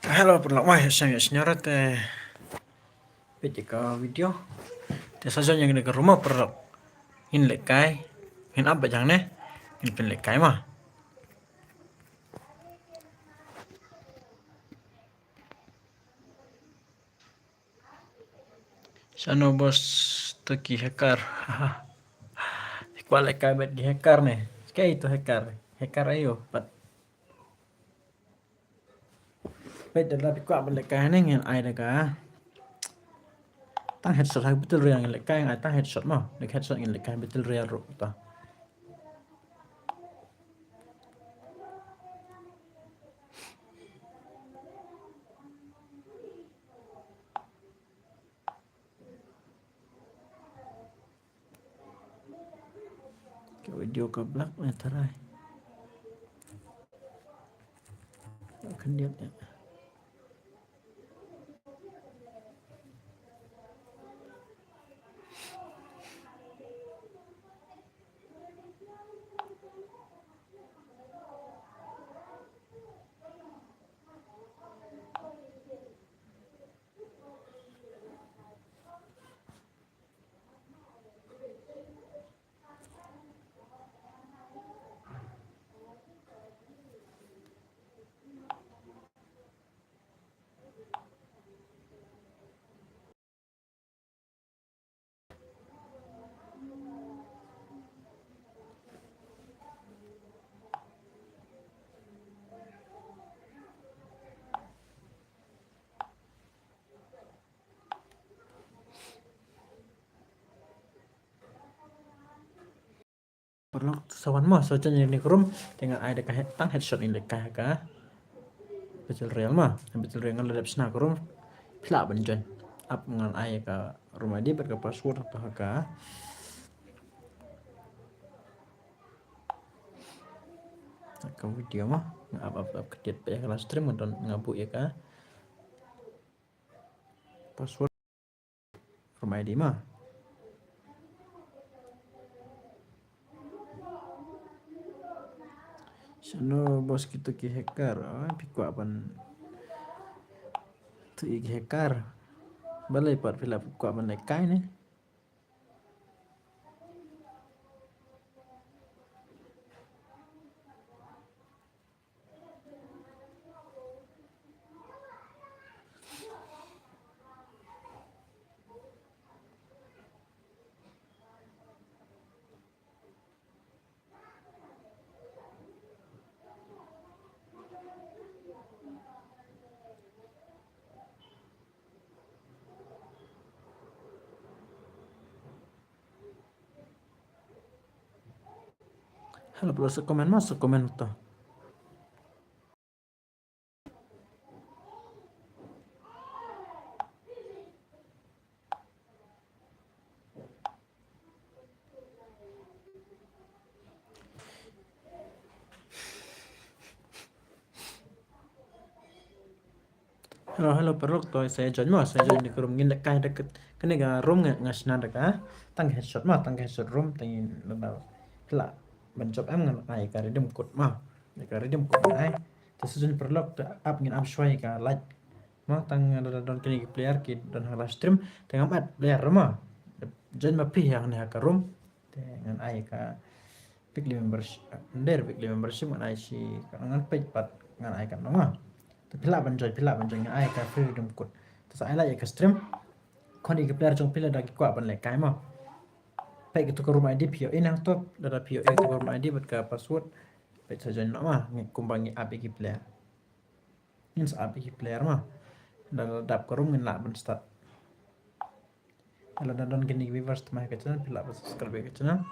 Halo, perlahan saya senyarat video. Saja yang di rumah perlu in lekai, in apa jangan in pen lekai mah. Sano bos teki hacker. Kual lekai bet di hacker nih. Kayak itu hacker. Hacker ayo, bet dalam kuat berlekai nih yang ai dah tang headshot hai betul real yang lekai yang ai tang headshot mah. Lek headshot yang lekai betul real ro ta. Video ke black terai. Akan dia. Perlu sawan mah saja yang di room dengan ai dekat tang headshot ini dekat ka betul real mah betul real ngan ledap sna room pila benjon up ngan ai ka rumah dia berke password atau ka ka video mah up kedit ya kelas stream dan ngabu ya ka password rumah dia mah Sano bos kita ki hacker, piku apan tu ki hacker. Balai pat pila piku apan lekai nih. Halo perlu sekomen masuk komen tuh. Halo perlu tuh saya join mah saya join di room ngin lekai deket kene ga room ngasna deka tang headshot mah tang headshot room tangin lebal pila bencob em ngan ai ka redim kut mah ka redim kut ai terus perlu up ngin up shwai ka like mah tang don kini player ki don hala stream tengah mat player mah join ma pi yang ne ka room dengan ai ka weekly membership weekly membership ngan ai si ngan page pat ngan ai kan mah pila banjoy yang ai ka freedom code terus ai la ya ka stream kon ik player jong pila dagi kwa ban le kai mah pai gitu ke rumah ID pio inang top dada pio itu ke rumah ID buat ke password pai saja nak mah ngkumbangi api ki player ins api ki player mah dan dap ke room ngin la ban start kalau dan gini viewers mah ka channel pila ba subscribe ka channel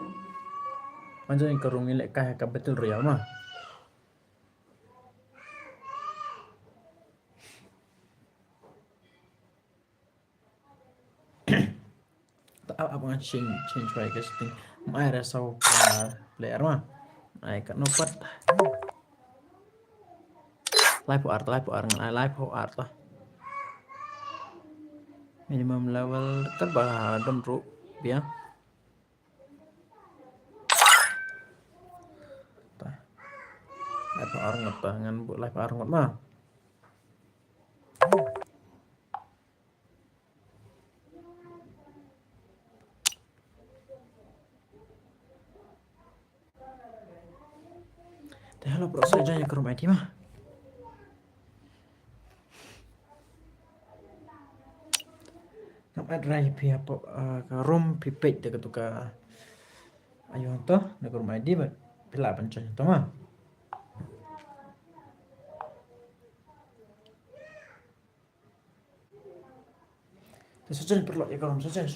manja yang ke room ngin le kai ka betul real mah apa nga change way guys ting mai rasaw player mah ai ka no pat live art ngan live art lah minimum level kan bah don ru biang live art ngot ngan bu live art ngot mah halo bro, saya jangan ke rumah ID mah. Ngap adrai pihak ke room pipet dia ketuka ayo to na ke rumah ID ba pila pancen to mah. Sujan perlu ya kalau sujan.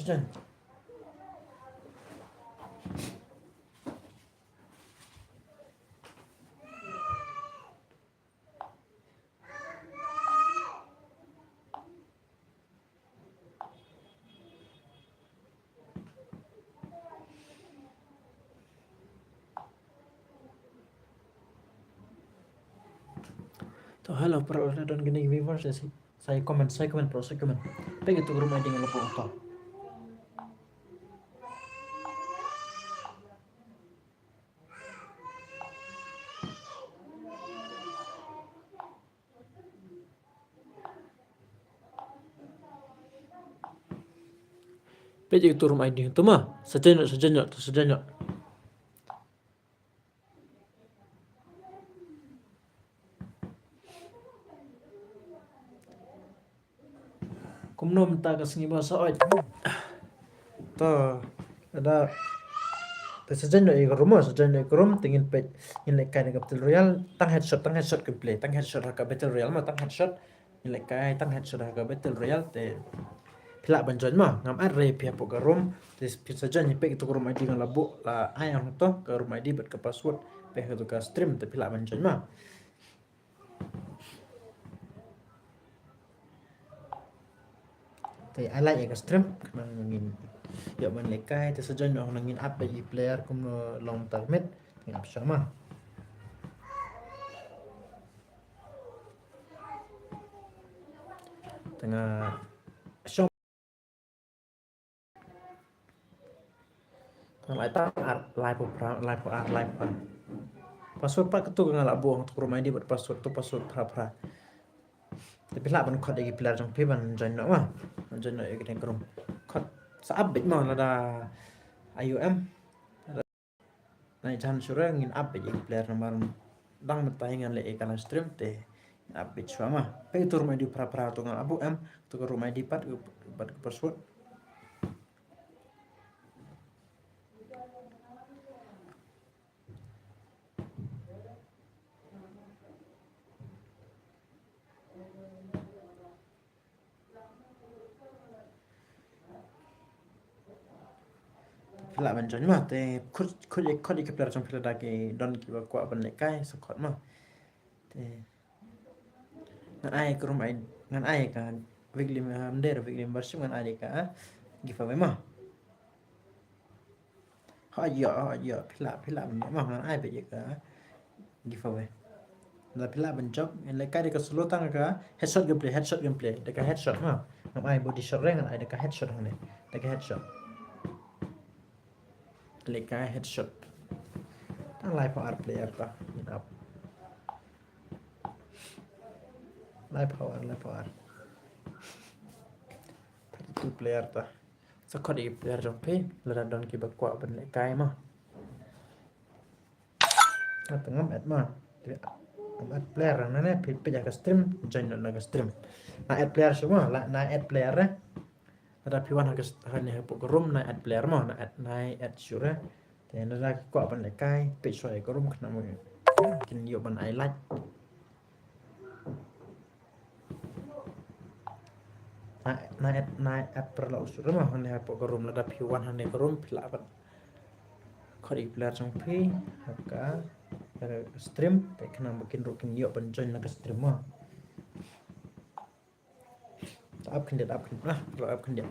To halo perlu dan gini viewers ya sih. Saya komen bro, saya komen. Pengen tuh rumah ID ngelapo to. Pengen tuh rumah ID to mah. Sejenak. Kumnom ta kasngi bahasa oi. To ada sejenak ke rumah tingin pet nilai kai dengan Battle Royale tang headshot ke play tang headshot ke Battle Royale mah tang headshot nilai kai tang headshot ke Battle Royale te pila banjon mah ngam arre pihak ke room te saja nyepek itu ke rumah ID ngan labu la ayang to ke rumah ID bet ke password pihak itu ke stream te pila banjon mah te ala ya ke stream nang ngin ya ban lekai te saja nang ngin up bagi player kum long termet ngap sama tengah shop lại tắt live password pak ketu ngalak buang untuk rumah ini buat password tu password pra tapi lah ban kod lagi pilar jang pe ban join no mah ban join no ya kita kerum kod sa update mah ada IOM nah jangan suruh ngin update ya pilar nomor dang metaingan le ikan stream teh update semua mah pe itu rumah di pra tu ngalak bu tu ke rumah di pat buat password pila banjon mah te kod ke pilar jang pilar dagi don ki ba kwa ban lekai sokot mah te ngan ai ke rumah ngan ai kan weekly weekly membership ngan ai ka giveaway mah ha ya pila mah ngan ai be ka giveaway la pila ban job en le ka de ka solo tang ka headshot gameplay de ka headshot mah ngan ai body shot ngan ai de ka headshot hane de ka headshot le ka headshot tang live for player ta up live power 32 player ta sakot di player jong pe la don ki ba kwa ban le kai mah tengam ad mah ad player na ne pe ja ka stream join na ka stream na ad player semua la na ad player ada piwan ka hanya ha pok room na ad player mah na ad sure te na ra kwa ban le kai pe soi ko room kana mo kin yo ban ai like na ad perla usur mah hanya ha pok room la da piwan hanya ko room pila ban kodi player jong pe ka stream pe kana makin rukin yo ban join na ka stream mah up kandidat perlu up kandidat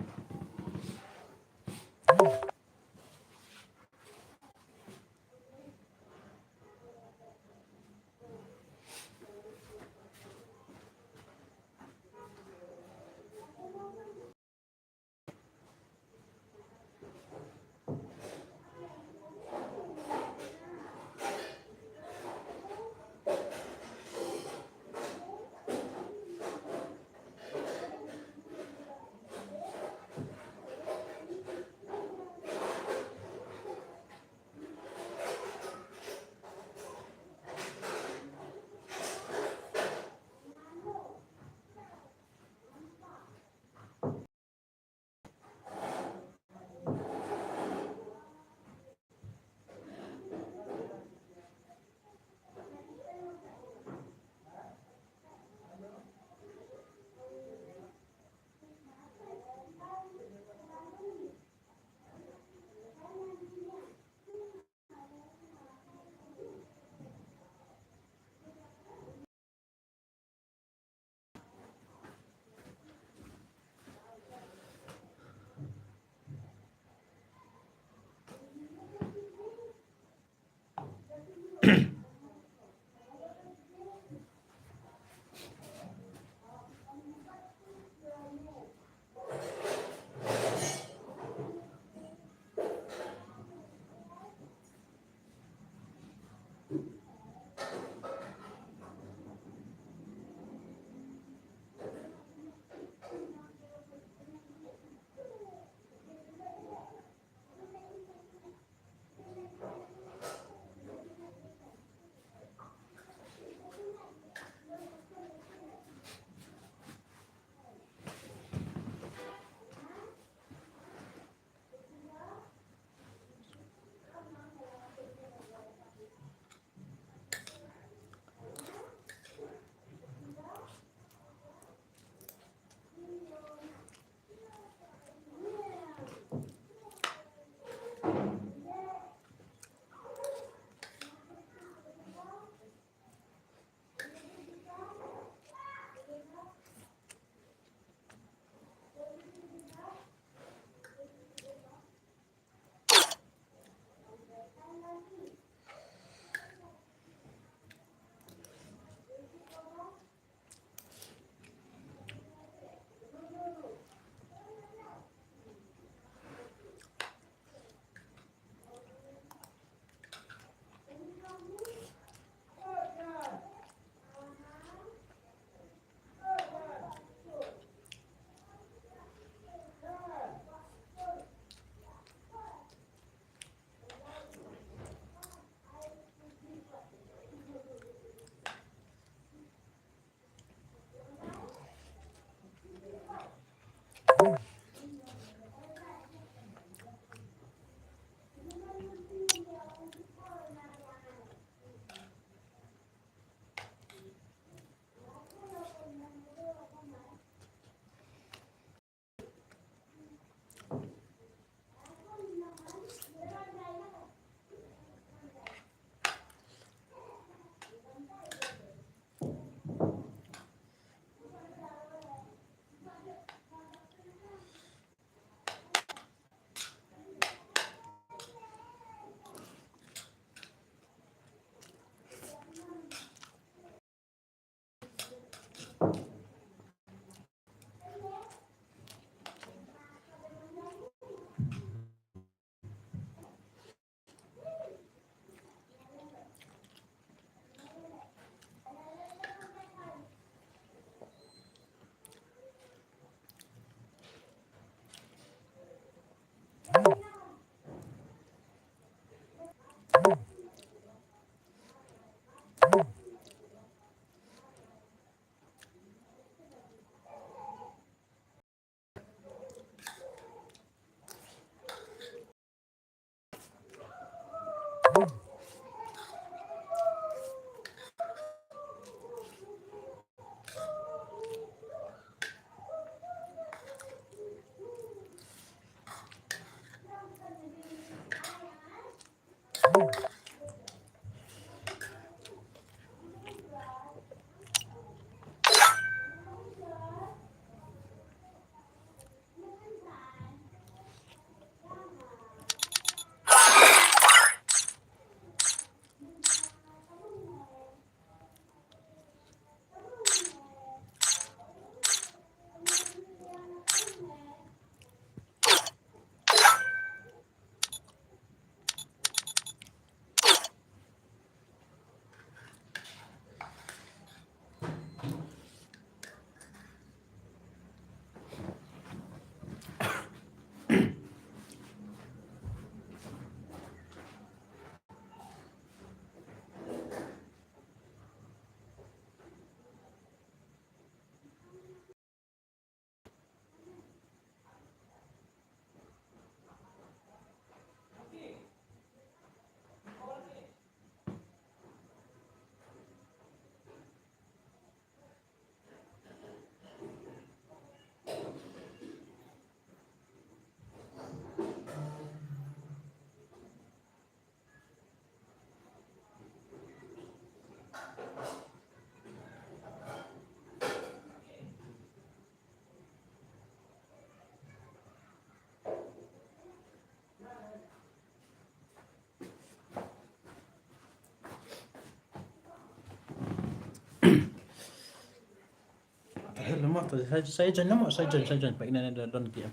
Lemak tu saya jangan lemak saya jangan pak ini ada don kiam.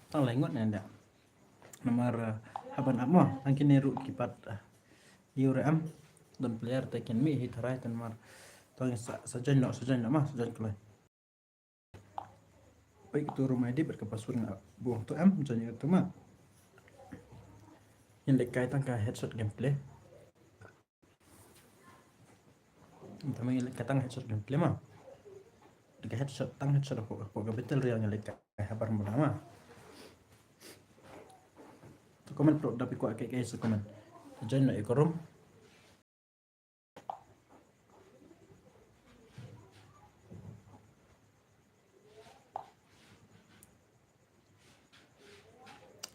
Tang lengot ni ada. Nomor haban amah angkin ni rut kipat diure don player taken mi hit right and mar. Tang sajan mah sajan kelai. Baik tu rumah dia berkepasun buang tu jangan itu mah. Yang dekat tangka headshot gameplay. Tama yang katang headshot gameplay mah. Dekat headshot aku betul real yang dekat habar pertama. Tu komen pro tapi kuat kayak su komen. Jangan nak ikorum.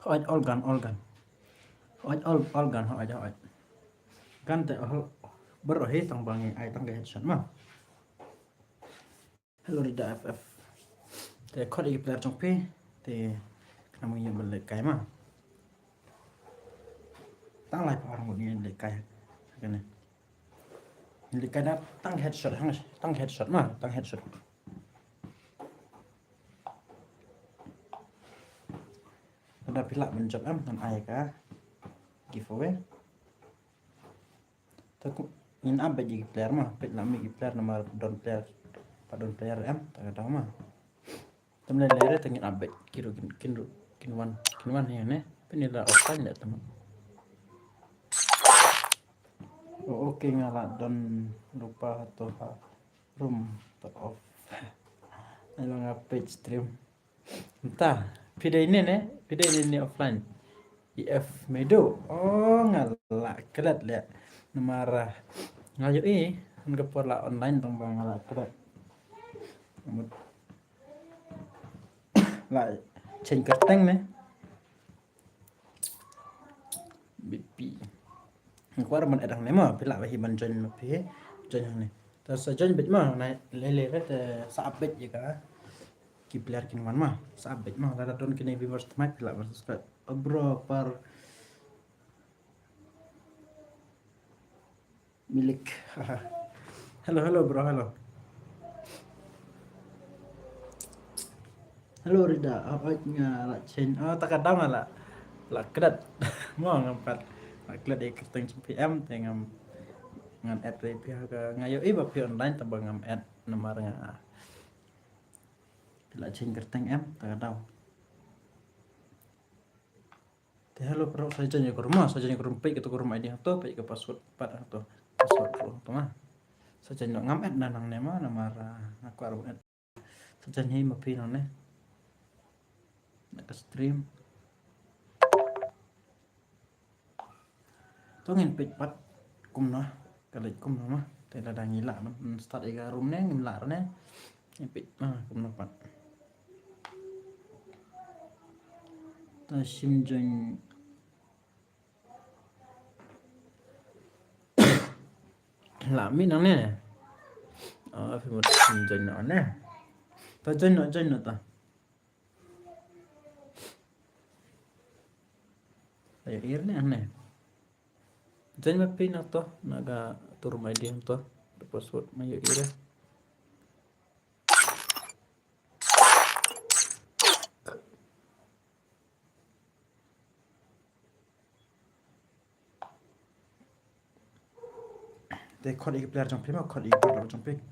All gun. All gun. Kan te berohi tang bangi ai tang headshot mah. Hello Rida FF. Te kod iki player trong pe te kena mengi balik kai mah. Tang lai par một ni le kai kan. Ni kai da tang headshot mah, tang headshot. Ada pila menjawab dan ai ka giveaway. Takut in abad jadi player mah, pet lami player nomor don player tak ada mah. Temen lere tengin abad kiro kin wan ya ne, penila offline dah teman. Oh, oke ngalah don lupa atau room to off. Ayo ngapet stream. Entah, video ini nih, video ini offline. IF Medo. Oh, ngalak kelat lihat. Marah. Ngayo nggak pola online tong bang ngalak kelat. Lại trên cái tanh này. BP. Qua mình đang lấy mà, phải lại thì mình trên mà phía trên này. Ta sẽ trên bit mà này lấy rất sa bit gì cả. Ki player kin man mah sa bit mah la don kini viewers mic la subscribe. Bro par milik. Hello hello bro hello. Hello Rida, apa la trên tak kadang la kedat. Mau ngampat. La kedat ik teng PM tengam ngan ad pihak ngayo iba pi online tambah ngam ad nomor nga la trên kerteng em tak tahu te halo pro saja nya ke rumah saja nya ke rumah ke rumah ID to pe ke password pat to password to mah saja nya ngam ad nanang nema nomor aku aru ad saja nya ma pi none nak stream to ngin pe pat kum no kali kum no mah te la dang ngila man start ega room ne ngila ne pe mah kum no pat ta sim jeng làm biết nó nè phải một chân nó nè ta chân nó ta ayo ir nè nè chân mà pin nó to naga turun ID to password mayo ir để kodอีก player จงพิมพ์ว่า kod อีก player จงพิมพ์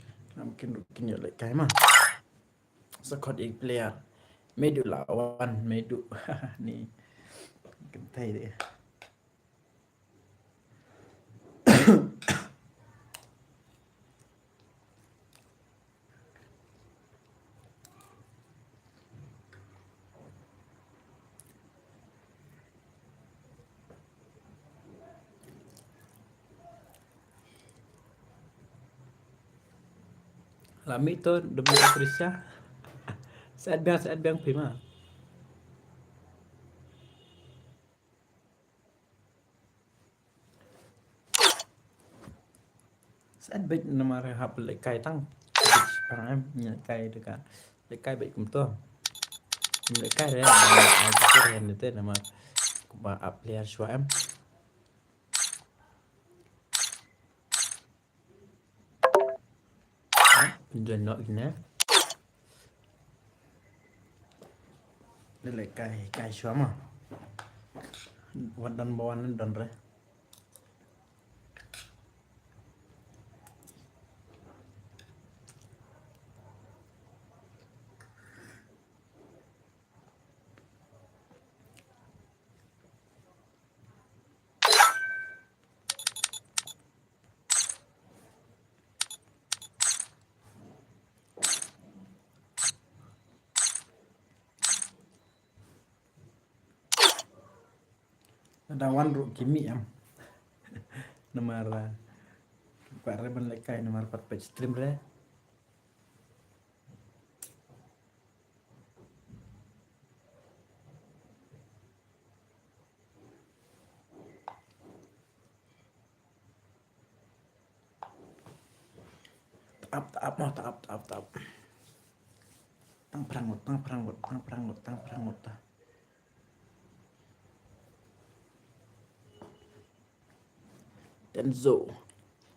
mungkin mungkin ya like kayak mah so kod อีก player medu lawan medu nih kentai deh lami itu demi Patricia saat biang prima saat baik nomor hap lại cài tăng bằng em nhận cài được cả lại cài bị cùng to lại cài đấy là cái hình tên là mà cũng bà up layer cho em pinjam nội nè đây lại cài xóa màวันบอลนั่นดันเลยada wan ru kimi am nomor pak reban lekai nomor 4 page stream re taap tang perangut Denzo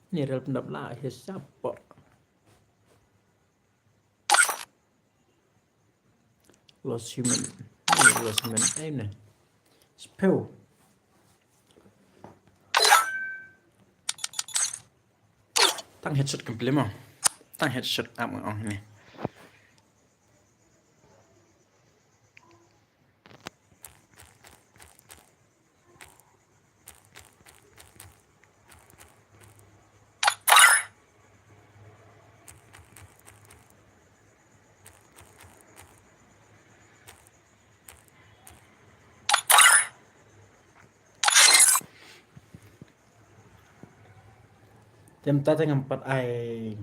ini adalah pendapat lahir siapa Lost Human ini spell tăng headshot complete mà tăng headshot ini Temta tengah empat ai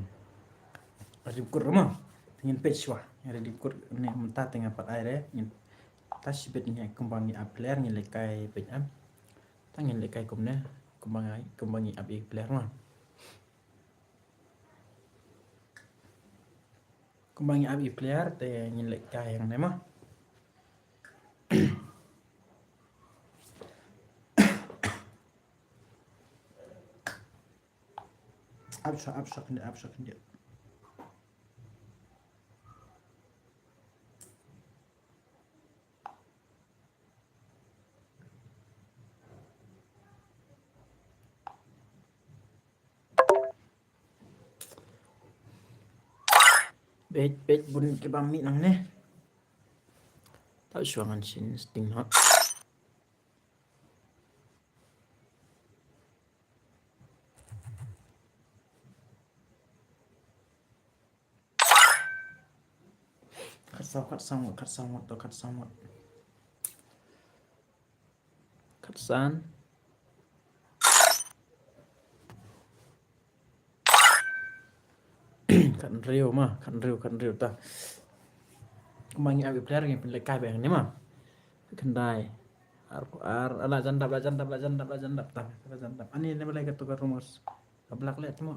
ada ukur rumah ingin page wah ada di ukur ni mentah tengah empat ai deh ingin tas bednya kembangi apler ingin lekai page am tangin lekai kumne kembangi api player mah kembangi api player teh ingin lekai yang ni mah absak dia bet bun ke bami nang ne tak suangan sin sting hot kat samot katsan kan rio tah kembangi api player yang lekai bang ni mah kendai ala jandap ani ne balai ketukar rumus kablak le semua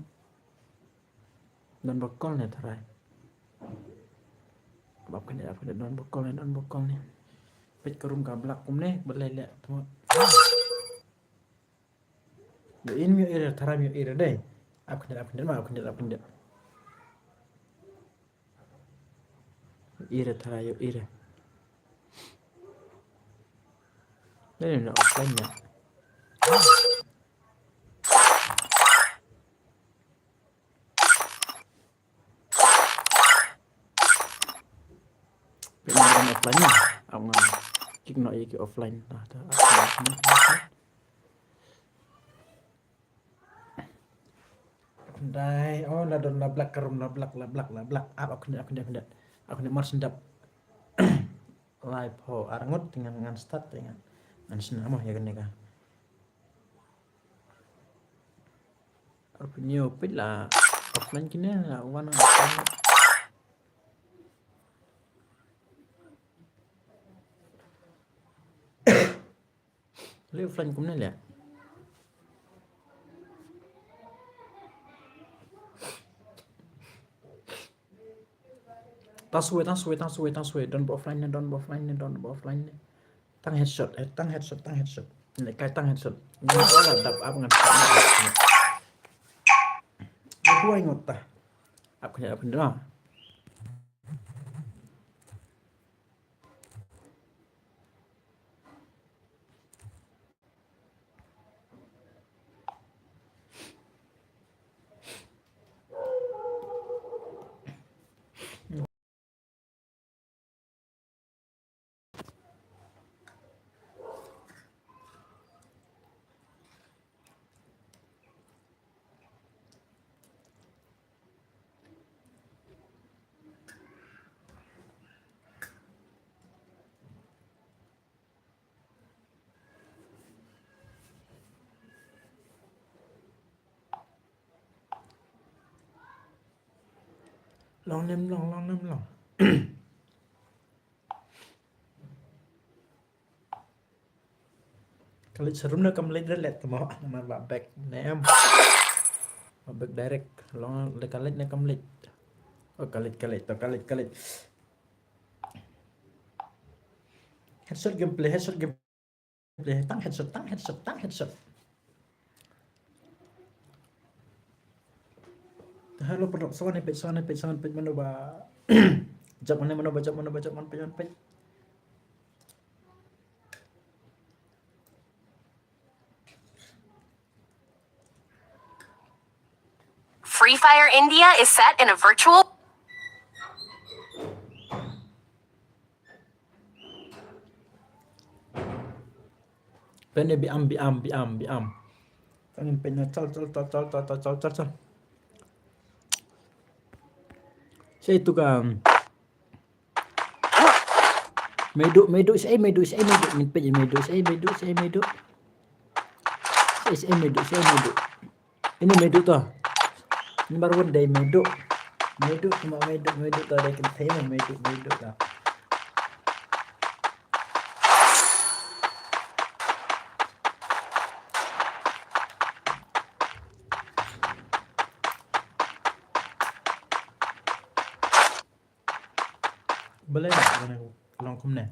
dan bokol ne tarai babkan dia apa don bokol ni pet kerum kablak kum ne balai le semua do in mi ira tarai mi ira deh aku dia ira tarai yo ira ini nak offline ya Pengen offline nya ang kik no iki offline ta Dai, oh la don la black kerum la black aku ni mar sendap live ho arangut dengan start dengan senama ya kan ka arpunyo pit la offline kini la wana le offline kumne le tang suwe don offline tang headshot le kai tang headshot ni ola dap ap ngan gua ingot ta ap dah long nem long Kalit serum na kamlit relet mo naman babek nem babek direct long le kalit na kamlit oh kalit headshot gameplay tang headshot halo produk soan page mana ba jap mana page Free Fire India is set in a virtual pene bi am tangin penya cal saya itu kan medu saya medu min page medu ini medu tuh Number one day meduk cuma meduk tau ada kena meduk lah. Boleh tak kena long kum ni?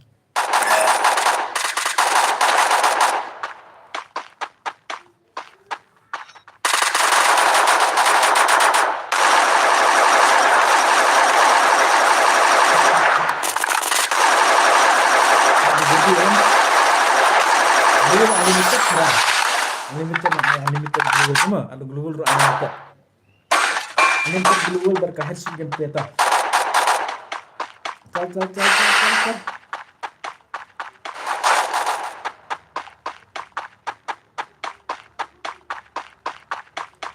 Belum unlimited lah. Unlimited global semua. Ada global ru unlimited. Unlimited global berkah game peta. Cal.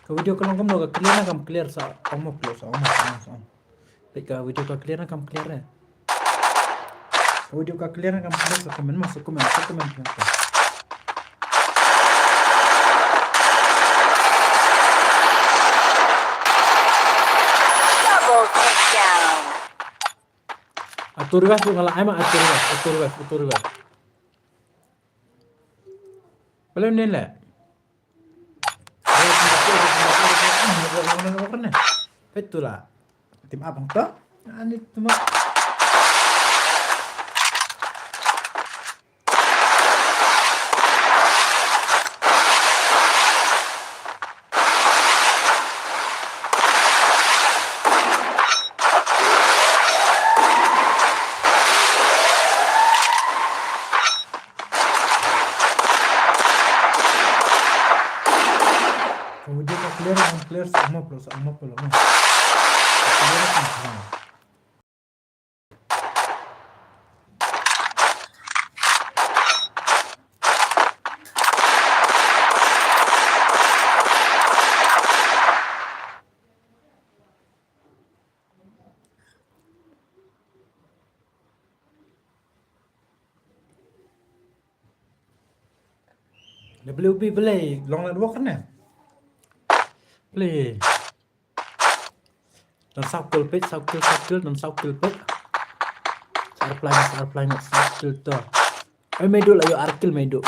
Ke video kalau kamu nak clear nak kamu clear sa kamu close sa. Baik ke video ka clear nak kamu clear eh. Ke video ka clear nak kamu clear sa komen masuk komen. Double takedown. Atur gas tu kalau emang atur gas. Belum ni lah. Betul lah. Tim abang tu. Ini cuma clear sama pula. WB boleh long lat walk kan? Boleh. Dan sakul pet dan sakul pet. Sarplan sakul tu. Medul ayo arkil medul.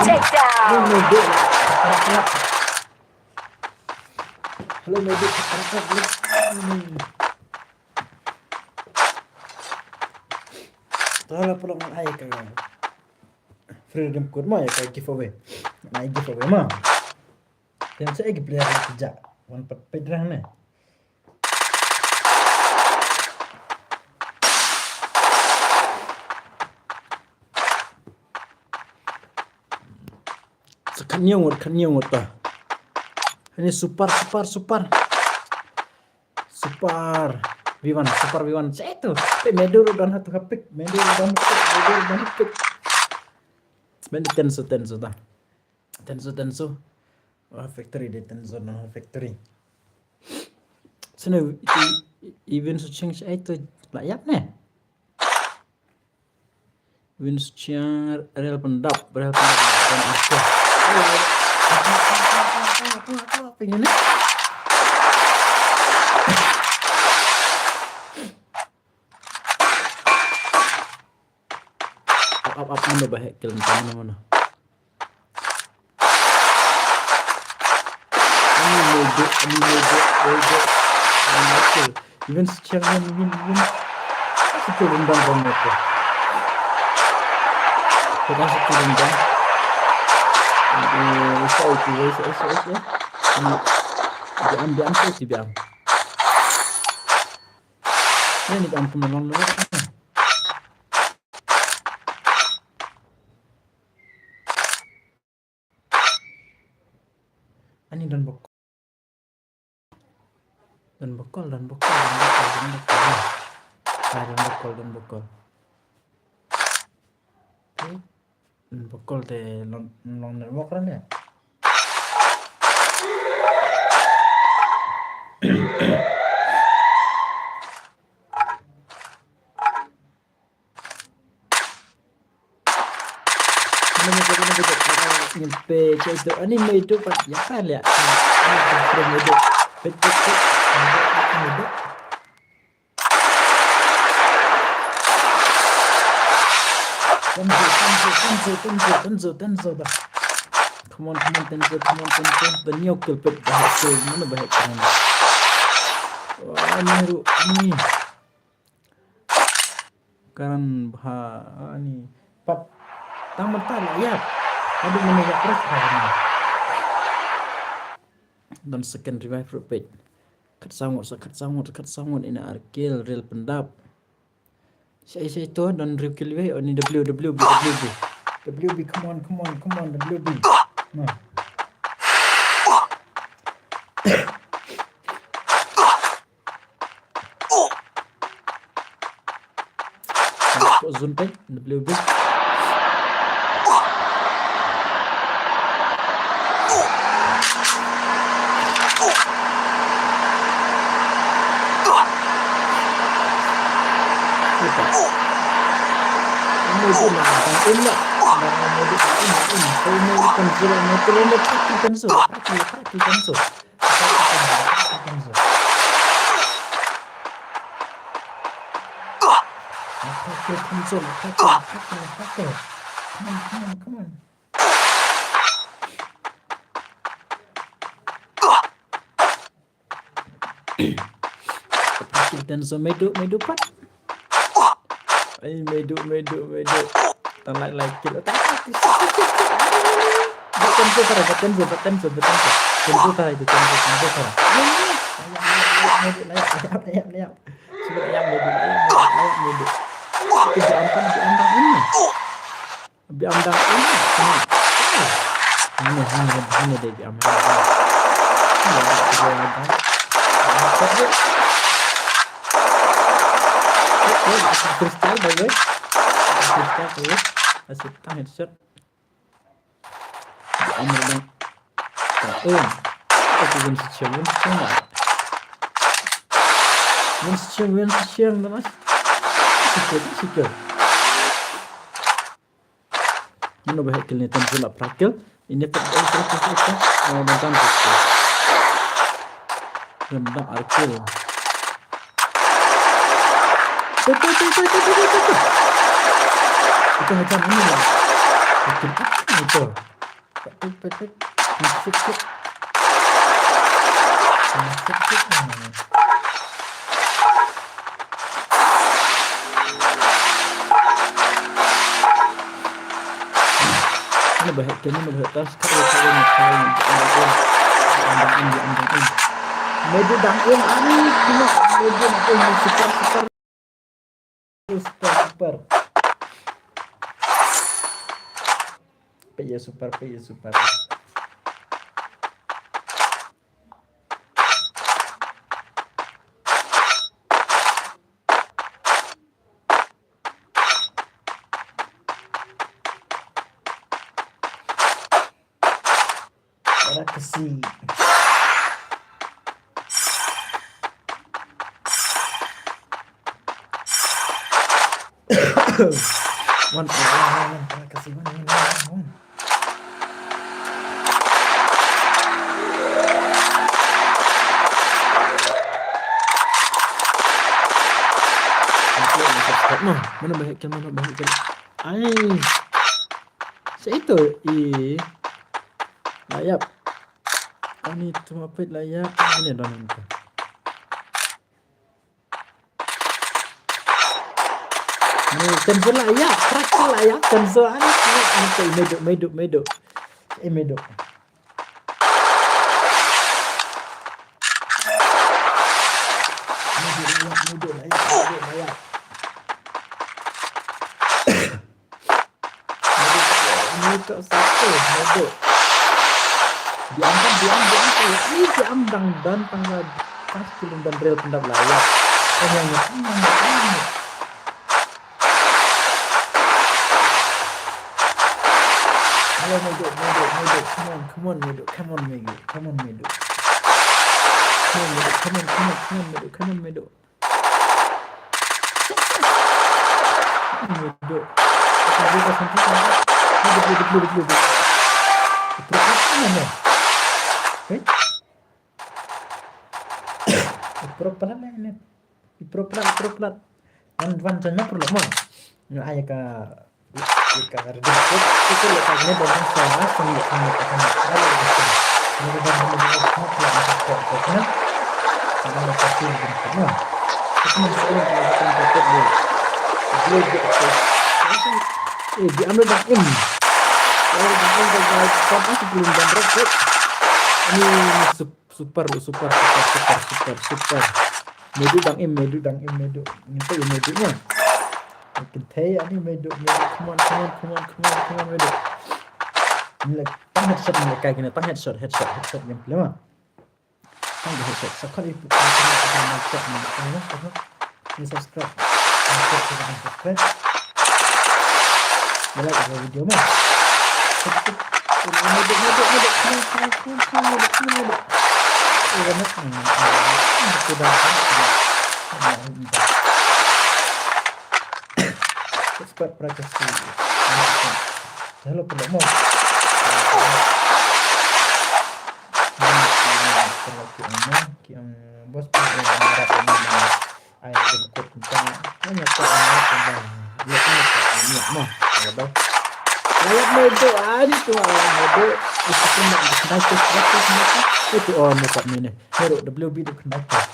Takedown. Hello, meduk. Tolong pulang ai ka. Freedom code mah ya kayak giveaway. Naik giveaway mah. Dan saya player kerja. Wan pedrah ni. Kanyungut ta. Ini super. V1. Saya tu. Medul dan hatu hapik. Benda Tenso ta. Tenso. Factory dia Tenso na factory. Sana even so change itu layak ne. Even so change real pendap dan aku. Apa ini? up mana bahaya kill mana. Ini mode. Even sekarang ini itu rendang remote. Kita rendang. Saya itu. Ini diam sih diam. Ini diam kemenon. Ini dan bokol. Dan bokol. Oke. Dan bokol teh long nermo kan ya. Nyampe itu anime itu Pak ya kan ya. Ini itu. Bet. Tenzo dah. Come on Tenzo. The new kill pet bahasa mana bahasa kan. Wah ini. Kan ini. Pap. Tang mentah lah ya. Aduh menegak terus hari. Dan second revive page. Kat sangut ini arkil real pendap. Saya itu dan real way on WB. Come on WB. Nah. Zone page WB. Itu lah, ini Come on. Dan so medu pat. Ay medu. Like kill. Tentu para. Tentu para itu tentu para. Lihat. Sudah ayam medu. Diamkan ini. Diamkan ini. Ini deh diamkan. Kristal bagus. Asyik headshot. Ambil bang. Aku pun secium semua. Secium mas. Sikit. Mana bahaya killnya tentu nak prakil. Ini prakil. Nonton prakil. Rendah arkil. Tuh. Itu macam ini lah. Itu. Petik. Masuk. Ini bahaya tas kalau ambil. Medu dangin ani cuma medu super. Paya super. Para kasih. One, kasih one. Mana bahaya kill. Ai, itu layap. Ini cuma pet layap ini dong itu. Ini cancel layap, terakhir layap cancel ini medok. Medok layap. Medok satu, medok. Diangkat. Ini diambang dan tanggal pas film dan real pendap layap. Hanya. Halo medok. Come on medok. Come on medok. Come on medok. Propelat. Wan jangan perlu mah. Nggak ayah ka redemption itu letaknya dalam salah sangat ada diambil dakin sebelum jam berapa ini super medu dang im itu ya medunya makin teh ini medu come on medu ini tang headshot ini kayak gini tang headshot yang belum tang headshot sekali itu ini subscribe like video mah subscribe praktisi halo mau yang bos ayah jemput tentang banyak tentang dia punya mah layar medo aja tuh medo itu cuma sniper itu muka ini hero WB itu sniper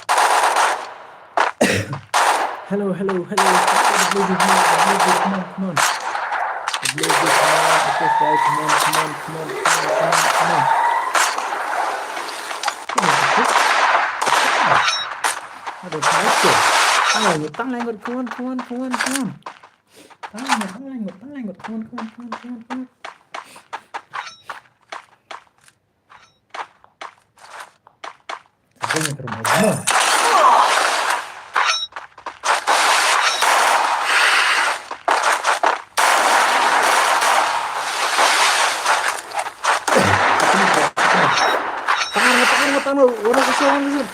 hello WB come on WB come on ada sniper ayo tang lenggot come on tang lenggot come on Ini ke rumah gua. Tangan, orang kesulitan sih.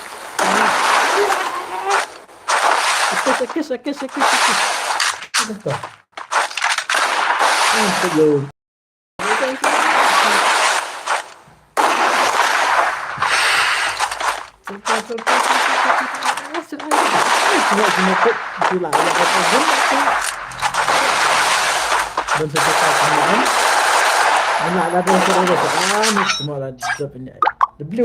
Sekis. Udah toh. Belum. Dan sesuatu kemudian anak ada yang terus semua lah job ini WB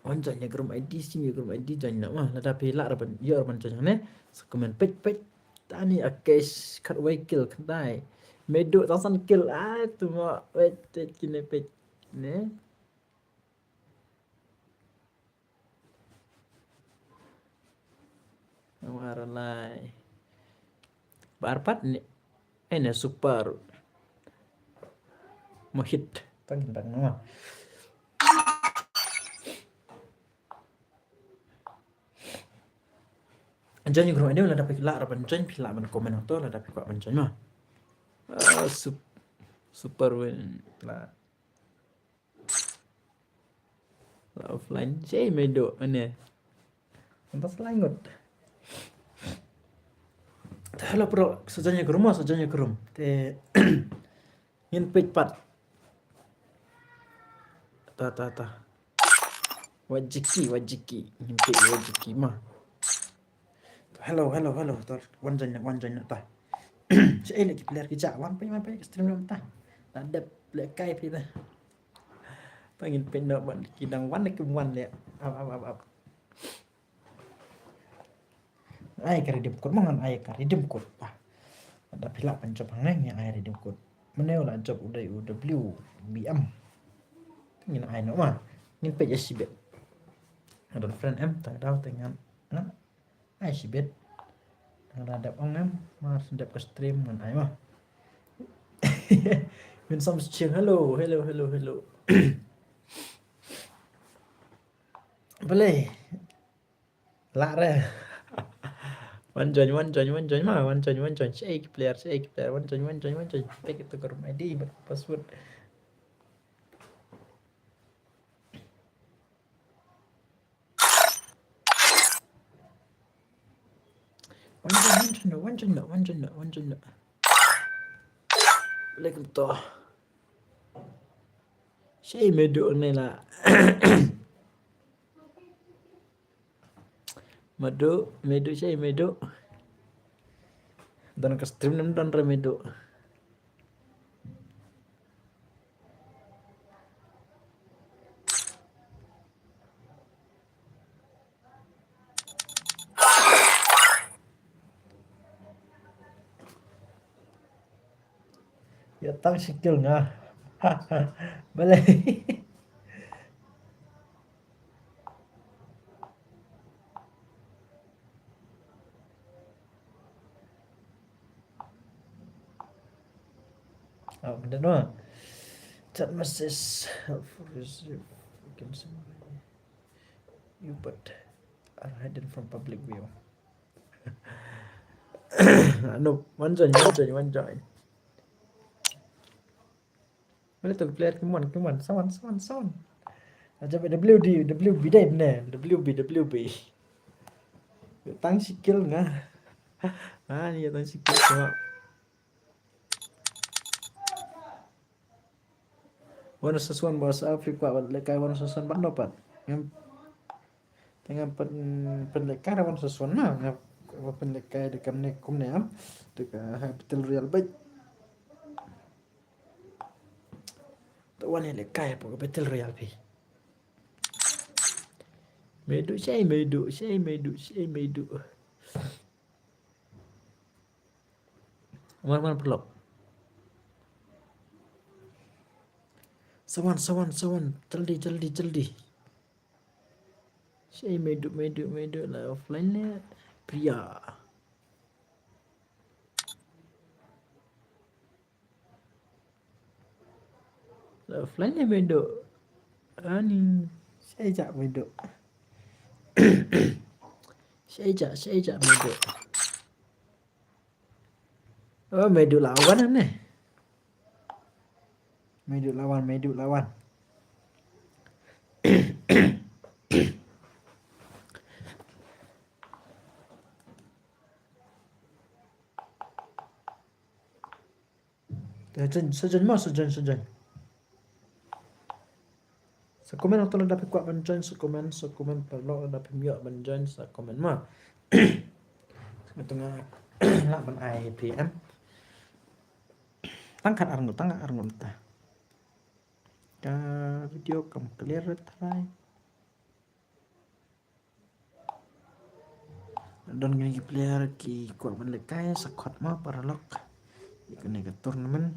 Onjanya grup ID sih grup ID jangan mah ada pelak rapan ya rapan jangan komen page tani akes cut way kill kedai meduk tasan kill tu mau wait kini page ne Amaralai barpat ni ini super mohit tangin nama anjani grup ini lah dapat lah rapan jan pila man komen atau lah dapat pak anjani mah super win lah offline saya medok ini entas langut halo bro sajanya ke rumah te in page 4 ta. Wajiki nyimpi wajiki mah. Hello tor wan jan ta. Saya lagi player kejak wan pe stream ta. Ada black kai pi ta. Pengen pindah wan kidang wan ke wan le. Up. Ai kari dim kod mangan ai kari dim kod pa. Ada pila pencop hangnya ai dim kod. Meneu lah job udai UW BM. Ngin ai no mah. Ngin pe sibet. Ada friend em tak tahu dengan ai sibet. Radap ong em mar sedap ke stream ngan ai mah. Min som chill hello. Boleh. Lạ re. One join mah one join shake player one join pakai tukar ID password one join boleh gitu shay medu này là medu shay medu dan ke stream nem dan remedo ya tang skill nga boleh oh bener mah chat message helpful receive can you but are hidden from public view no one join boleh tuh player kemuan sound aja WB deh bener WB tang skill nggak ini tang skill cuma wana sesuan bahasa Afrika lekai wana sesuan ban dapat yang tengah penlekai wana sesuan mah penlekai dekat nekum ne am dekat betul real baik tu wana lekai apa betul real pi medu mana perlu sawan jaldi saya medu lah offline nya pria lah offline nya medu ani saya jak medu saya jak medu oh medu lawan nih medu lawan sejen sekomen atau lo dapat kuat menjoin sekomen perlu dapat miak menjoin sekomen mah tengah lah ben IPM tangkat arngut ta ka video kamu clear try don gini player ki kuat ben lekai sakot mah paralog ikut ke turnamen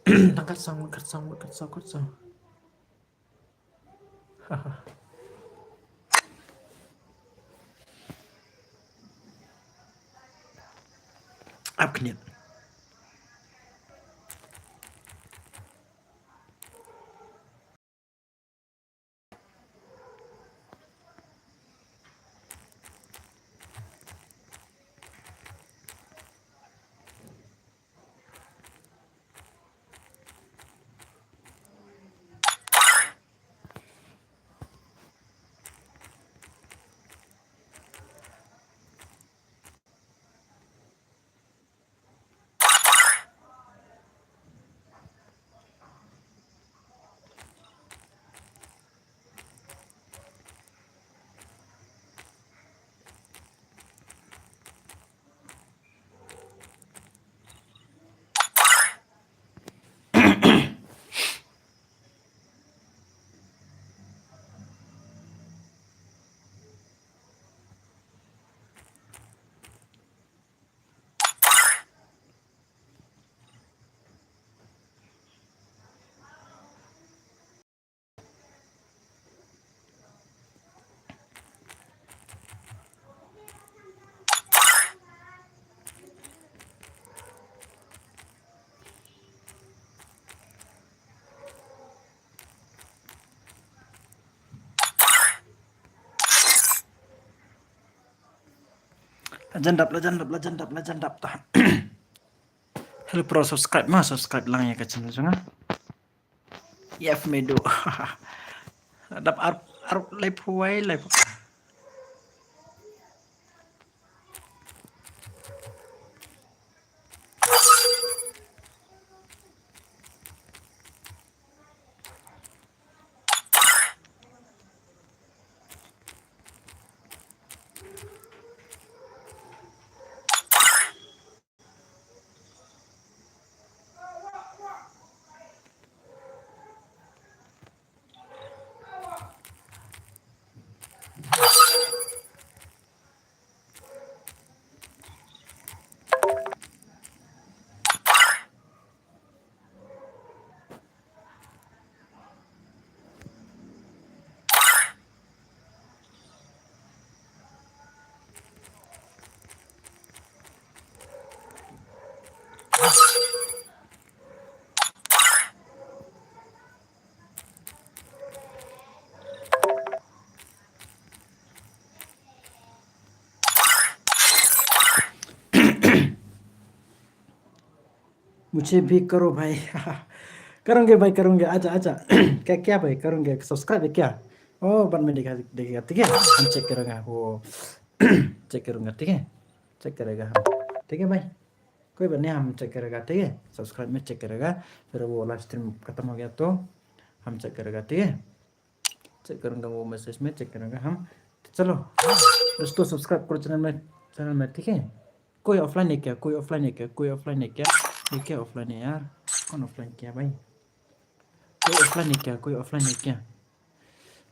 tangkat sang Abkniet. Legend up tah. Hello pro subscribe lang ya ke channel jangan. Yef medo. Dap arp live huai live. मुझे भी करो भाई. करूँगे भाई करूँगे आजा आजा. क्या क्या भाई करूँगे सब्सक्राइब है क्या? Oh बाद में देखेगा ठीक है हम चेक करेंगे वो चेक करूँगा ठीक है चेक करेगा हम ठीक है भाई कोई बात नहीं हम चेक करेगा ठीक है सब्सक्राइब में चेक करेगा फिर वो लाइव स्ट्रीम खत्म हो गया तो हम चेक करेगा ठीक है चेक करूँगा वो मैसेज में चेक करेंगे हम चलो दोस्तों सब्सक्राइब करो चैनल में ठीक है कोई ऑफलाइन है क्या कोई ऑफलाइन है क्या कोई ऑफलाइन है क्या ये क्या ऑफलाइन है यार कौन ऑफलाइन क्या भाई कोई ऑफलाइन है क्या कोई ऑफलाइन है क्या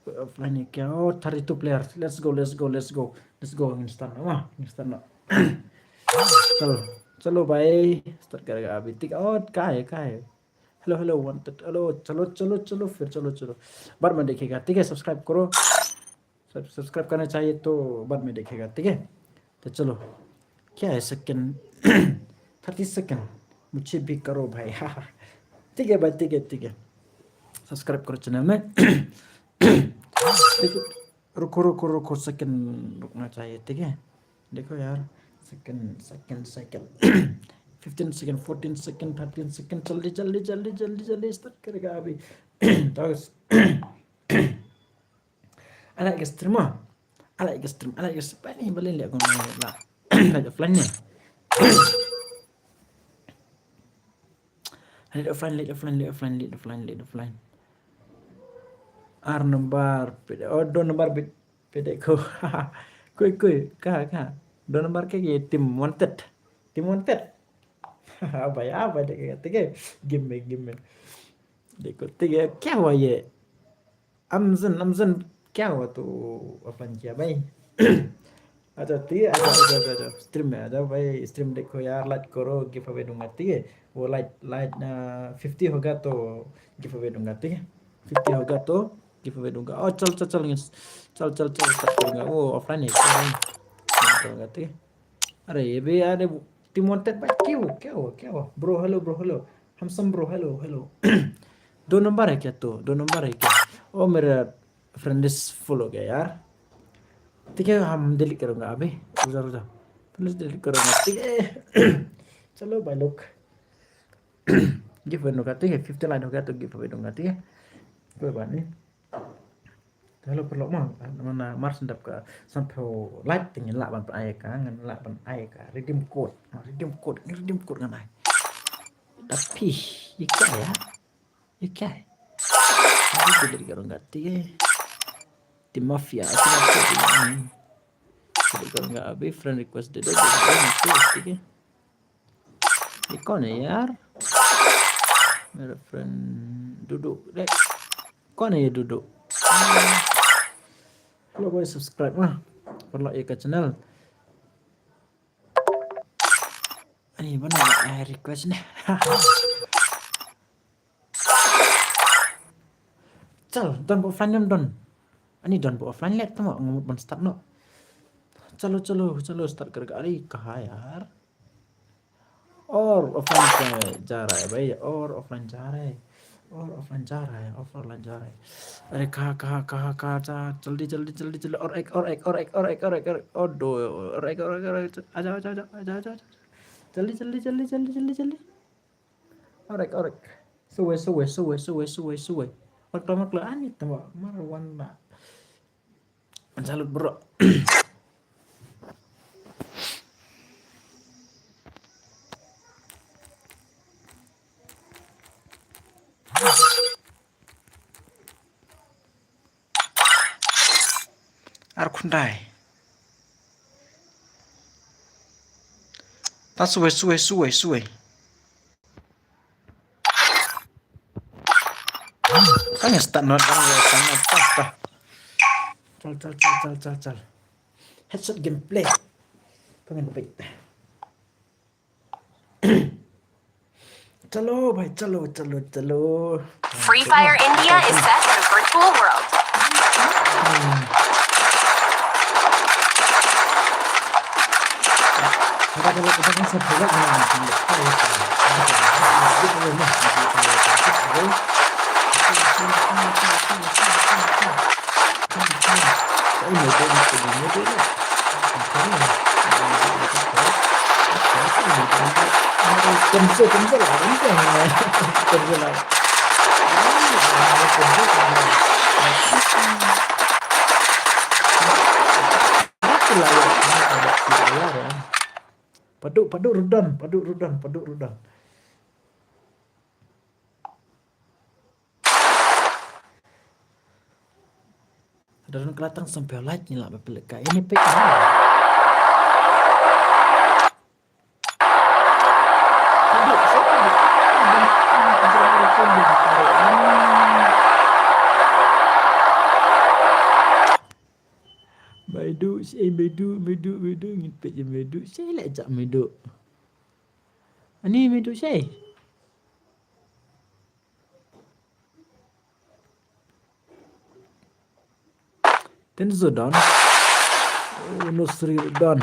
कोई ऑफलाइन है क्या ओ 32 प्लेयर लेट्स गो इंस्टा ना चलो चलो भाई स्टार्ट करेगा अभी ठीक और कहाँ है हेलो वांटेड हेलो चलो फिर चलो बाद में देखेगा ठीक है सब्सक्राइब करो सब्सक्राइब करना चाहिए तो बाद में देखेगा ठीक है तो चलो क्या है सेकंड 30 सेकंड मुझे भी करो भाई ठीक है भाई ठीक है सब्सक्राइब करो चैनल में रुको सेकंड रुकना चाहिए ठीक है देखो यार सेकंड 15 सेकंड 14 सेकंड 13 सेकंड जल्दी स्टार्ट करेगा अभी तो I like stream ini boleh lihat kau lah lihat offline ni lihat offline R nomor do nomor beda ko kuy kah do nomor kayak tim wanted apa deh kayak game देखो ठीक है क्या हुआ ये अमजन क्या हुआ तो अपन किया भाई अच्छा ठीक है आजा स्ट्रीम में आजा भाई स्ट्रीम देखो यार लाइक करो गिव अवे दूंगा ठीक है वो लाइक 50 होगा तो गिव अवे दूंगा ठीक है 50 होगा तो गिव अवे दूंगा और चल स्टार्ट करूंगा वो ऑफलाइन है करूंगा ठीक है अरे ये भी यार टीम वांटेड भाई क्या हुआ ब्रो हेलो हम सब ब्रो हेलो 2 नंबर है क्या तो 2 नंबर है क्या ओ मेरा फ्रेंड लिस्ट फुल हो गया यार ठीक है हम डिलीट करूँगा अभी रुजा प्लीज डिलीट करूँगा ठीक है चलो भाई लोग गिव अवे दूंगा ठीक है 50 लाइन हो गया तो गिव अवे दूंगा ठीक है कोई बात नहीं Halo perlu mah mana mars ndap ka sampai like tingin la ban ai ka ngan la ban ai ka redeem code ngan ai tapi ya itu dari kalau nggak tim mafia jadi kalau nggak abi friend request dede ठीक है ये कौन है यार मेरा friend duduk dek कौन है ये duduk kalau boleh subscribe mah perlu ya ke channel ini mana request nih चल done bu offline don ini don bu offline lihat tuh ngomong ban start no चलो स्टार्ट कर अरे कहा यार और ऑफलाइन जा रहा है भाई और ऑफलाइन जा रहा है और ऑफ अंजारा है ऑफ और अंजारा है अरे कहा जल्दी जल्दी जल्दी जल्दी और एक और एक और एक और एक और एक और दो और एक और एक और एक आजा आजा आजा आजा आजा जल्दी जल्दी जल्दी जल्दी जल्दी जल्दी और एक suwe waktu maklaan itu marwan na salut bro ar khundai ta suwe kan ya start not cal headshot gameplay pengen pick chalo bhai chalo Free Fire India is set in a virtual world. Cầm sơ lại đánh cái này cầm sơ lại padu rudan ada kelihatan sampai light nih lah kayak ini pick Medu ngipit je Medu. Saya lah ajak Medu. Ni Medu saya. Tenzo Don. Oh, Nusri Don.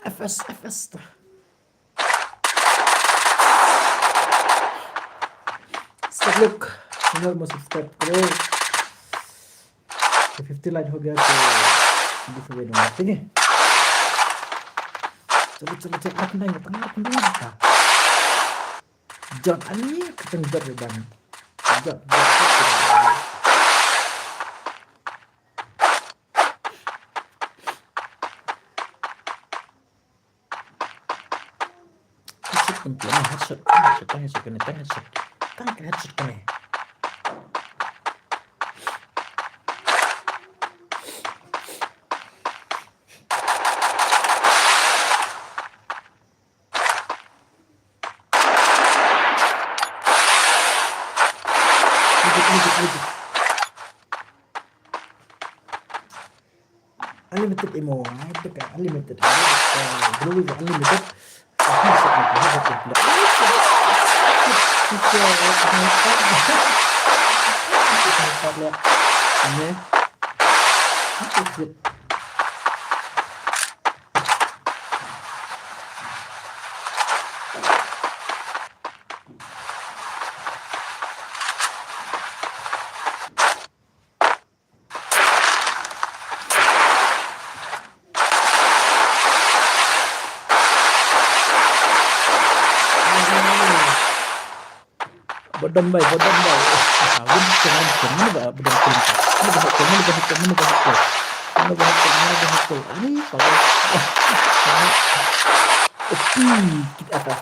FS tu. Stop look. Channel mau subscribe करो. 50 लाइक हो गया तो गिव दूंगा ठीक है चलो apa John ani ketemu berban John headshot kene unlimited emo unlimited belum unlimited Bodom bay. Win jangan bodom pintar. Mana bahasa. Ini kalau. Kita atas.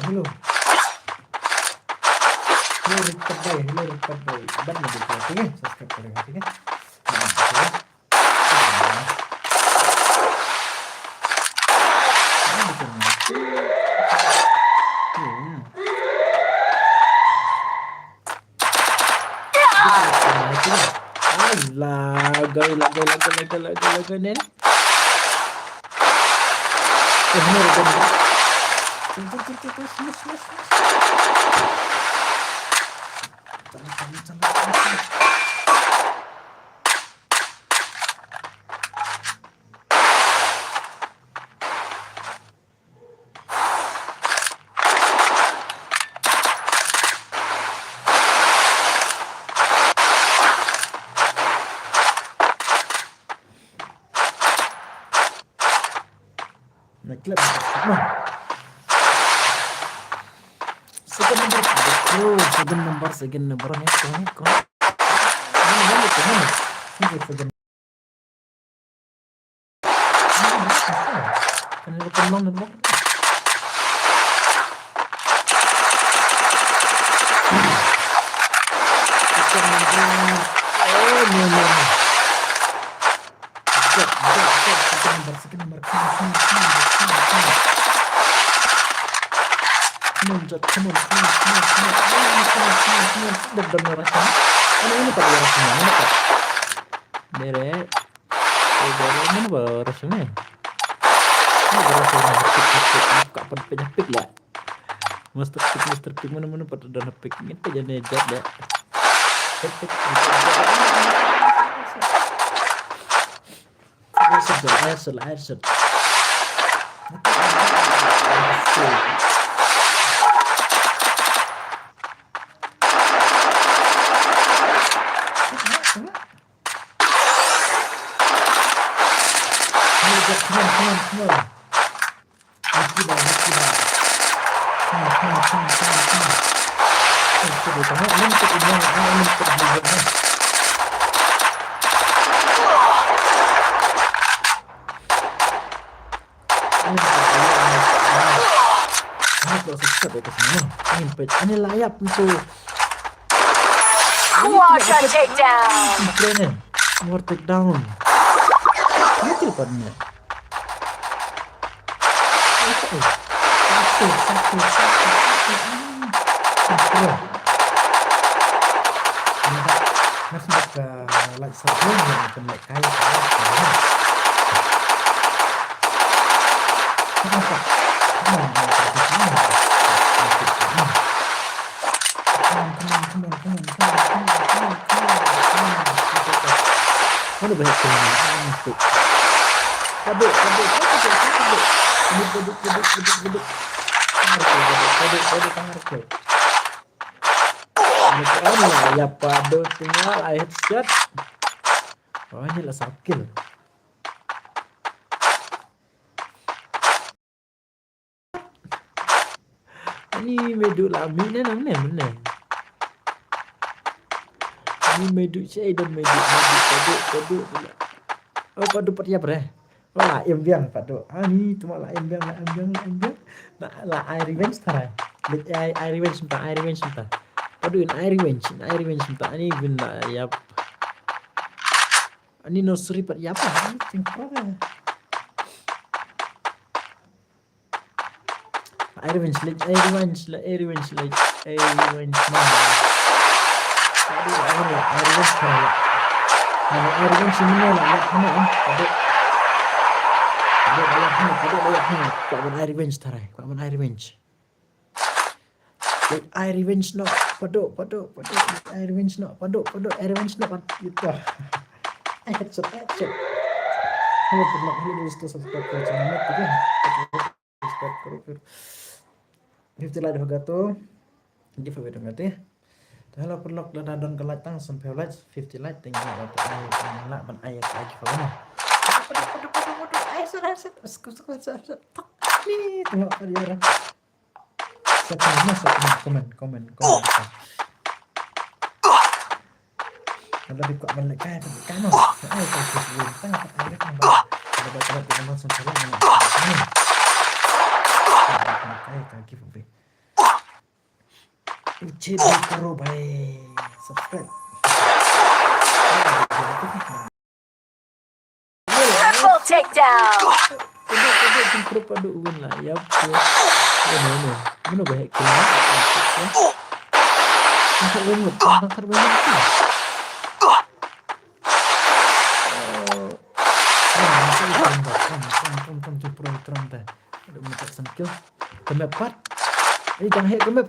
Hello. Hello, record by. Band में देखिए, ठीक है? सब्सक्राइब करेगा, ठीक है? Lagai nen. klub mah. Second number nih kok. Ini teman. Ini second. Kan lu kemlong dan bok. Second number. Come on. Dan rasanya. Ini pada rasanya mana Pak? Dari mana bawa rasanya? Ini rasanya buka pada penyakit lah. Master pick mana pada dana pick ini aja nejat ya. Air. Come on. Mesti dah. Ini layak untuk Quadra takedown. More takedown. Itu padanya. Satu. Masih nak like subscribe yang akan like kaya. Mana banyak masuk. Kaduk. Ini beduk. Kamar ke. Ini ya padu tinggal headshot. Oh ini lah sakil. Ini meduk lami ni namanya mana? Ini meduk saya dan meduk padu. Oh padu pergi apa? Oh lah biang padu. Ni cuma lah biang. Nak air revenge tarai. Air revenge entah. Padu in air revenge entah. Ini guna ya. Ini nursery pat ya apa? Ini apa? Air revenge mana? Air revenge tarai. Air revenge ini lah. Kau air revenge tarai. Air revenge no. Padu. Air revenge no. Padu. Air revenge no. Gitu. Headshot. Hello, subscribe ke channel kita. Subscribe करो 50 like होगा तो give away dong ya. Hello perlok dan ke like tang sampai like 50 like tinggal atau ayat nak ban ayat lagi kalau sudah nih tengok dia orang komen kalau dikok balik kayak kamu ayat Facebook tengok ayat kan ada baca di nomor sampai kayak give away उचित करो भाई subscribe Triple takedown. Kudu padu win lah ya. Mana baik kena. Untuk win bakar banyak tu. Terang dah. Ada minta sangkil. Kemap 4. Ini jangan hek kemap.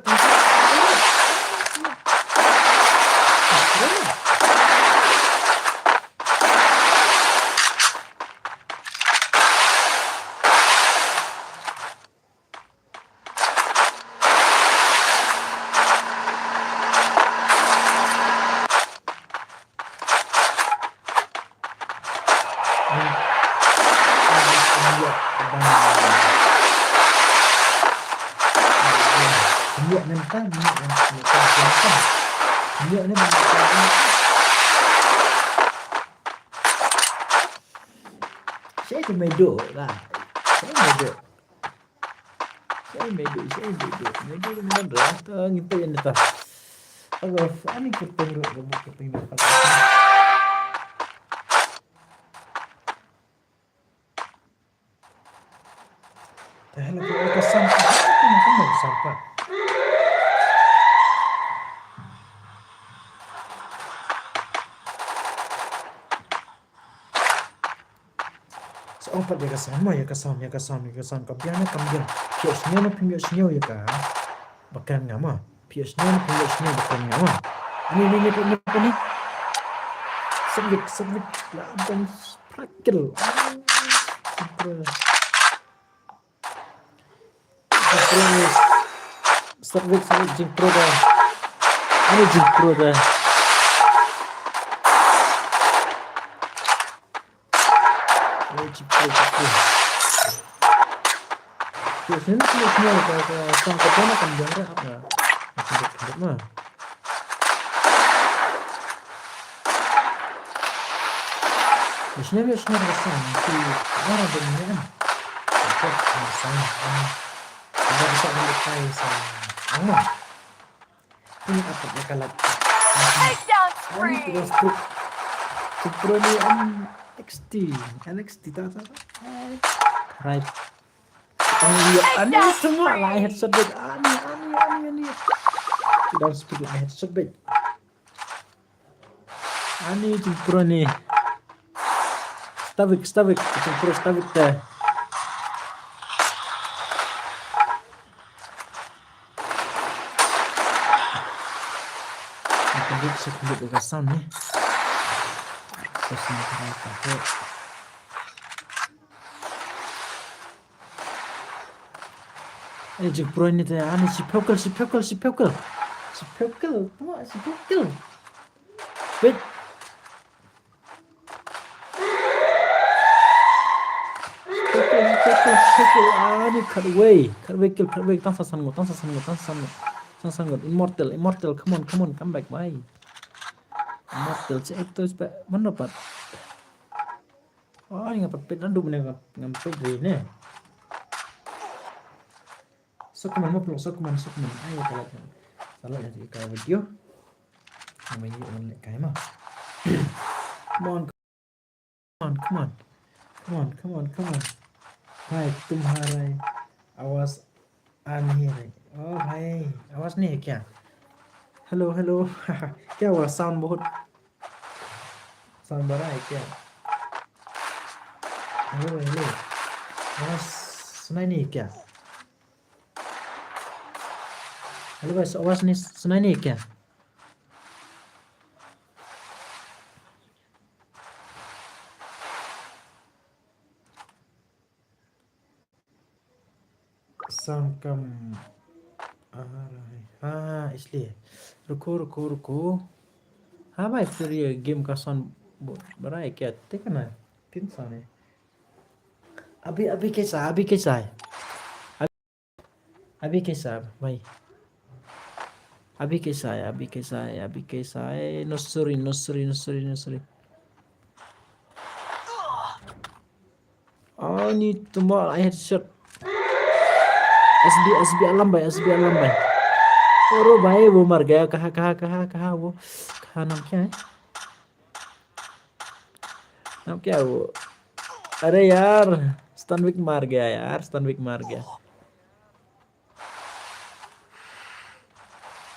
kan minyak yang digunakan. Minyak ini menggunakan saya tu medok lah. Saya medok. Medok dengan datang itu yang datang. Agak ani ketengok ketengok. Hello, kita sampah. Kamu sampah. Seorang pada kasama ya kasam kapiana kambian. Piasnya no piasnya ya ka. Bahkan ngama. Piasnya no piasnya bahkan ngama. Ini apa? Sebik laban sprakel. Sebik jingkro dah. Ini jingkro dah. Biasanya semua sangkutnya akan jangka apa? Macam mah. Biasanya besar si orang dengan apa sama ada bisa melukai sama. Ini apa ya kalau ini kita super ini NXT tak right. Ani semua lah headset bed. Ani. Tidak speak lah headset bed. Ani super ni. Stavik, super stavik dah. Sekejap dekat sound ni. Terus ni kita pakai. Jik pro ini tu, ani si pekel. Wait. Pekel, ani cut away, tansasan go. Immortal, come on, come back, bye. Immortal, cek itu sebab mana dapat? Oh, ini ngapa pet nandu mana ngapa ni? Sokuman. Ayo kalau salah jadi kayak video. Namanya orang kayak mah. Come on. भाई तुम्हारा आवाज आ नहीं रही। ओ भाई आवाज नहीं है क्या? हेलो क्या हुआ? साउंड बड़ा है क्या? हेलो आवाज सुनाई नहीं क्या? हेलो भाई आवाज नहीं सुनाई नहीं क्या? साउंड कम आ रहा है। हाँ इसलिए रुको। हाँ भाई फिर ये गेम का साउंड बड़ा है क्या? देखा ना 3 साउंड है। अभी कैसा है? अभी कैसा है भाई? अभी कैसा है? नसरी। Oh ini tumbal headshot. SB alam भाई। और भाई वो मर गया। कहाँ वो? कहाँ नाम क्या है वो? अरे यार स्टनविक मार गया।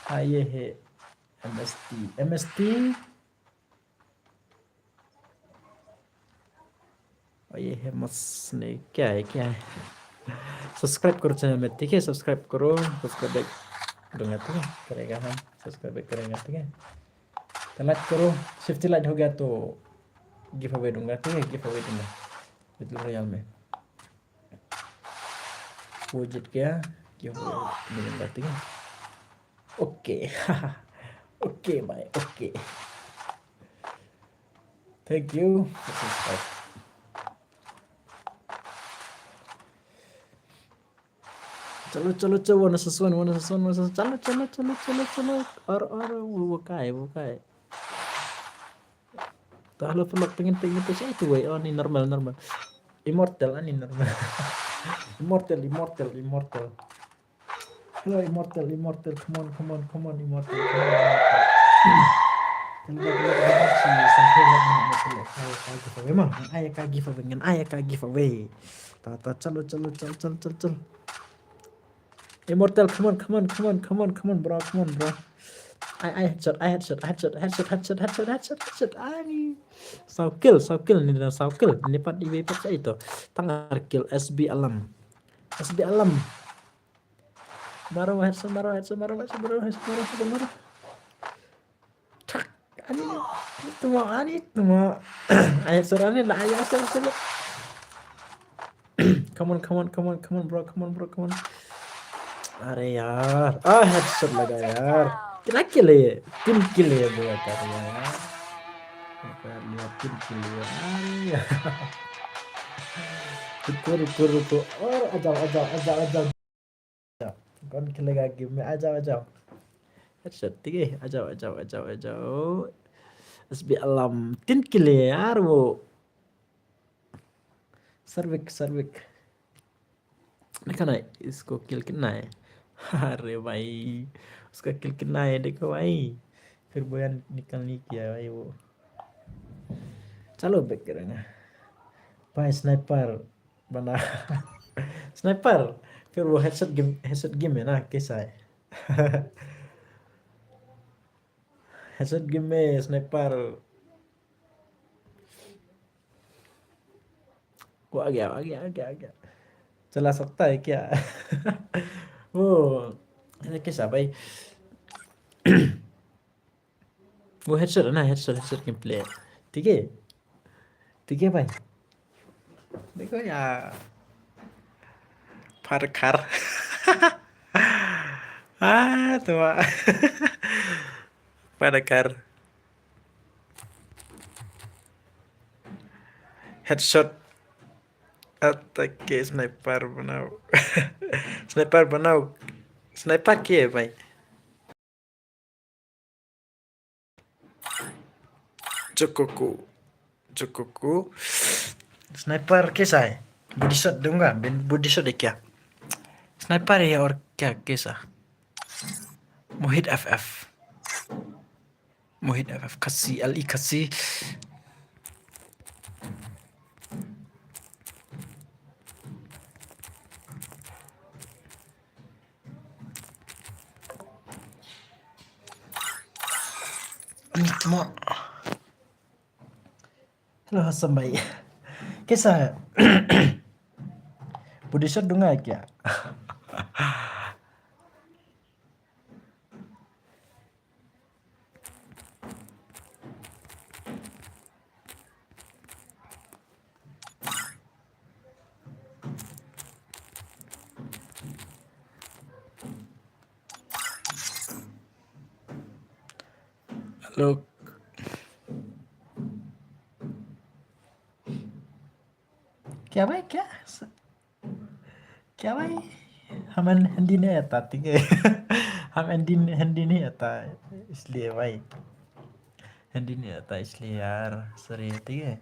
हाँ ये है MST। और ये है मसने क्या है? सब्सक्राइब करो चैनल में, ठीक है? सब्सक्राइब बैक करूँगा, ठीक है? करेगा हम सब्सक्राइब बैक करेंगे, ठीक है? तो लाइक करो, 50 लाइक हो गया तो गिव अवे दूंगा, ठीक है? बैटल रॉयल में वो जीत गया गिव अवे मिलेगा, ठीक है? ओके भाई okay. Thank you for subscribe. चलो चलो चलो वन वर्सेस वन चलो और वो का है तो halo pelak pengen pengen tuh itu way oh ini normal immortal ini normal immortal hello immortal come on immortal ayah kak giveaway tata chalo immortal come on bro I headshot ay saukill ini pat di WP saya itu tangar kill SB alam baru headshot itu mau ayat serane lah ayat serane come on bro अरे यार हेडशॉट लगा यार कितना किल है 3 किल है बुआ कर यार लिया 3 किल है रुको और आ जाओ कौन खेलेगा गेम में आ जाओ हेडशॉट ठीक है आ जाओ SB alam 3 किल है यार वो सर्विक देखा ना इसको किल कितना है अरे भाई उसका किल कितना है देखो भाई फिर बयान निकल नहीं किया भाई वो चलो बैक करेंगे भाई स्नाइपर बना स्नाइपर फिर वो हेडशॉट गेम है ना कैसा है हेडशॉट गेम में स्नाइपर वो आ गया चला सकता है क्या वो कैसा भाई वो हेडशॉट है ना हेडशॉट गेम प्ले ठीक है भाई देखो यार Farkar tua Farkar headshot atake sniper बनाओ sniper के है भाई Jokoku स्नाइपर कैसा है बॉडी शॉट दूंगा बॉडी शॉट है क्या स्नाइपर है और क्या कैसा मोहित FF kasih Ali kasih ini semua halo Hasan भाई कैसा है बॉडी शॉट दूंगा क्या हेलो क्या भाई क्या भाई हम हिंदी नहीं आता ठीक है हम हिंदी नहीं आता इसलिए भाई हिंदी नहीं आता इसलिए यार सॉरी ठीक है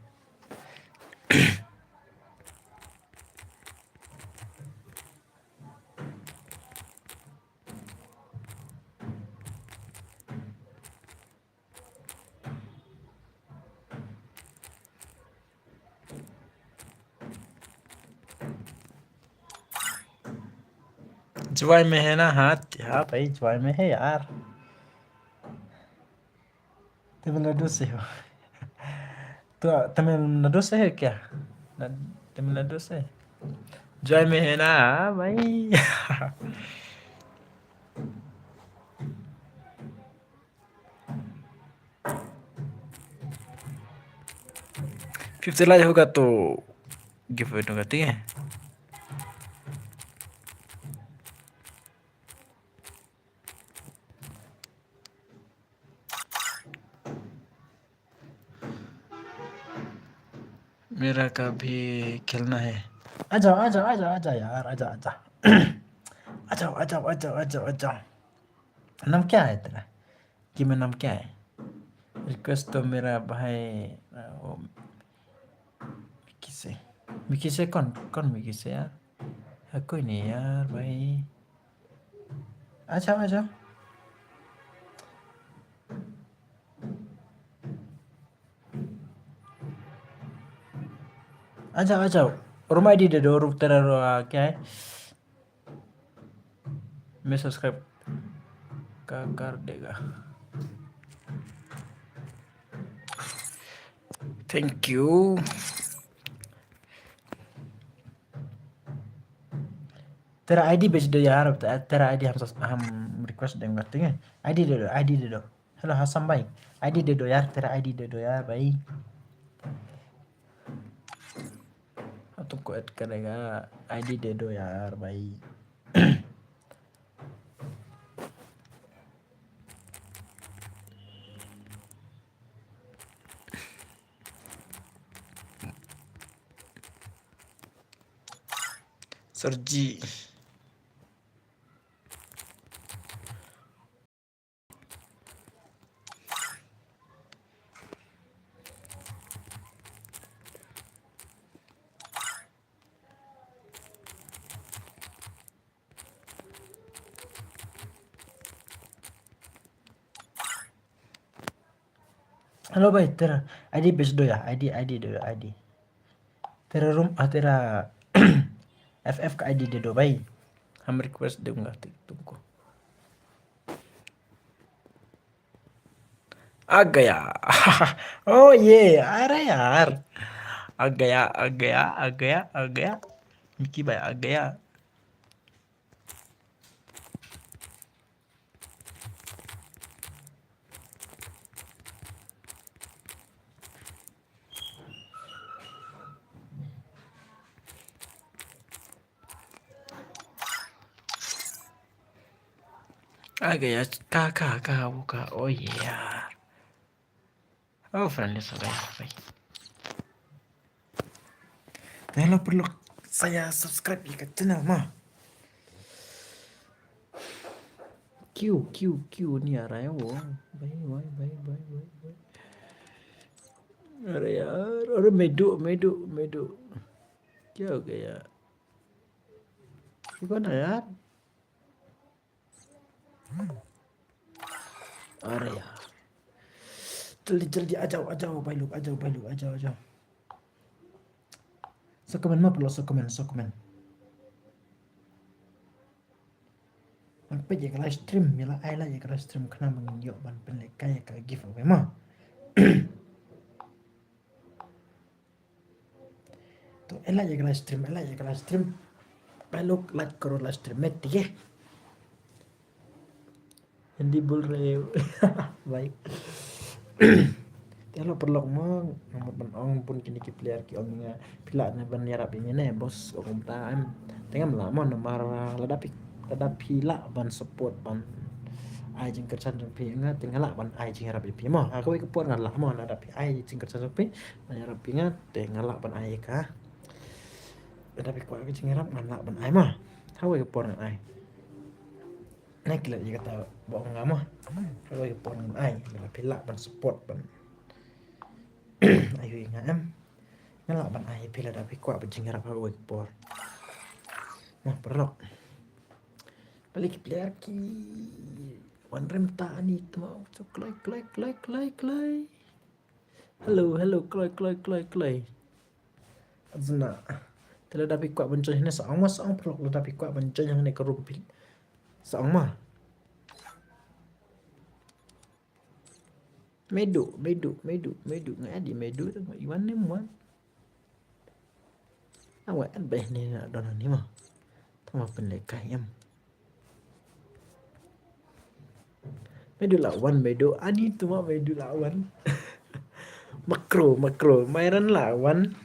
जवाई में है ना हाँ भाई जवाई में है यार तमिलनाडु से हो तो तमिलनाडु से है क्या तमिलनाडु से जवाई में है ना भाई 50 लाइक होगा तो गिफ्ट अवे दूंगा ठीक है मेरा का भी खेलना है आजा यार आजा जाओ आ जाओ आ जाओ आ जाओ आ जाओ। नाम क्या है तेरा? गेम में नाम क्या है? रिक्वेस्ट तो मेरा भाई वो मिकी से। मिकी से कौन कौन मिकी से यार? है कोई नहीं यार भाई। आ जाओ आ जाओ। आ जाओ आ जाओ। रूम आईडी दे दो। रूम तेरा क्या है? मैं सब्सक्राइब कर देगा। Thank you. तेरा आईडी भेज दो यार। तेरा आईडी हम रिक्वेस्ट देंगे करते हैं। आईडी दे दो आईडी दे दो। हेलो हसन भाई आईडी दे दो यार। तेरा आईडी दे दो यार भाई। तुमको ऐड करेगा। आईडी दे दो यार भाई। सर जी हेलो भाई तेरा आईडी भेज दो यार। आईडी आईडी दे दो आईडी। तेरा रूम तेरा एफ का आईडी दे दो भाई। हम रिक्वेस्ट दूंगा तुमको। आ गया। ओ ये अरे यार आ गया आ गया आ गया आ गया। मिकी भाई आ गया। आ गया। कहा वो कहा। ओ ये यार। Oh friendly sudah baik. Jangan perlu saya subscribe ya ke channel mah. Q ni arah ya वो भाई। अरे यार अरे मेडू क्या हो गया? ये कौन है यार? अरे यार जल्दी आ जाओ भाई लोग आ जाओ। Sekomen mah perlu sekomen. Ang pe je live stream mila ai la je live stream kena menginjok ban penlek kaya ka giveaway mah. तो एला ये live stream पहले लाइक करो live stream में ठीक है? हिंदी बोल रहे हो भाई। Telo perlu mong nomor ban ong pun kini ki player ki ong nga pila na ban yarap ini ne bos ong taam tengah melama nomor lada pila ban support ban ai jing kersan pi nga tengah la ban ai jing yarap pi mo aku ik pon ngala mo lada pi ai jing kersan pi na yarap pi nga tengah la ban ai ka lada pi ko jing yarap ngala ban ai mo aku ik pon ai naik kila jika tahu bohong ngamo aku ik pon ai lada pila ban support ban ayo ingat ngala ban ai pila da pikwa bajing harap aku ekspor nah perok balik player ki one rem ta ani tu mau so klay hello klay azna tela da pikwa banco hina saong perok da pikwa banco yang ne kerumpil saong mah Medu ngadi medu tu iwan ni muan awak kan beh ni nak don ni mah tama pendekai em medu lawan medu ani tu mah medu lawan makro mainan lawan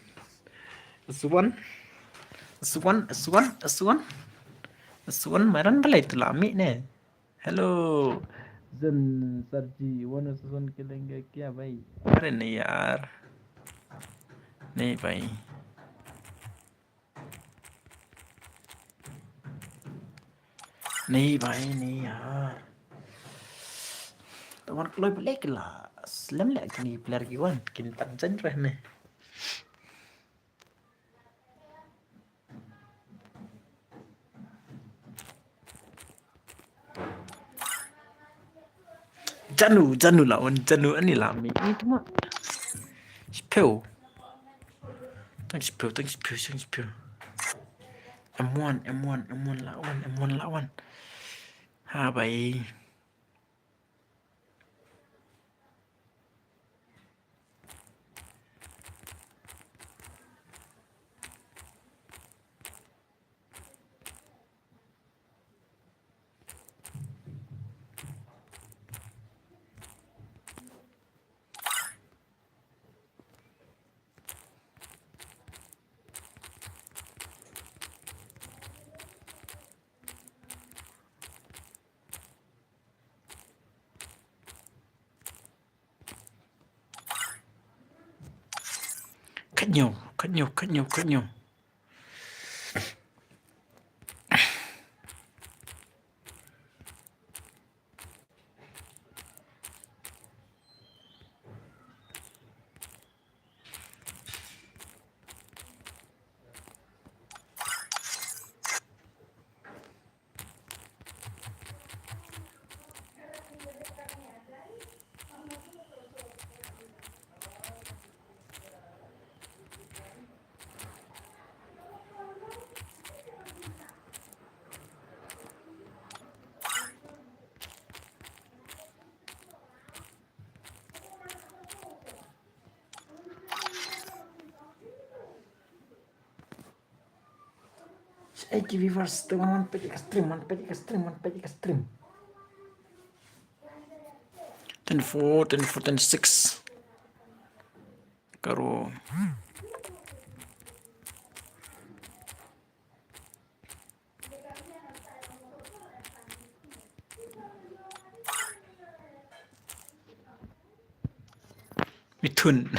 Suan mainan balai tu lami ne hello जन सर जी वन सुन के लेंगे क्या भाई? अरे नहीं यार नहीं भाई नहीं भाई नहीं यार teman kalau balik lah slam lek kini player kiwan kini tak jenreh nih Janu lawan Janu ani lami itu mah spill tang spill M1 lawan ha भाई cắt nhau Eki viewers teman pedi ekstrim 24 26 karo Mithun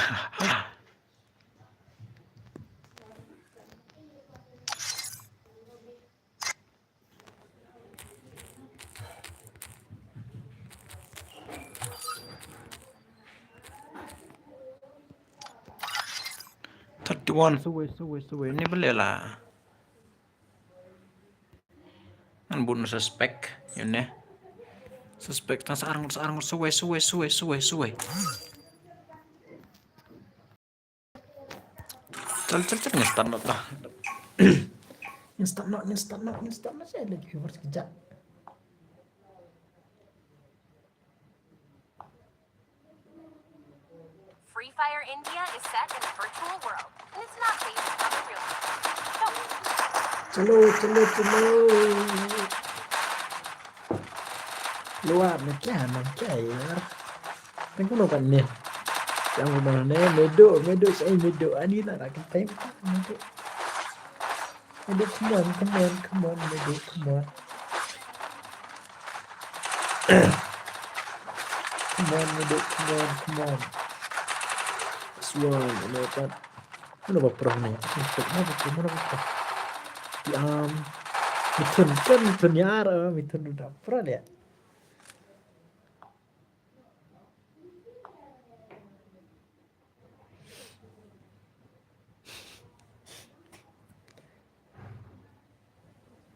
31 suwe ini boleh lah kan bunuh suspek yun suspek tang sarang suwe cal instan not lah instan not saya lagi viewers kejap Free Fire India is set in a virtual world, and it's not based on the real world. चलो luar में क्या है यार kan kau kan ni yang mana ni medo saya medo ani lah nak time medo come on medo come on medo come on Swirl lepas mana baper ni mana baper Mithun yara Mithun udah pernah ya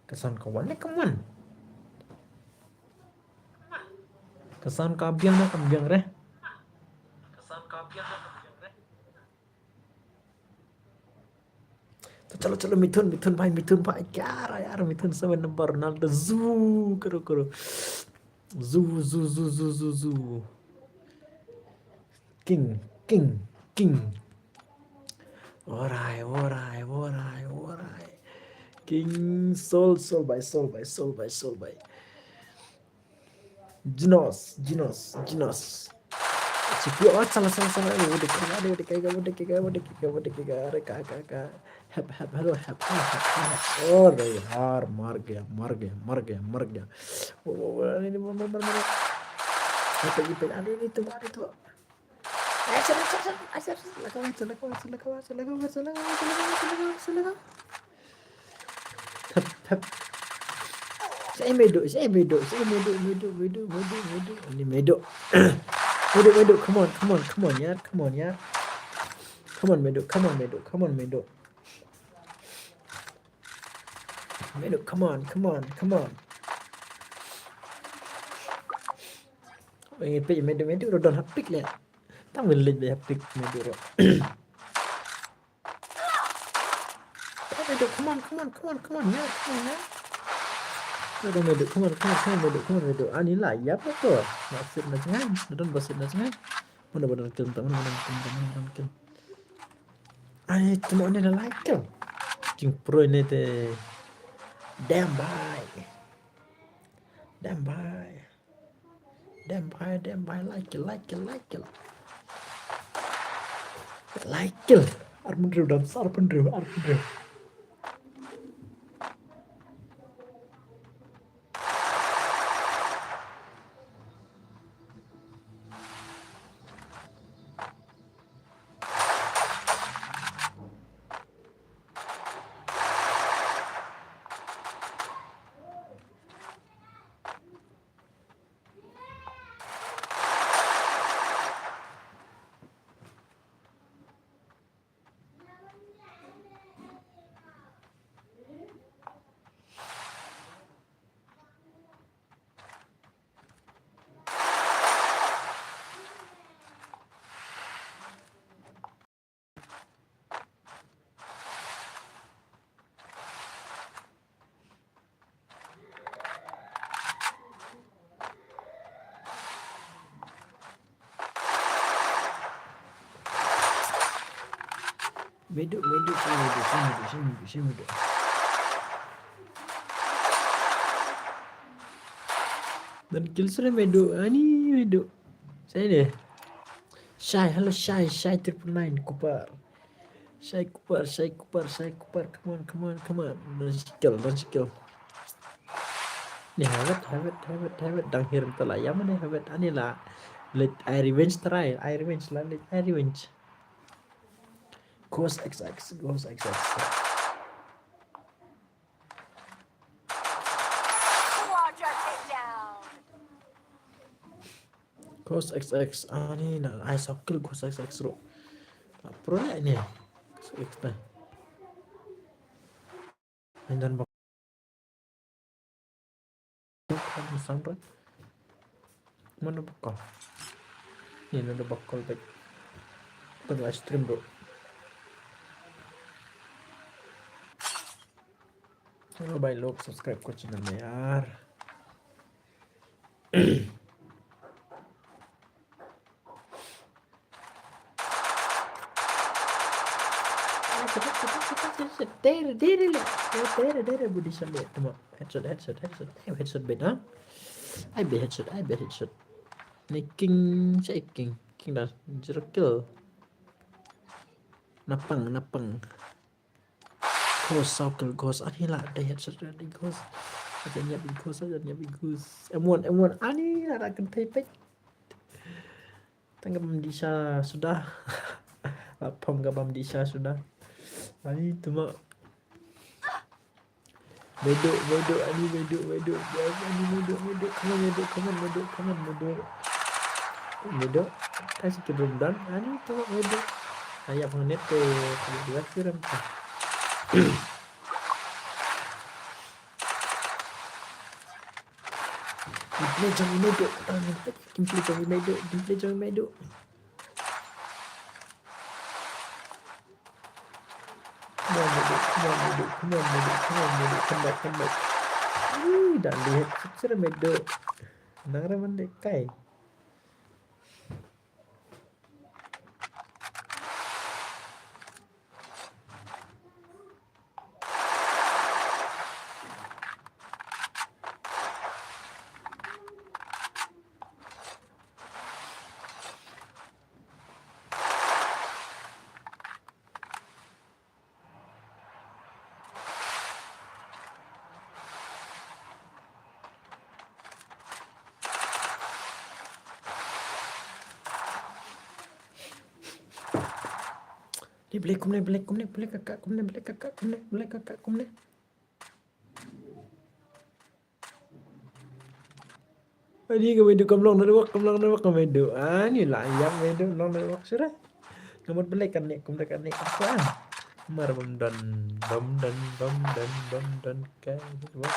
kesan kawan ni kawan kesan kabiang reh चलो मिथुन भाई यार मिथुन 7 number Ronaldo जू करो जू किंग ओराय किंग सोल by Jinos CPU salah udah kayak hello oh यार मर गया ini ini tuh Saya Medo. Ini Medo. Medo, come on ya. Come on Medo. Medo, come on. Ingin pergi Medo udah hapik lihat. Tak boleh dia hapik Medo. Medo, come on ya. Udah Medo, come on Medo. Ani lah ya apa tuh? Nasib jangan. Udah basit jangan. Mana kill. Ani cuma ini dah like kill. King Pro ini teh. Damn bye. Like kill. Arpendrew dan Arpendrew. Medo. Dan kill sudah Medo. Ani Medo. Saya deh. Halo Shy 999 Cooper. Shy Cooper. Come on. Don't skill. Nih have it. Dang hiram telah ya mana have it. Ani lah. Let I revenge try. I revenge. Ghost XX. Quadra takedown. Ghost XX. Ni nak I sokil Ghost XX bro. Pro lah ni. Ghost XX dah. Dan masang bro. Mana bakal? Ni ada bakal baik. Tengah stream bro. चलो भाई लोग सब्सक्राइब को चैनल में यार तेरे बुद्धि चले तुम headshot bet ha I bet headshot ni king dah zero kill napang Ghost ani lah ada headshot dari Ghost aja nyiapin Ghost M1 ani lah akan tepek tanggap Mendisa sudah lapam gak Mendisa sudah ani cuma Medo kasih kebenaran ani cuma Medo saya pengen ke kedua kirim Gameplay Johnny Medo. Come on, come back. Dan lihat secara Medo. Nang mendekai. Dia boleh kakak, boleh kakak. Ini kemedu kamlong na kemedu. Ni layam medu long na wak sira. Nomor belikan nih apaan? Mar bam dan kayak dua.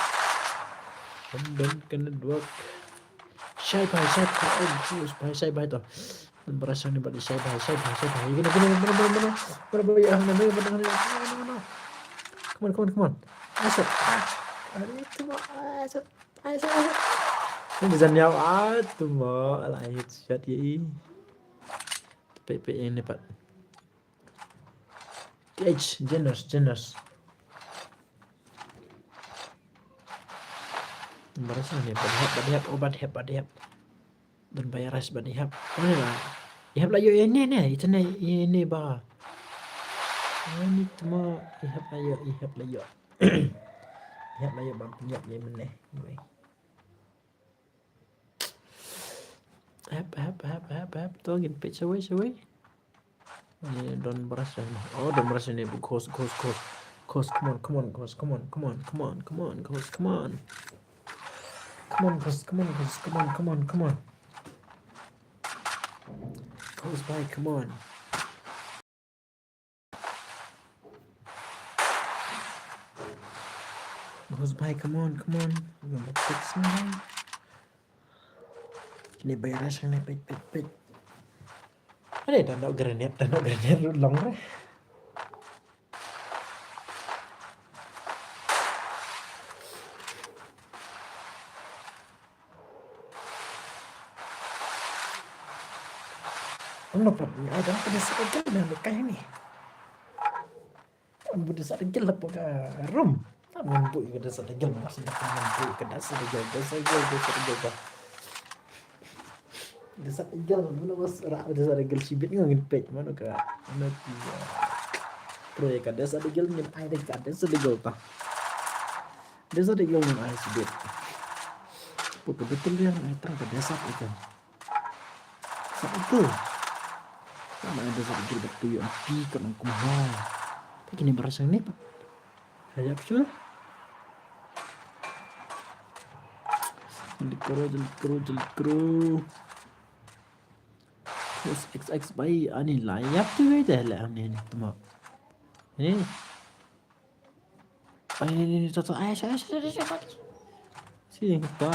Bam dan kena dua. Saya bahai jus bahai saya bahai toh. Dan berasa nih balik saya bahai. Gini. Ya, mana. Come on. Asap. Itu mah asap. Ini bisa nyaw tuh mau lah headshot ya. PP ini Pak. Generous. Berasa nih badihap obat badihap. Dan bayar ras badihap. Mana lah? Ihap lah yo ini nih, itu nih ini bah. Ini cuma ihap lah yo. Ihap lah yo bang penyap ni meneh. Hap. Tolongin page away. Ini don berasa nih. Oh, don berasa nih. Coast. Come on. Come on, Ghost, come on. Come on. Ghost bye, come on. Ghost bye, come on. Gonna fix me. Ini bayar sana pit. Ada danau granit long re. Kenapa? Ada pedas regel dan kayak ini. Pedas regel apa rum? Taman bu pedas regel maksudnya taman bu pedas regel. Pedas regel mana bos rak pedas regel cibit ngin page mana ke mana dia. Proyek pedas regel ngin ai dek pedas regel ta. Pedas regel ngin ai cibit. Pokok betul dia terang pedas itu. Itu. Sama ada satu batu yang api kan aku mahal. Begini berasa nih Pak. Hayap sudah. Jelit kero. Terus XX bayi ani layap tuh beda lah ini teman. Ini. Ini toto saya. Sini kita.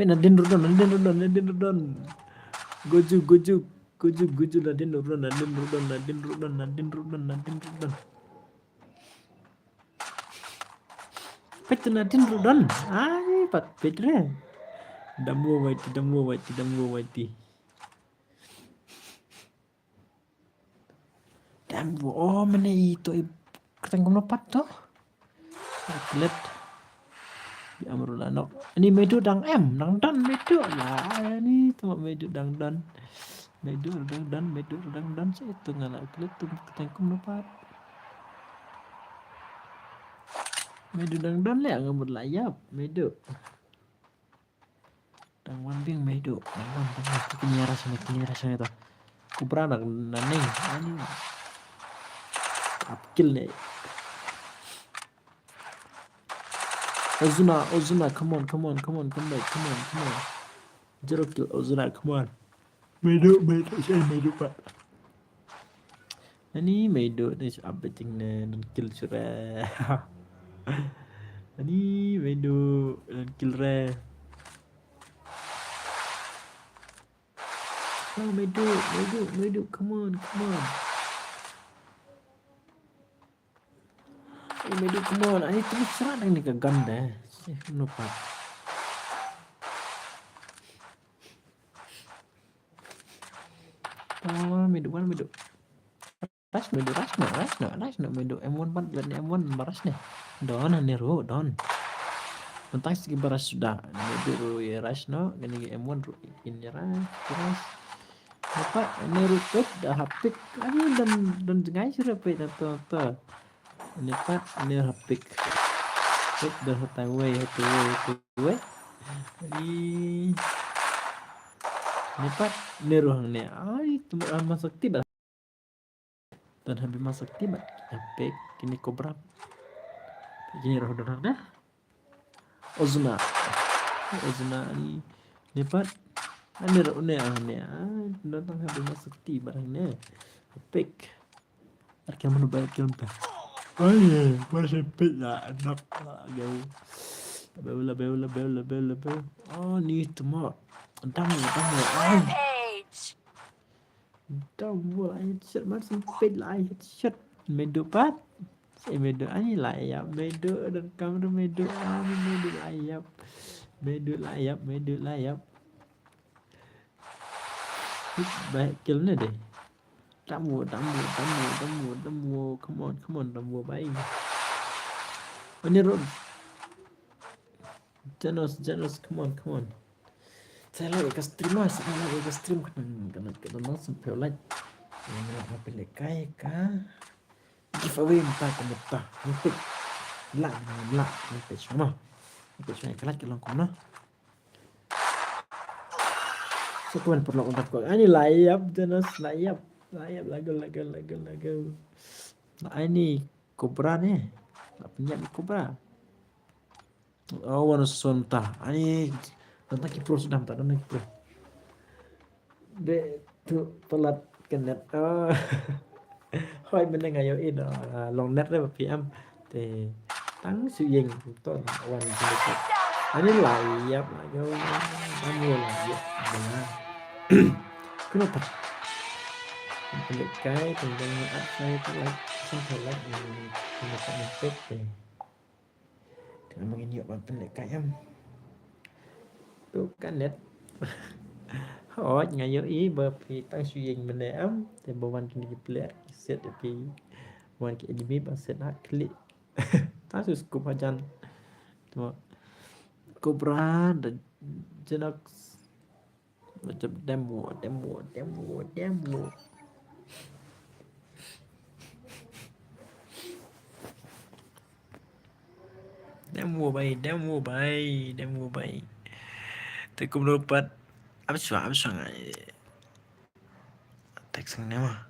Nadin Rudon. Goju Nadin Rudon. Petu Nadin Rudon. Pat Petre. Damu waiti. Damu. Oh, mana itu ketengkom lepat tuh. Lihat. Di Amrulano. Ini medu dang dan medu lah. Ini cuma medu dang dan. Medu dan saya itu ngalak klik tuh ketengkom lepat. Medu dang dan lah ngambil layap medu. Dang wan bing medu. Dang wan kini rasanya tuh. Kupra nang naning. Ini apkil nih. Ozuna, come on. Zero kill Ozuna, come on. Medu, saya medu Pak. Ini medu ni updating dan kill surah. Ini medu dan kill re. Oh medu, come on. Medu come on. Ini terus serang ini ke ganda. Lupa. Oh, medu. Ras medu M1 pan dan M1 baras nih. Don neru don. Tentang segi baras sudah. Medu ya ras no gini M1 ini ras. Apa neru pet dah hapik. Dan jengai sudah pet atau. Ini Pak, ini hapik. Dah hataway. Ini Pak, ini ruang ni. Itu masak tiba. Dan habis masak tiba, hapik. Kini kobra. Kini roh dah. Ozuna. Ejnani lipat ani rone ane datang habis masuk ti barangnya pick arkan menu baik kita oh iya masih pick lah enak lah jauh bel oh ni temo damu ai Rampage. damu ai shit masih pick lah ai shit medu pat saya medu ai lah ya medu dan kamera medu ani medu ayap medu layap baik killnya deh tamu come on tamu baik ini road Janos come on saya lagi ke stream karena kita langsung pelat yang apa lekai ka giveaway entah kemuta untuk lah untuk semua kelat kelang kuna sekuan perlu untuk kau ini layap Janos layap lagu nah ini kobra nih punya kobra oh warna sonta ini tentang kipro sudah tak ada kipro de tu pelat kenet oh hoi meneng ayo in long net đấy PM thì tăng sự dình tôi hoàn ini layap lagu kamu layap dengan kenapa pelik kai tentang saya itu like saya like ini pet deh dengan begini yuk pelik kai tuh kan net hỏi ngày yêu ý bởi vì tăng suy dình mình để ấm thì bộ văn kinh dịp lệ sẽ được vì văn kinh dịp bằng sẽ đã klik ta sẽ scoop ajan tuh cobra dan jenak macam demo bay thì cũng dapat apa sih teksnya mah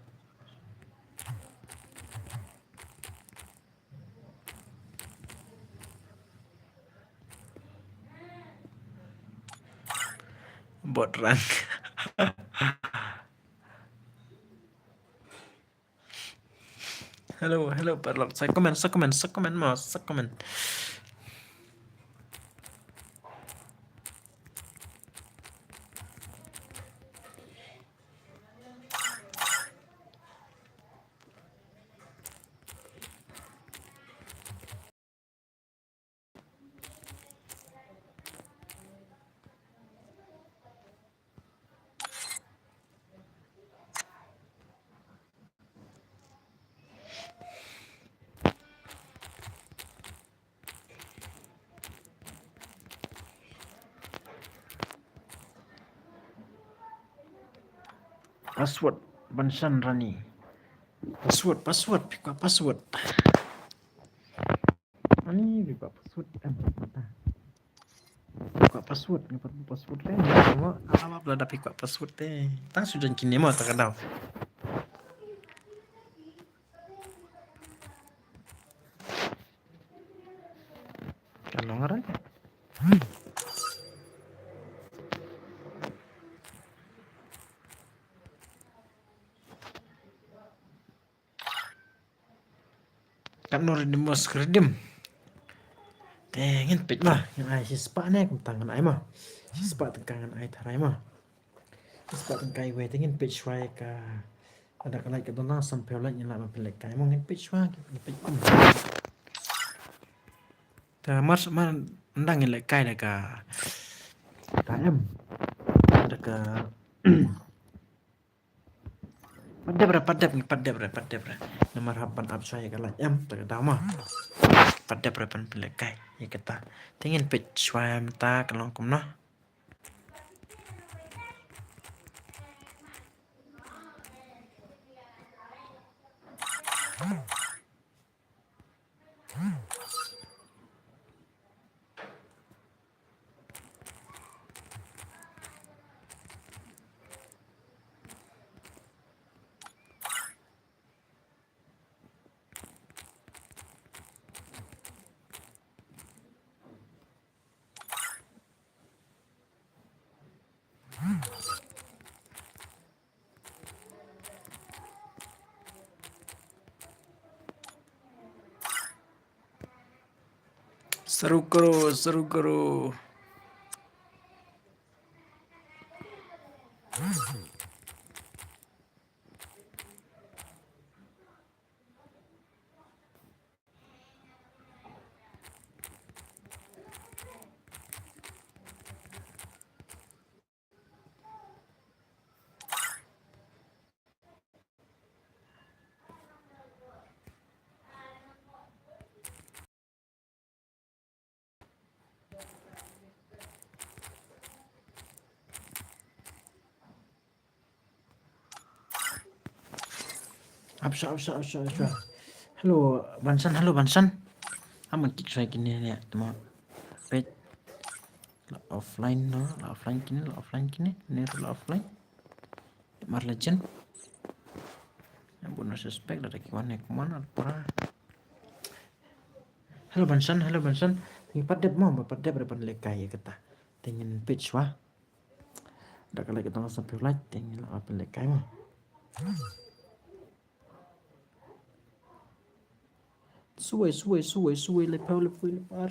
bot rank halo perlok saya komen mas komen password Bansan Rani password pick password ini pick password pick password dapat password deh semua apa belum ada pick password deh tang sudah kini mau tak tahu kalau ngarang kan nur di mos kredim ingin pit mah yang ai si spa nih tangan ai mah si spa tangan ai tarai mah si spa tangan ai ingin pit swai ka ada kalai ka dona sampai lah yang lama pelek kai mau ingin pit swai pit ta mas man ndang ingin lek kai dah ka KM ada ka padap nomor hapan up saya kalai tak ada mah pada berapa pelekai ya kita tingin pit swam ta kalau kum noh seru kru. Absa. Hello Bansan. Aman kik saya kini ni temo page la offline kini ni la offline. Mar legend. Yang bonus suspect dari kemana pura. Hello Bansan. Tinggi padep daripada lekai kata. Tingin page wah. Dah kalau kita sampai light tinggi la apa lekai mah. Suai lepar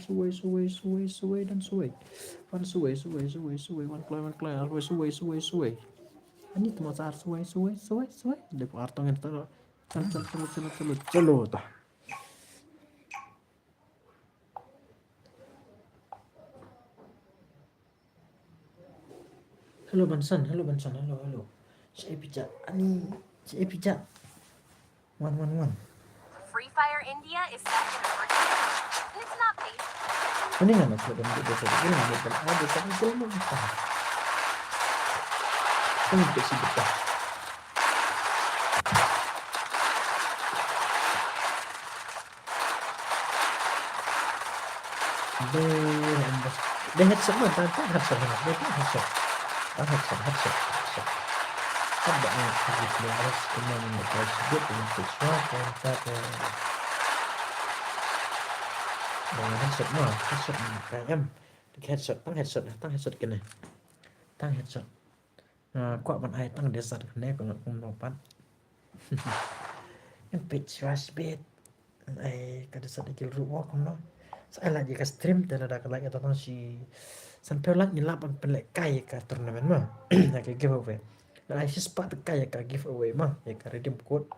suai dan suai. Wan suai wan klai always suai. Ani tu masa suai. Lepar tangan tu. Calo tah. Hello Bansan. Saya pijak. 111. Free Fire India is set in a virtual world, and it's not based. Mendingan aku dan desa ini ada tapi belum bisa. Ini besi betah. Deh headset mah tanpa headset. Ada yang harus kemudian tersebut untuk suatu headset KM headset kena tang headset kuat ban ai tang desa kena ko lopat yang pitch bit ai kada sa dikil ruwa kono saya lagi ke stream dan ada lagi tentang si sampai lagi lapan pelek kai ka turnamen mah kayak giveaway dan ai sempat kai ka giveaway mah ya ka redeem code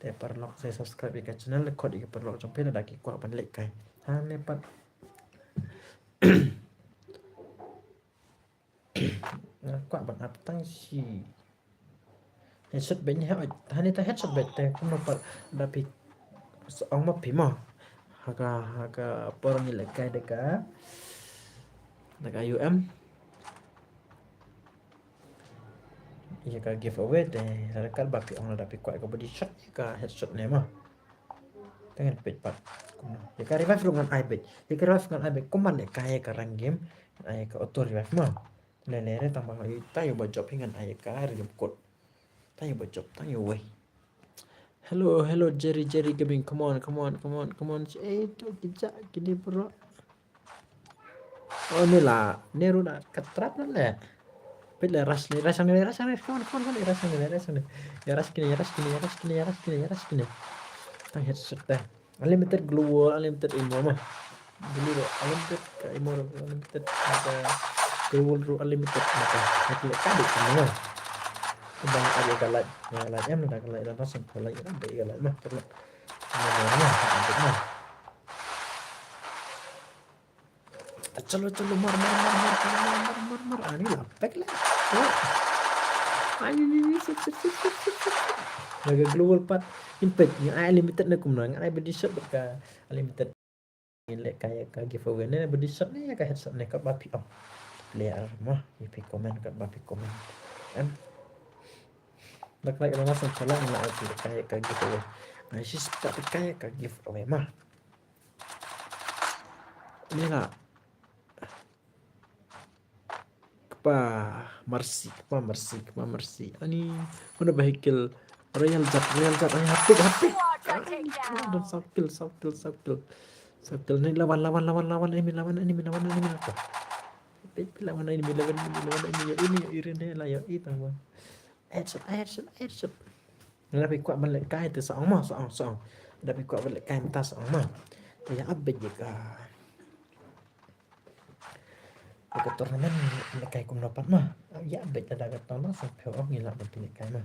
te perlu saya subscribe ke channel code ke perlu sampai ada ki kuat pelek kai lepat kuat ban aptang si headset banyak hani ta headset bete kuma par dapat ong ma pima haga porong ni lekai deka UM iya ka giveaway teh kal bapi ong dapat kuat ka body shot ka headset ni mah dengan page pat ya ka revive dengan iBet ya ka revive dengan iBet kuman le kaya ka rang game ay ka auto revive mah lelere tambah tayo ba job dengan ay ka redeem code tayo ba job tayo way. Hello Jerry Gaming, come on. Itu kijak gini bro. Oh ni lah, Neru nak ketrat lah. Bila ras ni, come on, ras kini. Tang headset dah. Unlimited global, unlimited imo mah. Dulu unlimited ada global unlimited maka. Nanti kali semua. Bang ada galat em dah galat dah pasang galat kan baik galat mah perlu nomornya untuk mah calo mar ani lapek lah ani sit laga global pat impact ni ai limited na kumna ai bedi shot ka limited ile kaya ka giveaway ni bedi shot ni ka headset ni ka bapi player mah ipi komen ka bapi komen kan Like langsung salah nak aku kayak ka giveaway. Sih tak kayak ka giveaway mah. Ini lah. Kepa mercy. Ani mana vehicle Royal Jet ani hapik. Dan Sakil ni lawan ini apa? Lawan ini ini lah ya itu bang. Headset. Tapi kuat balik kai tu soang. Tapi kuat balik kai minta soang mah. Tu yang update je ka. Ikut turnamen kayak kum dapat mah. Ya bet ada kata mah sampai orang gila betul kayak mah.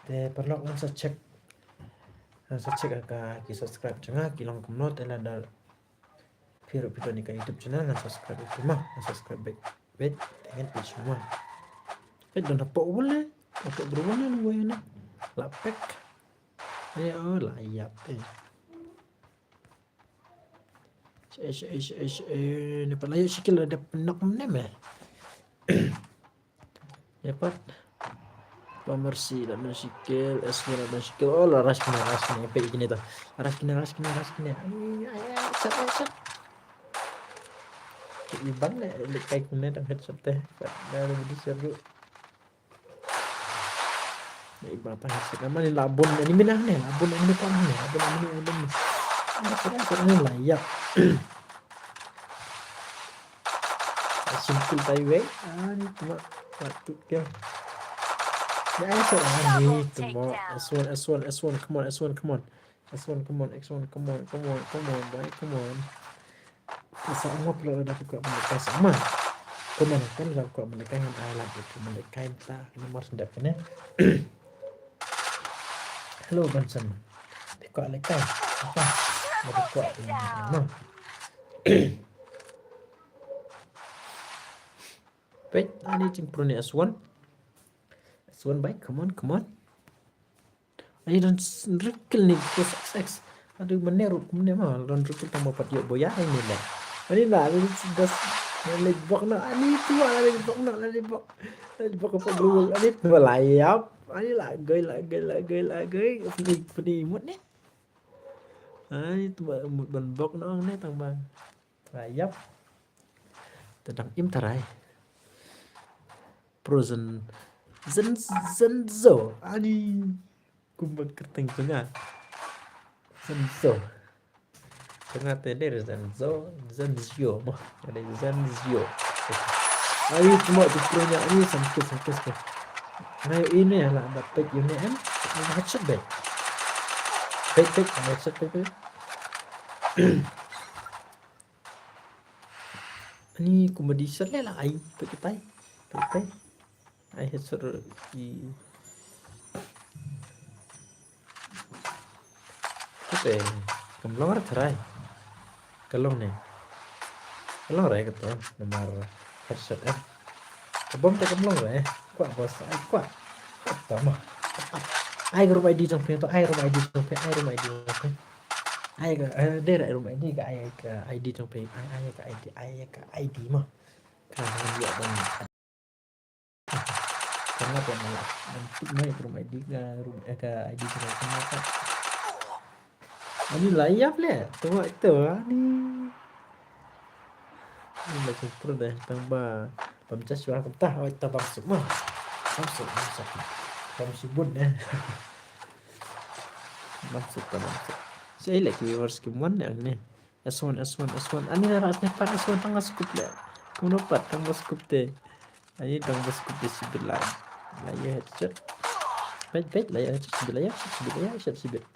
Te perlu kan cek agak ki subscribe cenga ki long kum not ada video ni kayak YouTube channel ngan subscribe itu mah subscribe bet dengan page semua. Bet don apa boleh. Apa berubah gue ini. Lapek. Ya layap ni pala yung sikil ada penak menem ya pat pamersi dan sikil esmira dan sikil oh laras kena pe gini tuh laras kena set ibang na kayak kunen ang headset teh dari di seru ya ibang tang headset naman ni labon ini minah nih labon ini kan nih labon ini kira layak simple tayo ini cuma waktu dia ya ini cuma S1 come on baik come on sama perlu ada juga menekan sama kemenangan dalam kok menekan yang alat itu menekan tak nomor sendapnya halo Bansen kok lekai apa mau kok mana wait ini cimpurnya S1 baik come on ayo dan rekil nih plus XX aduh meneru mah dan rekil tambah pat yuk boya ini lah ini lah ini sudah lebok na ani tua lebok apa berul ani tua layap ani lagay penimut nih ani tua mut banbok nong nih tambah layap tentang imtarai Frozen Zenzo ani kumbang kerteng tengah Zenzo tengah tender Zenzio mah ada Zenzio ayo cuma tuh ini sampai ayo ini lah dapat UNM headshot baik headshot baik ini komedi serle lah ayo pakai ai headshot di oke kemlong terai kalong rai kata nomor headshot kebom tak kemlong rai kuat bos kuat tama ai rumah ID trong phe to ai rumah ID trong phe ai ga đây lại rumah ID ga ai ka ID trong phe ai ka ID mah karena dia dan karena apa malah nanti mai rumah ID ka ID trong phe ini layap le tengok itu ini macam pro dah tambah pemecah suara kentah tambah semua masuk pemsubun masuk saya like viewers kemuan yang ni S1 ani rasanya par S1 tengah scoop le kuno pat tengah scoop teh ini tengah scoop di sebelah layar headset baik layar headset sebelah headset sebelah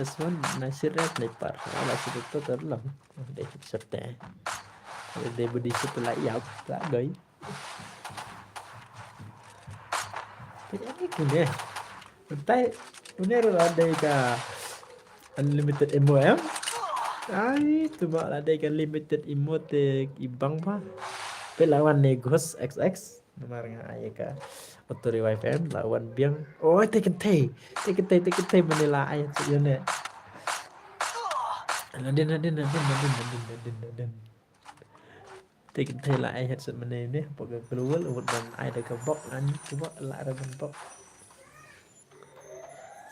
S1 nasir sniper ala sudah tu terlam deh headset teh dia budi setelah yap tak gay ini punya bentai punya ada ka unlimited MOM ai tu mak ada ka limited emote ibang pa pelawan negos XX nomornya ayah ka auto revive lawan biang oh take menila ayat sebenarnya nadin take lah ayat sebenarnya pokok keluar dan ada ke box ani coba lah ada bentuk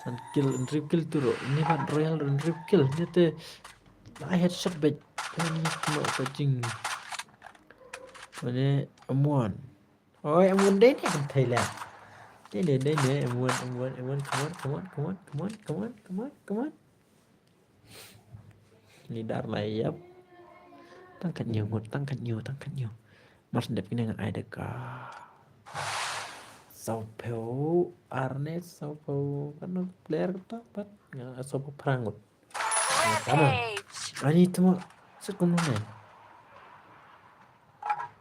san kill and kill turu ini kan royal and kill ni te ayat sebet ini cuma kucing ini amuan oh amuan deh ni kan Thailand đây em muốn come on lidar layap tăng nhiều mas đẹp cái này là ai được cả sao phiếu Arnes sao phiếu kan nó player kita pat sao phiếu prangut sama ani itu set kum ne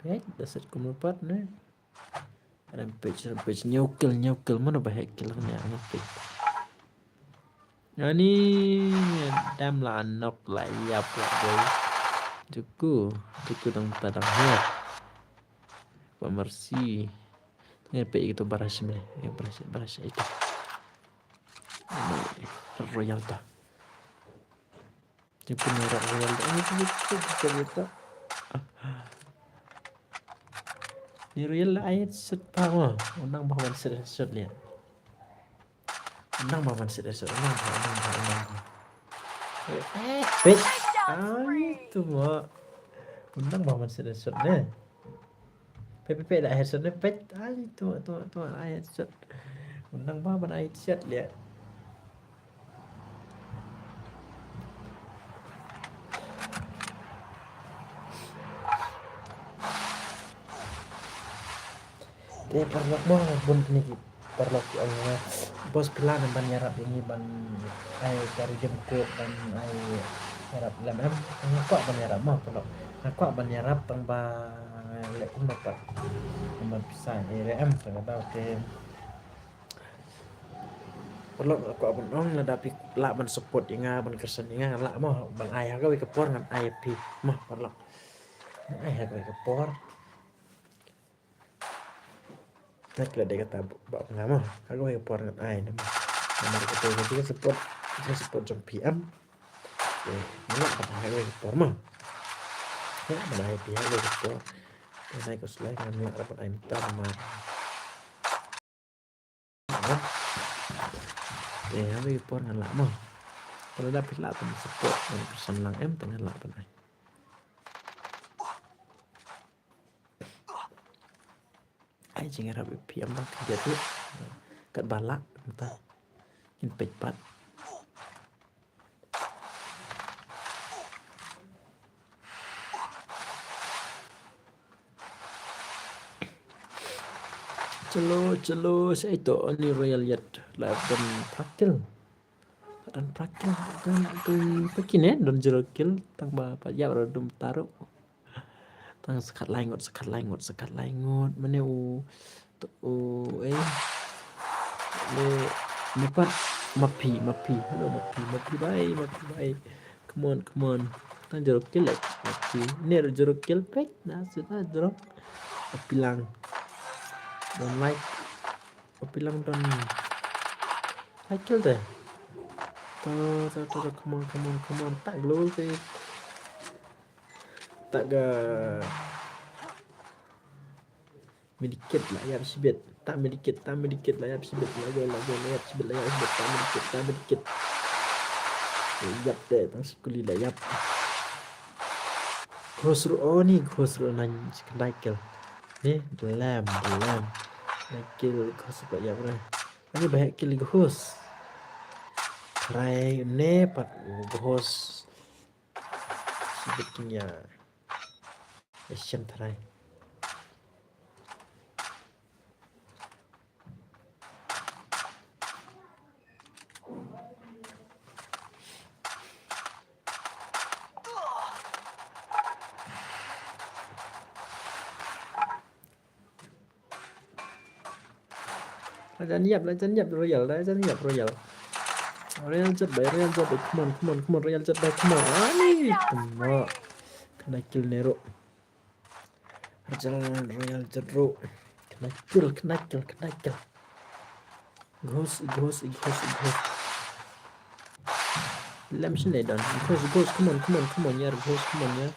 pet da set kum pat ne rampage nyokil mana bahaya kill ne ang pet ani dam la nok lại yap lại boy juku dang tadang hiat pemersi ngepek itu baras me baras itu royal ta Tipo merah royal ini kita ni royal ayat set power undang bawan set lihat undang bawan set undang pet itu mah undang bawan set deh PPP dah headset ni pet itu ayat set undang bawan ayat set lihat dia parlok mo bun ni parlok Allah bos pelan ban yarap ini ban ai dari jemput ban ai yarap lam aku ban yarap mah parlok aku ban yarap tang ba lek kum dapat ban pisah RM tak tahu ke parlok aku ban ong la dapi la ban support inga ban kersen inga la mah ban ai ka we kepor ngan IP mah parlok ai ha we kepor nak lah dia kata buat pengama kalau yang puan dengan ai nama kita juga support jam PM nak pada hari support mah ya pada hari PM dia support dan naik ke selain kami dapat ai minta nama hari support dengan lak mah kalau dapat lak pun support dan persen lang tengah lak pun ai ai chính là bị PM đó thì tu cận bàn lạ người ta nhìn bịch bát chalo sẽ tổ ni royal yet là dan praktil kan pakin dan jero kill tang ba pa ya dum taruh tang sekat laingot mana le pat mapi hello mapi bye come on tang jeruk kill mapi ne jeruk kill pek na sudah jeruk pilang don't like pilang don't like kill deh come on tak lo ke tak ga medikit layar sibet tak medikit layar sibet layar sibet tak medikit yap deh tang sekuli layap khosru nan kendaikel ni dalam kill khosru layap dah ini banyak kill khos try ne pat khos sebetulnya Asian try Jangan nyiap royal jet bay come on royal jet bay come on ni semua kena kill nero royal jet ro kena kill ghost lam sini dan ghost come on ya ghost come on ya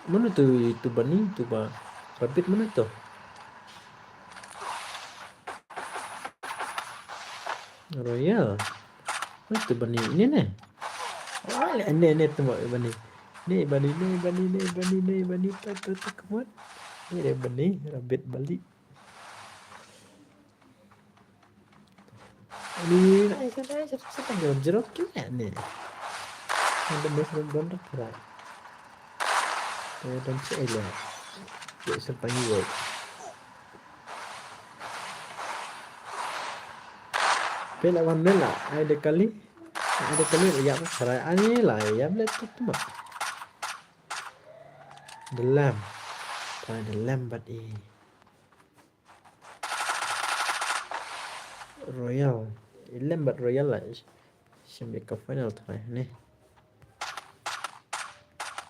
mana tu itu bani tu ba rabbit mana tu royal itu bani ini nih ini tu bani bani tak kemuat ini dia bani rabbit balik ini saya jeruk ya nih ada mesra gondok berat dan saya lihat dia sampai work Pela Mela ada kali ada kali ya sarai ani lah ya laptop tu mah dalam dalam bat royal lembat royal lah sampai ke final try nih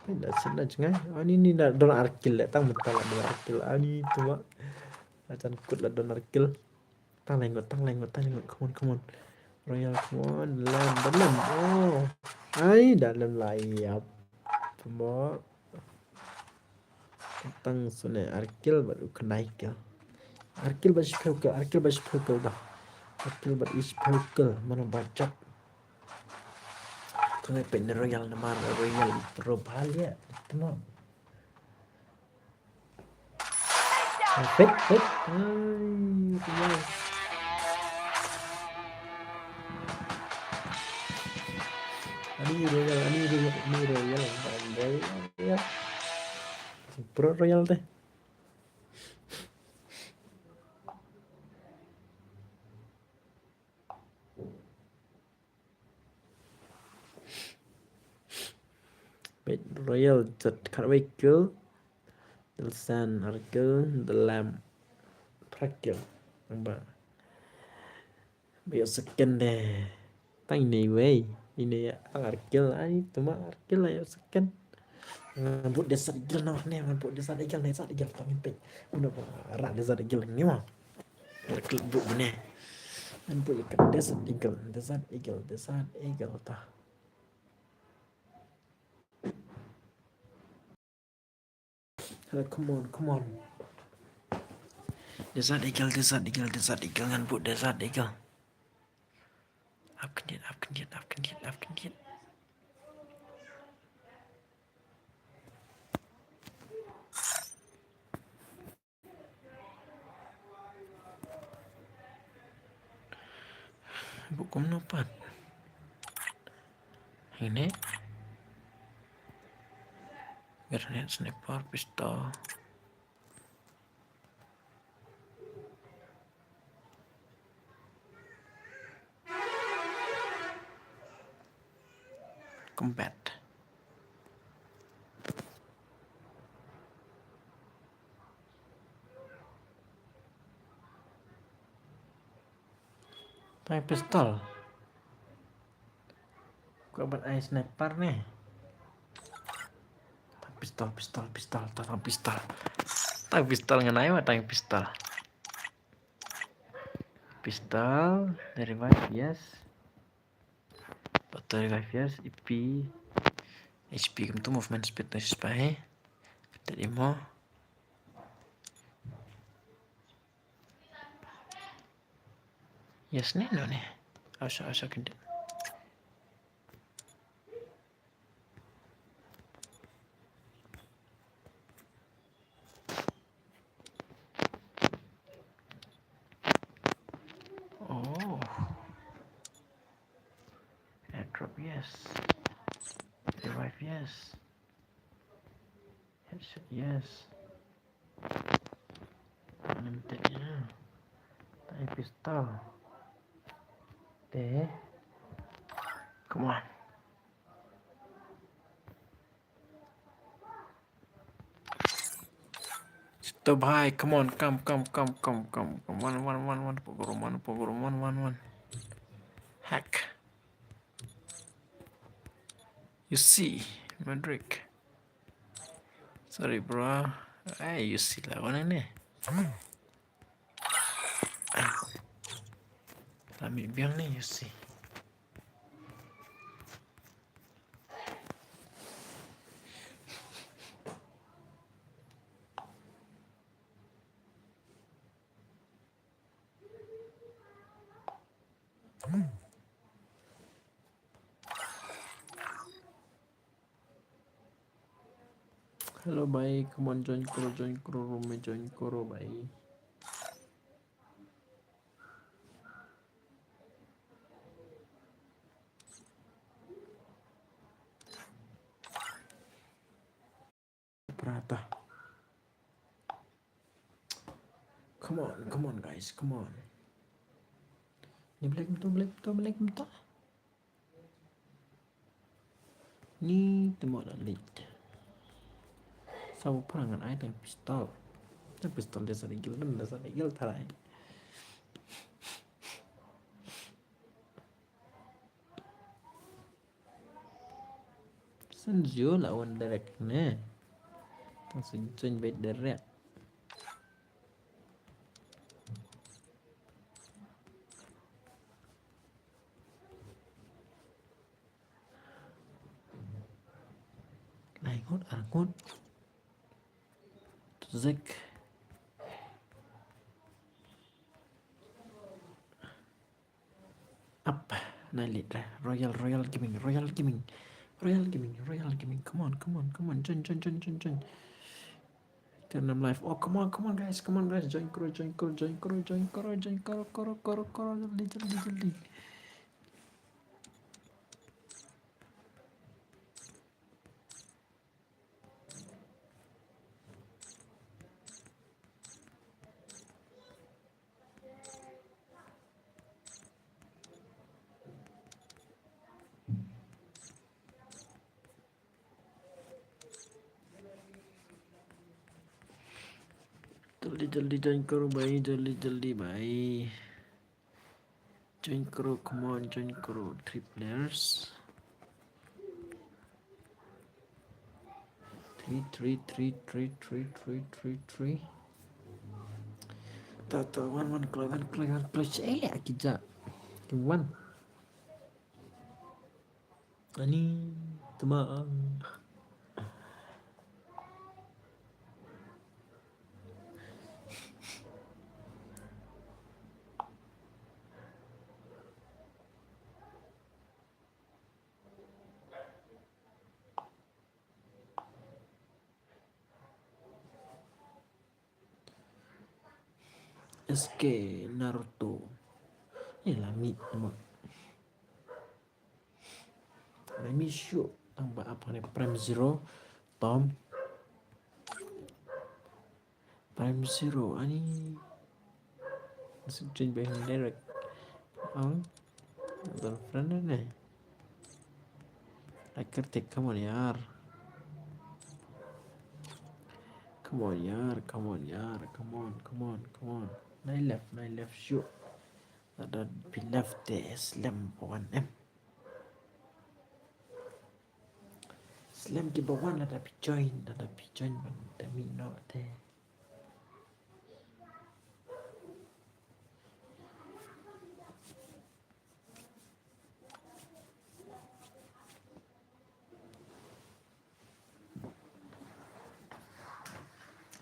tidak senang cengai ini dah don arkil lah tang betul lah don arkil ani tu mah acan kut lah don arkil tang lenggot come on royal come on dalam oh ai dalam layap semua tang sune arkil baru kena ikil arkil bas pukul dah arkil bas pukul mana bacot tungai pen royal nama royal perubahan ya teman fit royal ini royal bandai ya pro royal teh Bed royal jat carmichael Delsan arkel dalam prakil ba bio second deh tang ini way ini ya arkel ai cuma arkel lah ya second ngabut desa igil nah nih ngabut desa igil kami pe udah rak desa igil ni mah arkel bu benih ngabut ikan desa igil tah come on desa igil ngabut desa igil up kendit bukum nopan ini granat sniper pistol combat pakai pistol gua buat sniper nih pistol tang pistol ngenai mah tang pistol dari yes betul yes HP itu movement speed dari spy dari mo yes nih no nih asa kendit oh airdrop yes revive yes headshot yes unlimitednya tapi pistol deh come on stop high come on come one pogoro one hack you see Madrick sorry bro you see lawan ini Lami biang nih you see Halo baik, come on join kuro baik. Prata. Come on guys, come on. Ini black betul. Ni temo dah lead. Sau perangan ai dengan pistol. Dan pistol dia sarigil dan dah sarigil tarai. Senjo lawan direct ne. Langsung join by direct. Argut. Zek. Up. Nailed. Royal Gaming. Come on. Join. Turn them live. Oh, come on, guys. Join karo. Jaldi. जल्दी join करो भाई जल्दी भाई join करो come on join करो 3 players 3 Tato one close kita one ani teman SK Naruto ini lami teman Remy Show tambah apa nih Prime Zero Tom Prime Zero ani masuk join by direct girlfriend nih like kritik come on yaar come on nine left shoot ada be left there slam 1M slam di bawah ada be join ada mino deh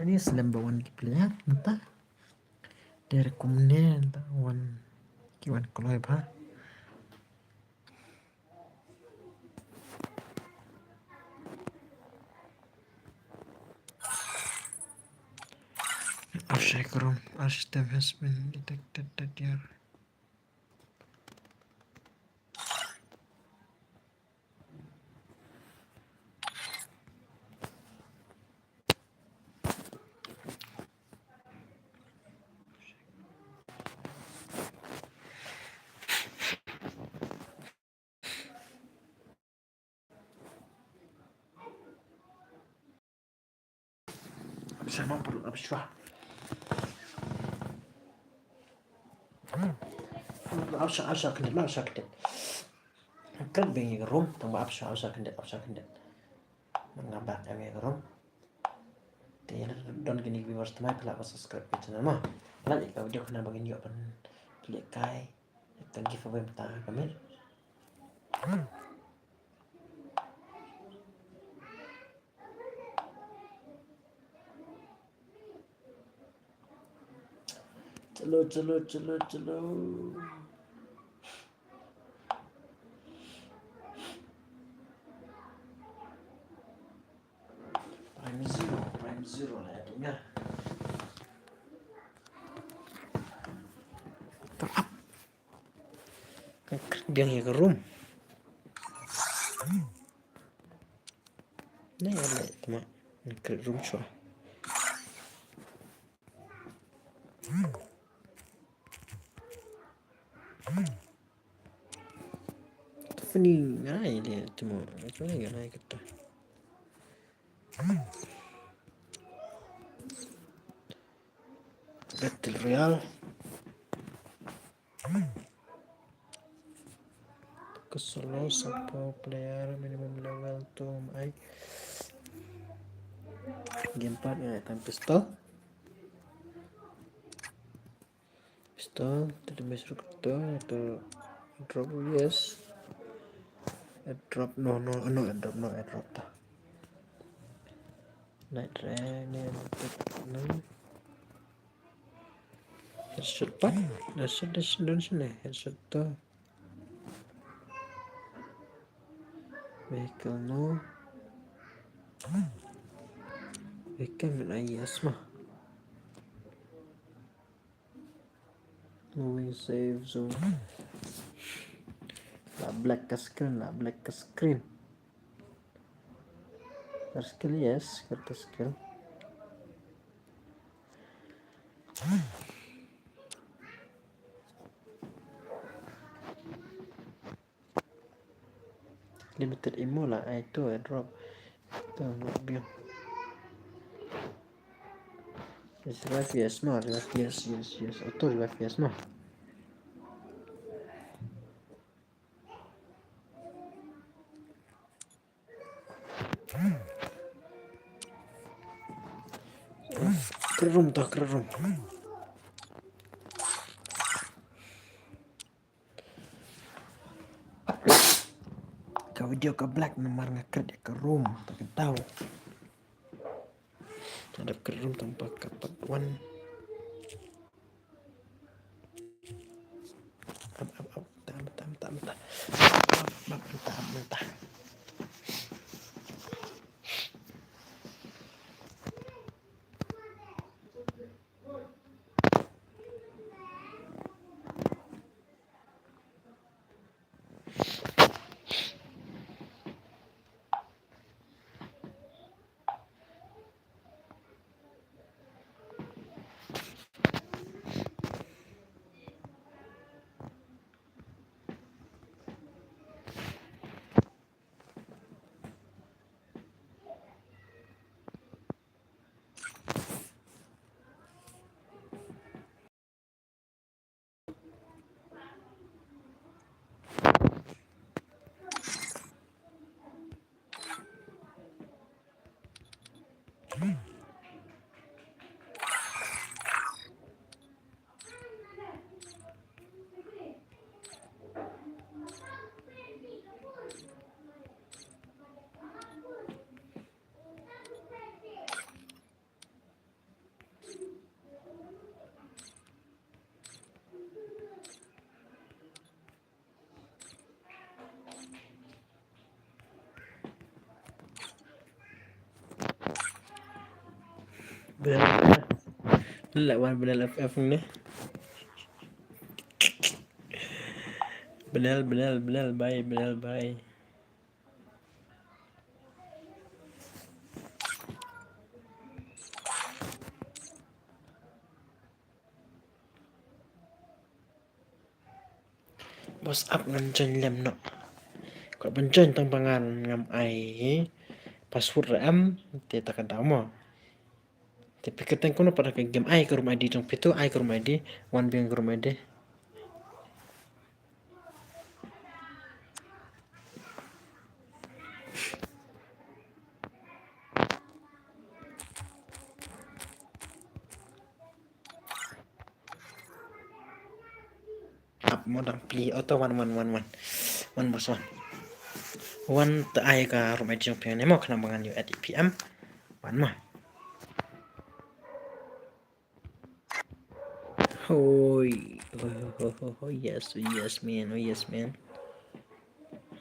ini slam bawah player entah dari kemudian tawan kiwan kalau apa Arshakram Arshdev has been detected that year. Saya perlu absyah. absyah kendet. Kan bengi rum tambah absyah kendet. Mengabak kami rum. Tiada don gini viewers temai pelak subscribe ke channel mah. Lanjut ke video kena bagi yuk pen klik kai. Kita giveaway petang kami. Chalo. Prime zero lah ya punya. Terap. Biang ya ke room. Ini ada teman ke room cua. evening. Ay, dia cuma macam ni kan kata. Battle Royale. Ke solo sampai player minimum level tu ai. Game part ya, time pistol. Pistol, tidak bisa kita atau drop yes. Drop no drop ta. Night rain ni headshot pak, headshot sini, headshot tu. Vehicle no. Vehicle mana yes mah. Moving save zone. Black ke screen. Skill yes, kata skill. Limited ammo lah, itu drop. Itu mobil. Revive yes mah, yes. Auto revive yes mah. Kerum. Ke video ke black nomor ngakret ke room tak tahu. Ada ke room tanpa kapat one. Mentah. Lawan benal FF ni. Benal bye. Bos up ngancen lem no. Kau bencen tang pangan ngam ai password ram te tak ada mo. Tapi keteng kono pada ke game ai ke rumah di tong pitu ai ke rumah di one biang ke rumah di. Up modang pli auto one bos one. One te ai ka rumah di tong piang nemo kena bangan yo at PM. One mah. Oh, yes man.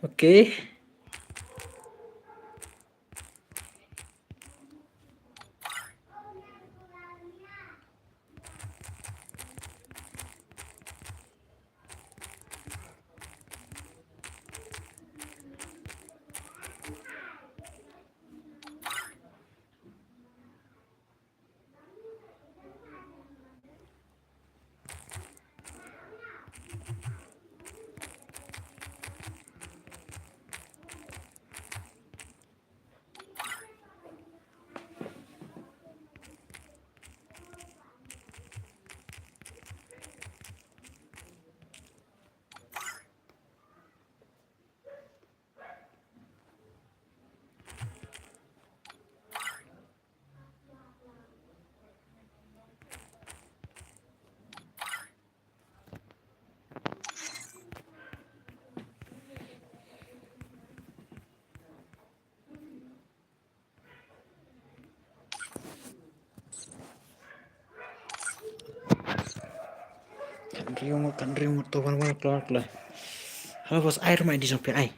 Okay. kan remote tuh wan keluar. Halo bos air mah di sampai ai.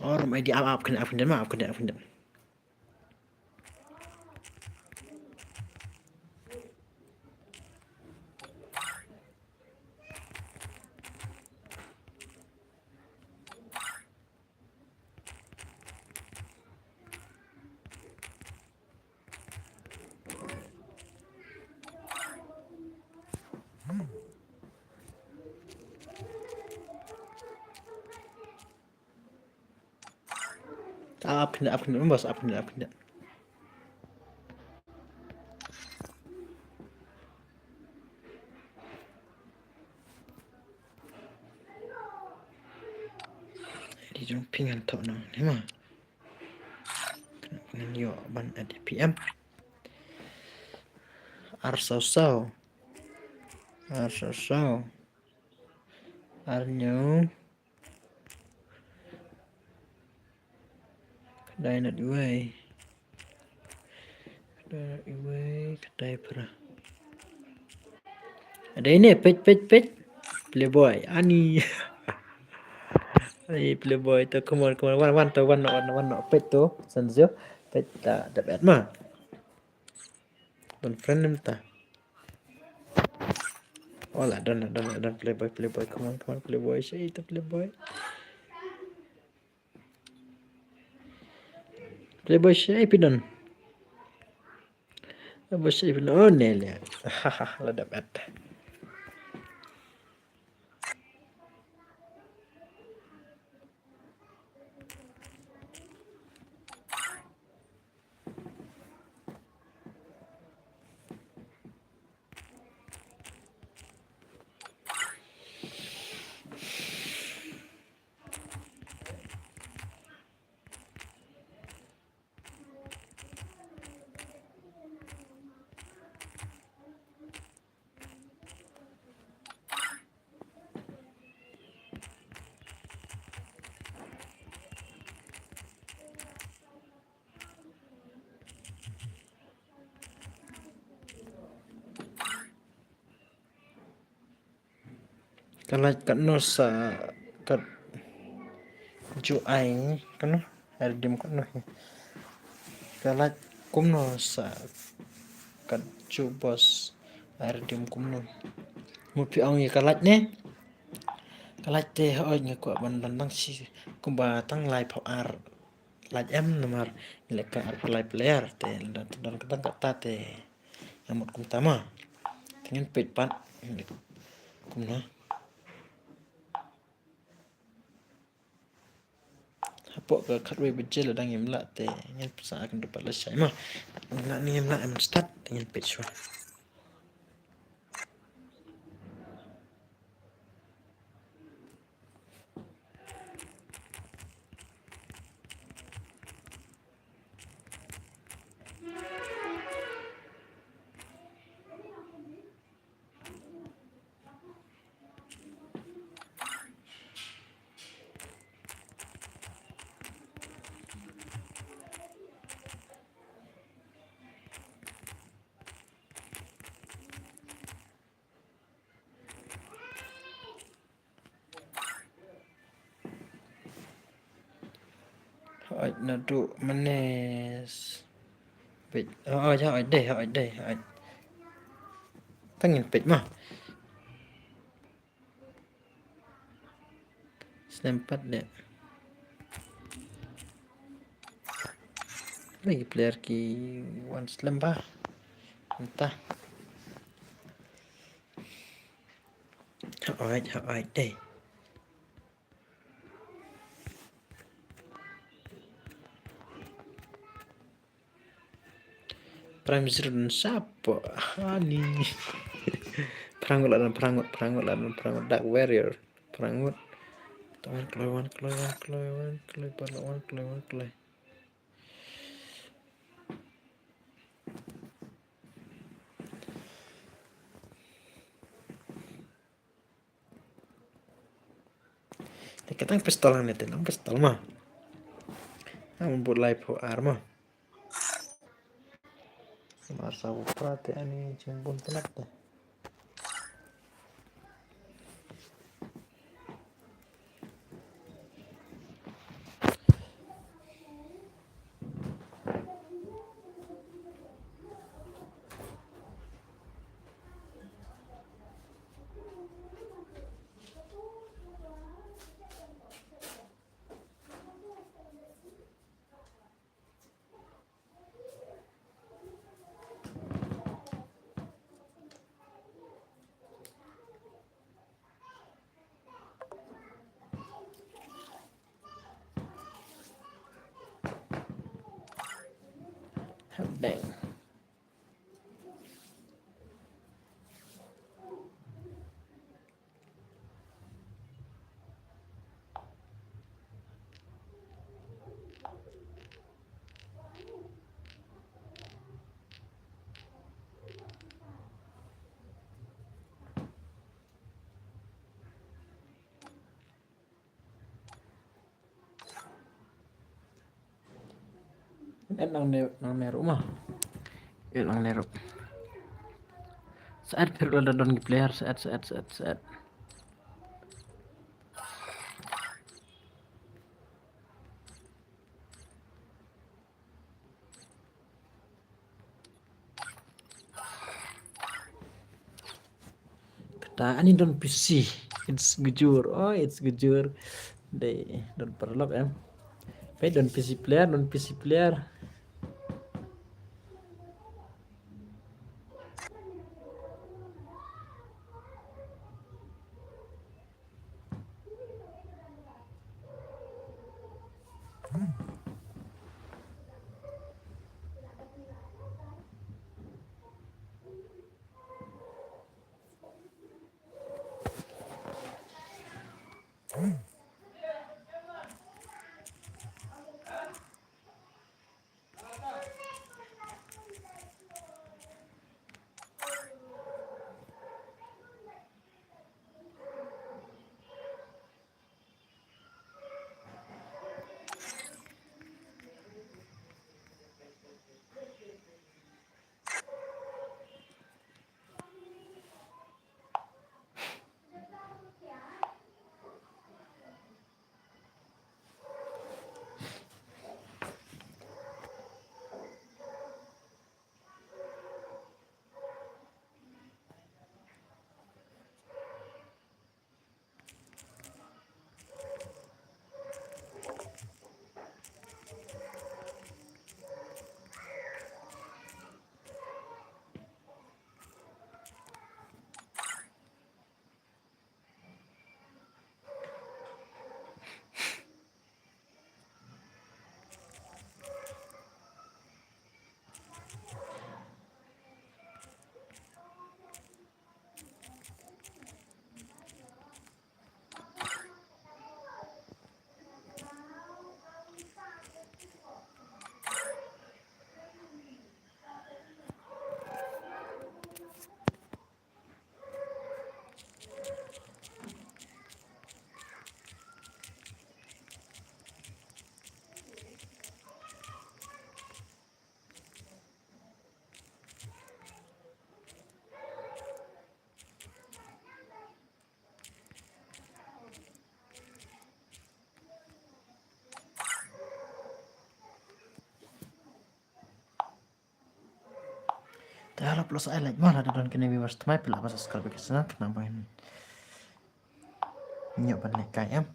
Oh, rumah di apa kena apa mah apa kena. Apa kena bos apa kena. Di jumpingan tok nang ni mah. Kena yo ban ada PM. Arsau. Arnyo. Kedai nak iway. Kedai pernah. Ada ini pet. Playboy. Ani. Ay playboy tu come on wan pet tu sanzio pet ta dapat mah. Don friend nim ta. Oh lah don playboy come on playboy say itu playboy. Playboy say pidon. Playboy say pidon oh nele. Hahaha lah dapat. Kalau kat nosa kat ju ai kan har dim kat no. Kalau kum nosa kat ju bos har dim kum no. Mu pi ong ye kalat ne. Kalat te oi nge ko ban tang si kum ba tang lai phau ar. Lai em nomor leka ar lai player te dan kadang kata te amot kum tama. Tengen pet pat kum na. Apa ke katwe bejel dang yem la te ngel pesa akan dapat lesai mah nak ni yem la em start dengan page one. Hỏi nó trụ mane page hỏi đây tăng nhìn page mà snapchat deh lagi player ki one slam ba entah hỏi đây Prime Zero dan siapa? Hani. Perangut Dark Warrior. Perangut. Keluar. Katang pistol ang netin, ang pistol mah. Ang bulay po arma. Masa upate ani cimbun tenak deh. Dang. Nang nero mah. Nang nero. Saat perlu ada don player saat. Ketaan ini don PC. It's gujur. Oh, it's gujur. Don perlok em. Don PC player. Kalau plus I like malah don kene viewers temai pula pasal sekali kesana kenapa ini nyoba nekai em.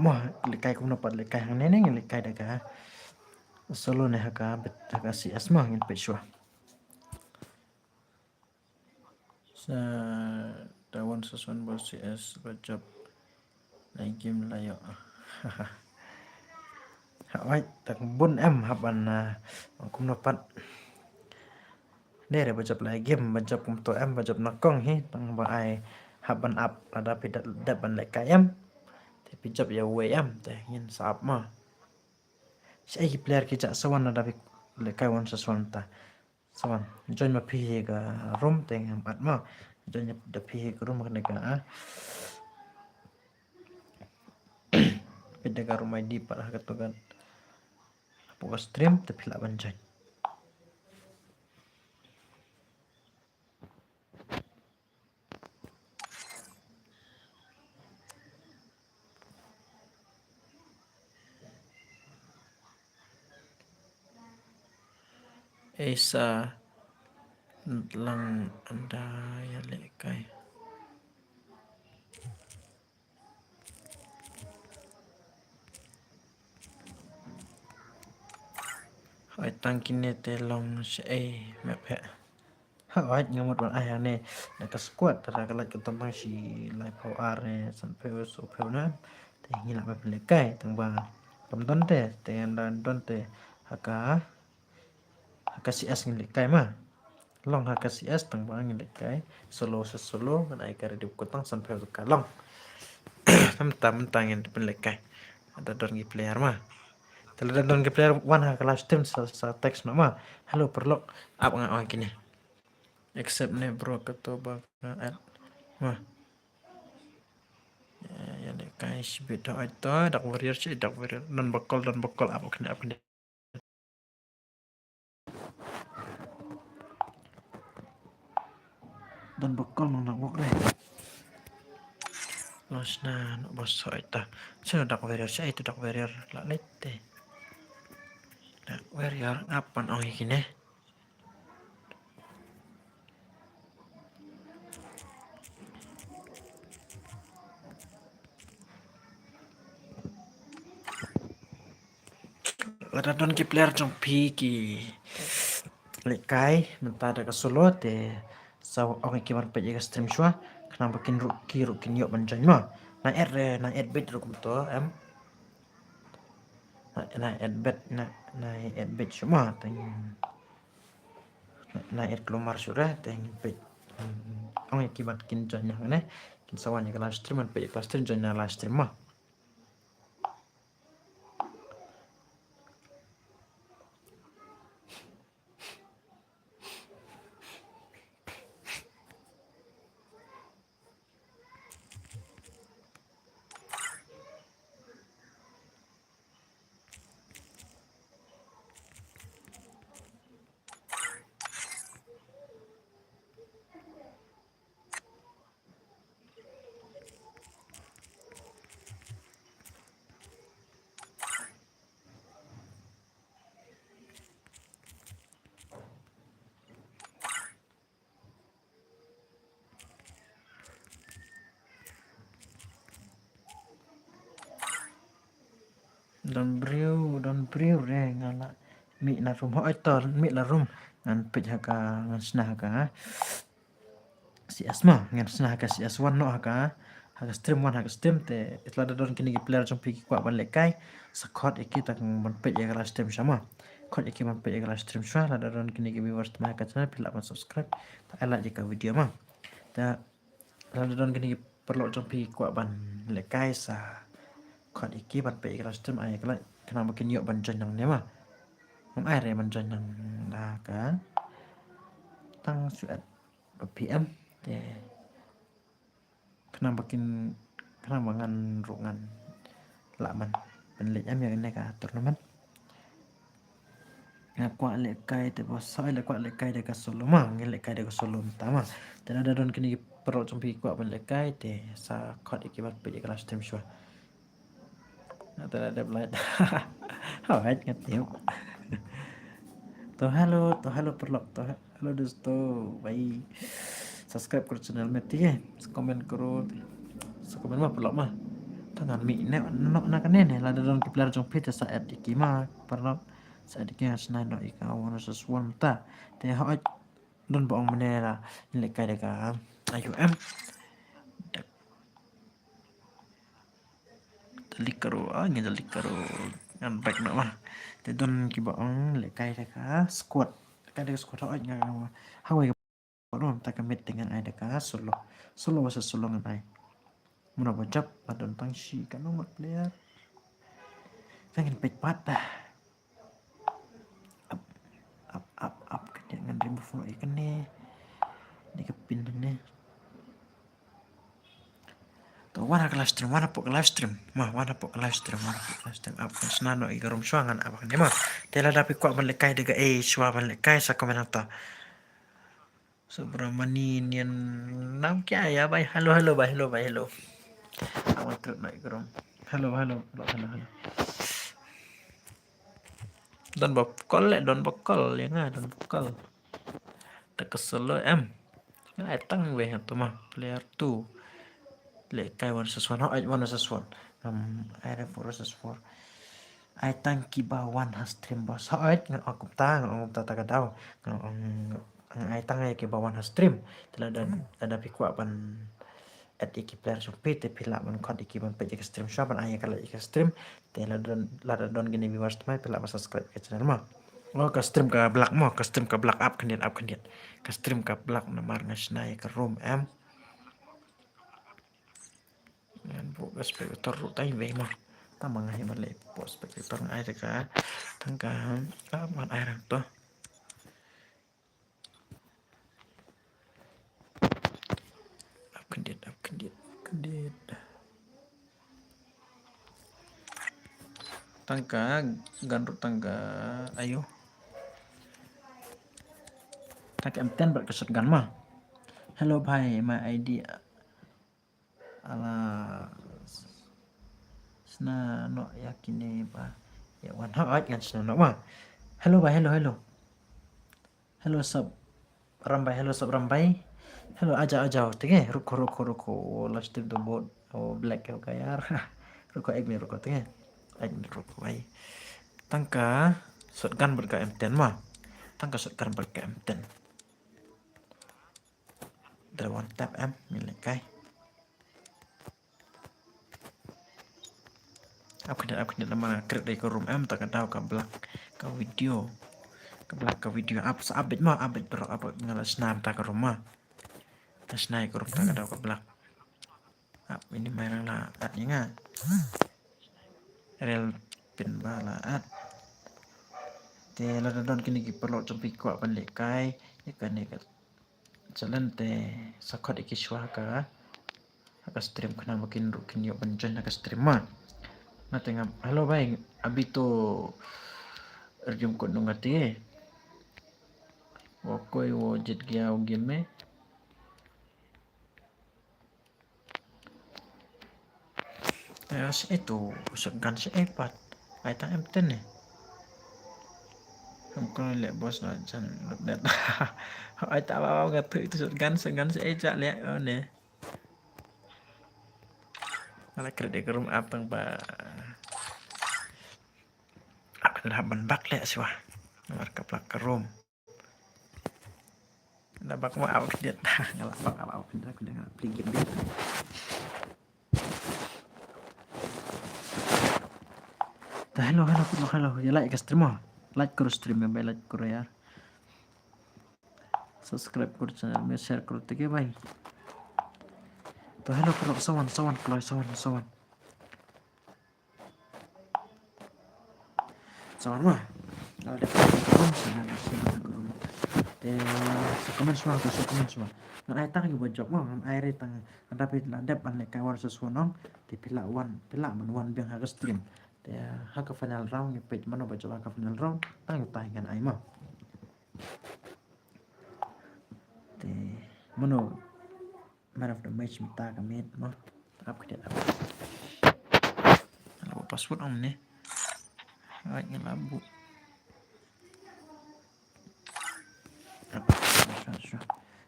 Mah lekai kum dapat lekai hang neneng lekai daga solo ne haka bet haka si asma ngin pechwa sa dawan sesuan bos CS bacap lagi melayo hawai tak bun haban kum dapat dere bacap lagi bacap kum to bacap nakong hi tang ba ai haban up ada pidat daban lekai tapi jap ya wm teh ngin saap ma si player kita sawan ada lekai wan sesuan ta sawan join ma pi ga room teng at ma join da pi ga room kan ga beda ga room ID para katogan apo stream tapi la ban join Esa lang anda ya lekai Hoi tangkine te long se map he hoi ngamut ban ai ne na ka squad tara ka lak tentang si live power ne sampai so na te ngila ba lekai tang ba tom don te dan don te haka si as ngin lekai ma long haka si as tang ba ngin lekai solo kan ai ka di kotang sampai ka long tam tangin pen lekai ada don gi player ma Tala don ke player one ha kelas tim sa teks nama hello perlok apa nggak kini accept ne bro ketoba at mah ya dek kai beda itu dak warrior dan bakal apa kena apa dan bakal nak wak deh los na bos itu saya dak warrior la lete dak warrior apa kini Lada don ki player trong pi ki lekai mentada ka solo te sa ong ki man pe stream shwa kana bakin rukin yo ban jan ma na ed bet ru kum to na ed bet shuma teng na ed kelomar surah teng bet ong ki ban kin jan ne kin sawanya ka stream man pe stream jan na stream ma Don brio re ngala mi na room hoi tor mi la room ngan pej haka ngan snah haka si asma ngan snah haka si aswan no haka stream te itla da don kini player jom piki kwa ban lekai sakot iki tak ban pej ya kala stream sama kot iki ban pej ya kala stream shwa la da don kini viewers ma haka channel pila ban subscribe ta ala jika video ma ta la da don kini perlu jom piki kwa ban lekai sa kon iki ban pe kelas stream ai kala kena makin yuk ban jan nang nema mong ai re ban jan nang da ka tang suat PM te kena mangan rungan laman penlit am yang ne ka turnamen kwa lekai te bos sai kwa lekai de ka solo ma ngel lekai de ka solo tama dan ada don kini perlu jumpi kwa ban lekai te sa kot iki ban pe kelas stream shwa atau ada belait alright ngetiu to halo perlok to halo dosto bye subscribe ke channel meti komen karo komen mah perlok mah tangan mi ne no na kan ne la don kiplar jong pita sa at ikima parno sa diknya sna no ika wono sesuan ta te ha don boong menera le kai de ka ayu em likaro ngin likaro ngan back na ma te don ki boong le kai de ka squat kai de squat ha nga ha wai boong ta ka mit dengan ai de ka solo wasa solo ngan ai muna bajap padon tangsi kan nomor player pengen pek patah up kan dengan remove no ikan ni kepin ne to wana ke live stream wana po ke live stream up kan snano igarom swangan apa kan ma tela dapi kwa ban lekai daga shwa ban lekai sa komenata Subramanian nam kya ya bhai hello awan trip na igarom hello don bokol ya nga don bokol tak kesel lo em ngai tang we to ma player 2 le kai one versus one one versus one I have versus 4 I tang ki ba one has stream bos ngan aku ta ta ka dau ngan I tang ki ba one has stream tela ada pikwa ban at iki player so pete pila ban kod iki ban page stream shop ban ay kala iki stream tela don gini viewers mai pila ba subscribe ke channel ma lo ka stream ka black mo ka stream ka black up kandian ka stream ka black na mar ngasnai ka room em yan po ka spectator tay ve mo tama nga himale po spectator ng ay ka tangka man ay rang to up kandian tangka ganrut tangga ayo tak M10 berkesut gan mah hello bhai my ID ala sna no yakine ba ya wan ha kan sna no mah hello bhai hello sab rambai hello aja tenge ruko last the board black ka yar ruko tenge ruko bhai tangka shotgun berka M10 mah tangka shotgun berka M10 the one tap em milik kai aku nama create dari room em tak tahu ke belak ke video up update mah update bro apa ngala snap tak ke rumah tas naik ke rumah tak tahu ke belak ini main lah atnya real pin bala at te la don kini ki perlu jumpi ko balik kai ya kan ni jalan te sakot iki shwa ka stream kana makin rukin yo banjon ka stream mah na tengah halo bhai अभी तो रिज्यूम को दूंगा ठीक है वो कोई वो जीत गया वो गेम में itu shotgun si iPad ay tang M10 eh हमको ले बॉस ना जन net ay tawa ngat itu shotgun si eja le ne ala kredit room apa ba akan haban bak le sih wah nomor kaplak ke room ada bak mau awak dia ngalak bak awak aku dengan play game dia hello ya like stream like karo stream में like करो यार subscribe करो channel में share करो ठीक है भाई तो hello karo sawan mah ada komen semua ngan ai tang ibu job mah ngan ai retang ada pit landap an le kawar sesuonong di pila man wan biang harus stream ya hak final round ni page mana baca hak final round tang ngan ai mah te mano man of the match minta kami mah update apa password om ni ay ngelabu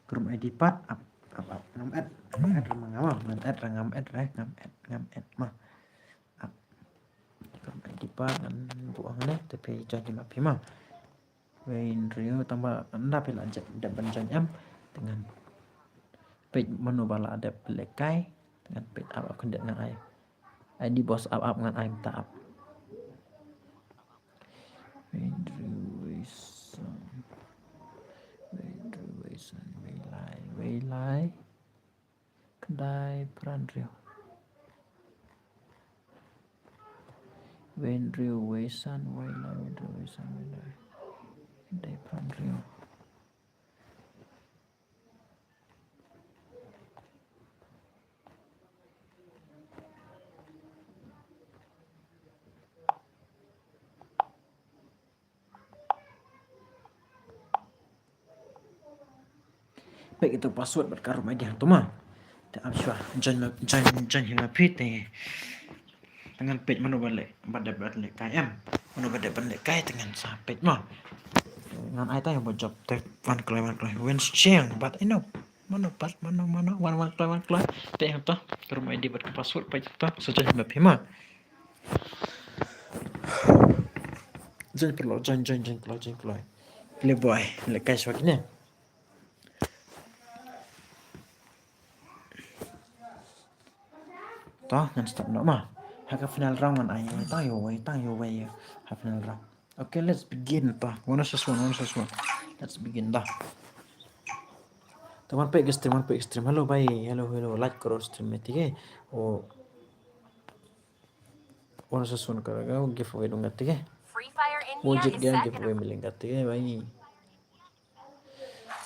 Group ID pat ngam ad mah apa kan buang nih tapi jangan cuma phim mà về riu tambah anda pila ada banjang em dengan page menu bala ada pelekai dengan page up akan dengan ai ID bos up dengan ai tak up Waylay kedai peran riu Wendriu Wesan Waylay Wendriu Wesan Waylay kedai peran riu baik itu password berkarum ID yang tuma tak absyah jangan hingga pite dengan page menu balik KM menu balik kai dengan sa page mah dengan ai yang buat job tek one klay when share but I know mana one klay tak yang toh karum ID berpassword page toh saja hingga pima jangan keluar boy lekai swagnya toh ngan stop no mah haka final round man ai tang yo way ha final round okay let's begin toh one versus one let's begin dah teman पे stream hello भाई hello like करो stream में ठीक है वो one versus one करेगा वो give away दूंगा ठीक है Free Fire वो India जीत is गया set गिव to अवे मिलेगा ठीक है भाई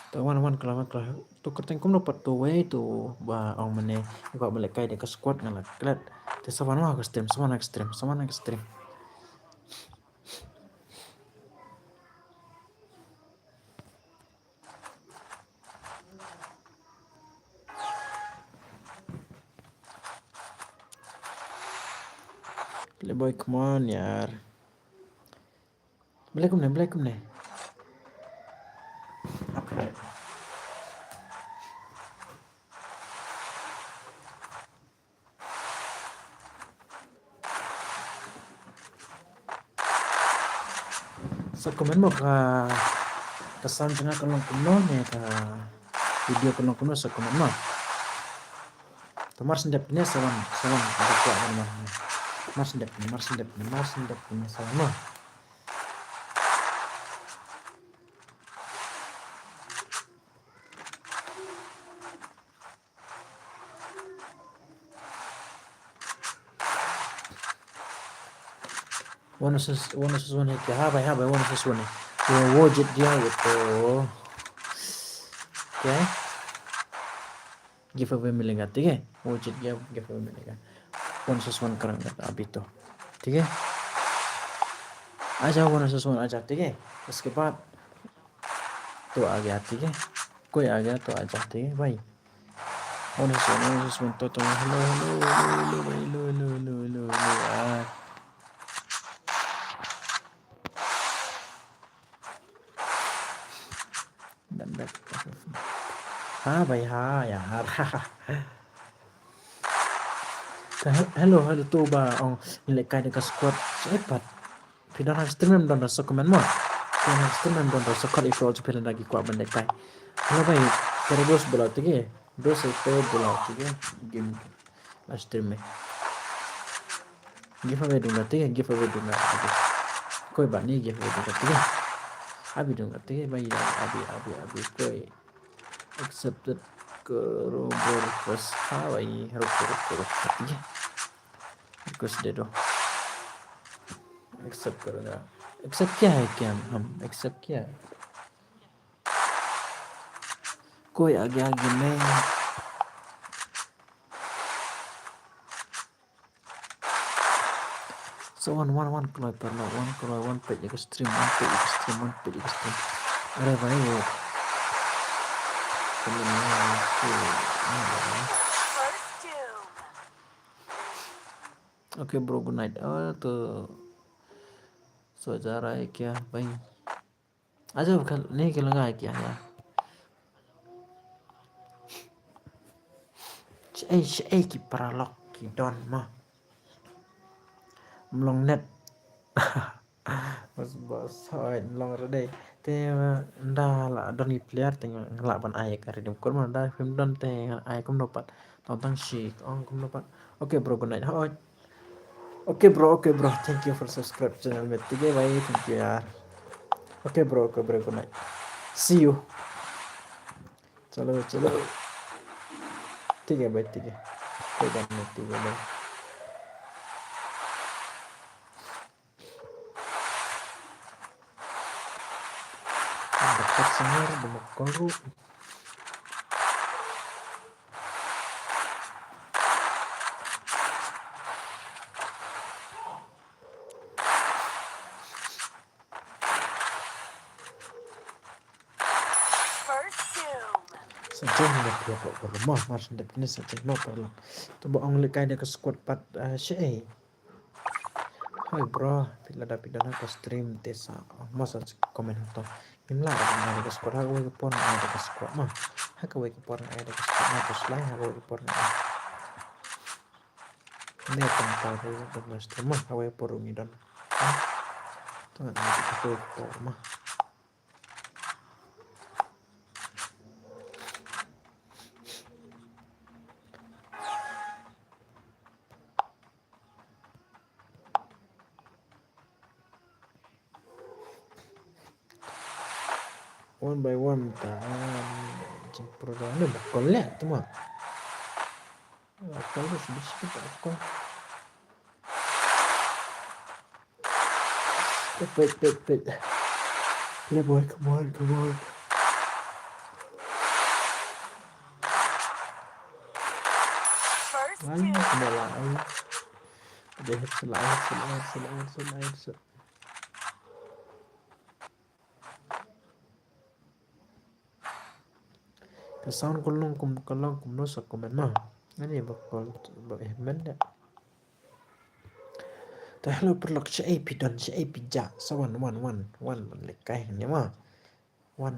तो one kalau tu kerteng kum dapat tu way tu ba orang mana juga balik kai dekat squad ngalah kelat te sama ke stream Playboy come on यार Black nih apa sa komen mo ka kesan tengah kalong kuno nih ka video kuno sa komen mo Tomar sendap ini salam ada kuat mana Mar sendap ini salam mo one versus one ke habai one versus one वो जीत गया ये तो क्या है give away मिलेगा ठीक है वो जीत गया गिव अवे मिलेगा one versus one करेंगे अभी तो ठीक है आ जाओ one versus one आ जाओ ठीक है उसके बाद तो आ गया ठीक है कोई आ गया तो आ जाओ ठीक है भाई one versus one तो hello हाँ भाई हाँ यार hello tuh ba nilai kai dekat squad cepat pindah stream dan rasa komen mah pindah stream dan rasa squad itu aja pindah lagi kuat mendekai hello भाई तेरे दोस्त बुलाते के दोस्त पे बुलाते के गेम stream में गिव अवे दूंगा ठीक है गिव अवे दूंगा अभी कोई बात नहीं गिव अवे दूंगा ठीक है अभी दूंगा ठीक है भाई अभी कोई accepted करो request हाँ भाई रुको ठीक है request दे दो accept करूँगा accept क्या है क्या हम accept क्या है कोई आगे में so one keluar perlu one page ke stream अरे भाई वो ओके ब्रो गुड नाइट तो सो जा रहा है क्या भाई अच्छा कल नहीं खेलूंगा है क्या यार की paralog ki don mah melong net bos thôi long rồi đây thế đa là don đi player thì là bạn ai cái điểm cuối mà đa phim don thì ai cũng dapat tonton sih ông cũng dapat oke bro good night thôi oke bro thank you for subscribe channel Metiga bye thank you ya oke bro good night see you चलो चलो ठीक है भाई ठीक है कोई बात नहीं ठीक है भाई dekat sangar Bengkulu First doom. sejauh ini dia kok berlemah mas dekat ini sejauh lo perlu tu bohong lekai dia ke squad pat sih hai bro bila ada pidana ke stream desa masa komen to imla ada ke squad aku ke pon ada ke squad mah hak ke pon ada ke squad mah terus lain aku ke pon ini tempat itu dengan stream mah aku porung dan tuh ada aku por mah one by one jemput ini bakal lihat tuh mah bakal sudah sedikit bakal wait yeah boy come on First lain doom. semua lain udah selain cái sound con long cũng nó sọc của mình mà cái này bakal men yaแต่เราเปิดล็อกใช้APดอนใช้APจ่าสักวันมันเล็กไก่เนี่ยมาวัน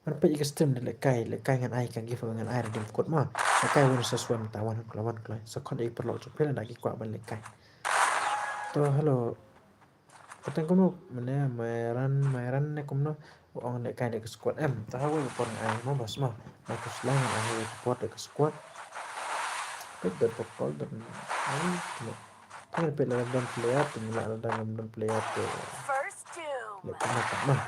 มันเป็นอีกสเต็มเล็กไก่งานไอกันกี่ฝั่งงานไอระดับกดมาเล็กไก่วันsesuaiแต่วันกลายสักคนอีกเปิดล็อกจบเพื่อนได้กี่กว่ามันเล็กไก่ตัวฮัลโหลKatanya kamu mana mainan nih kamu orang nek kayak ke squad tahu ya porang ai mau bos mah aku selain ai support ke squad itu pokol dan ini kan pilihan dan player tinggal dalam dan player tuh First doom. lek kenapa mah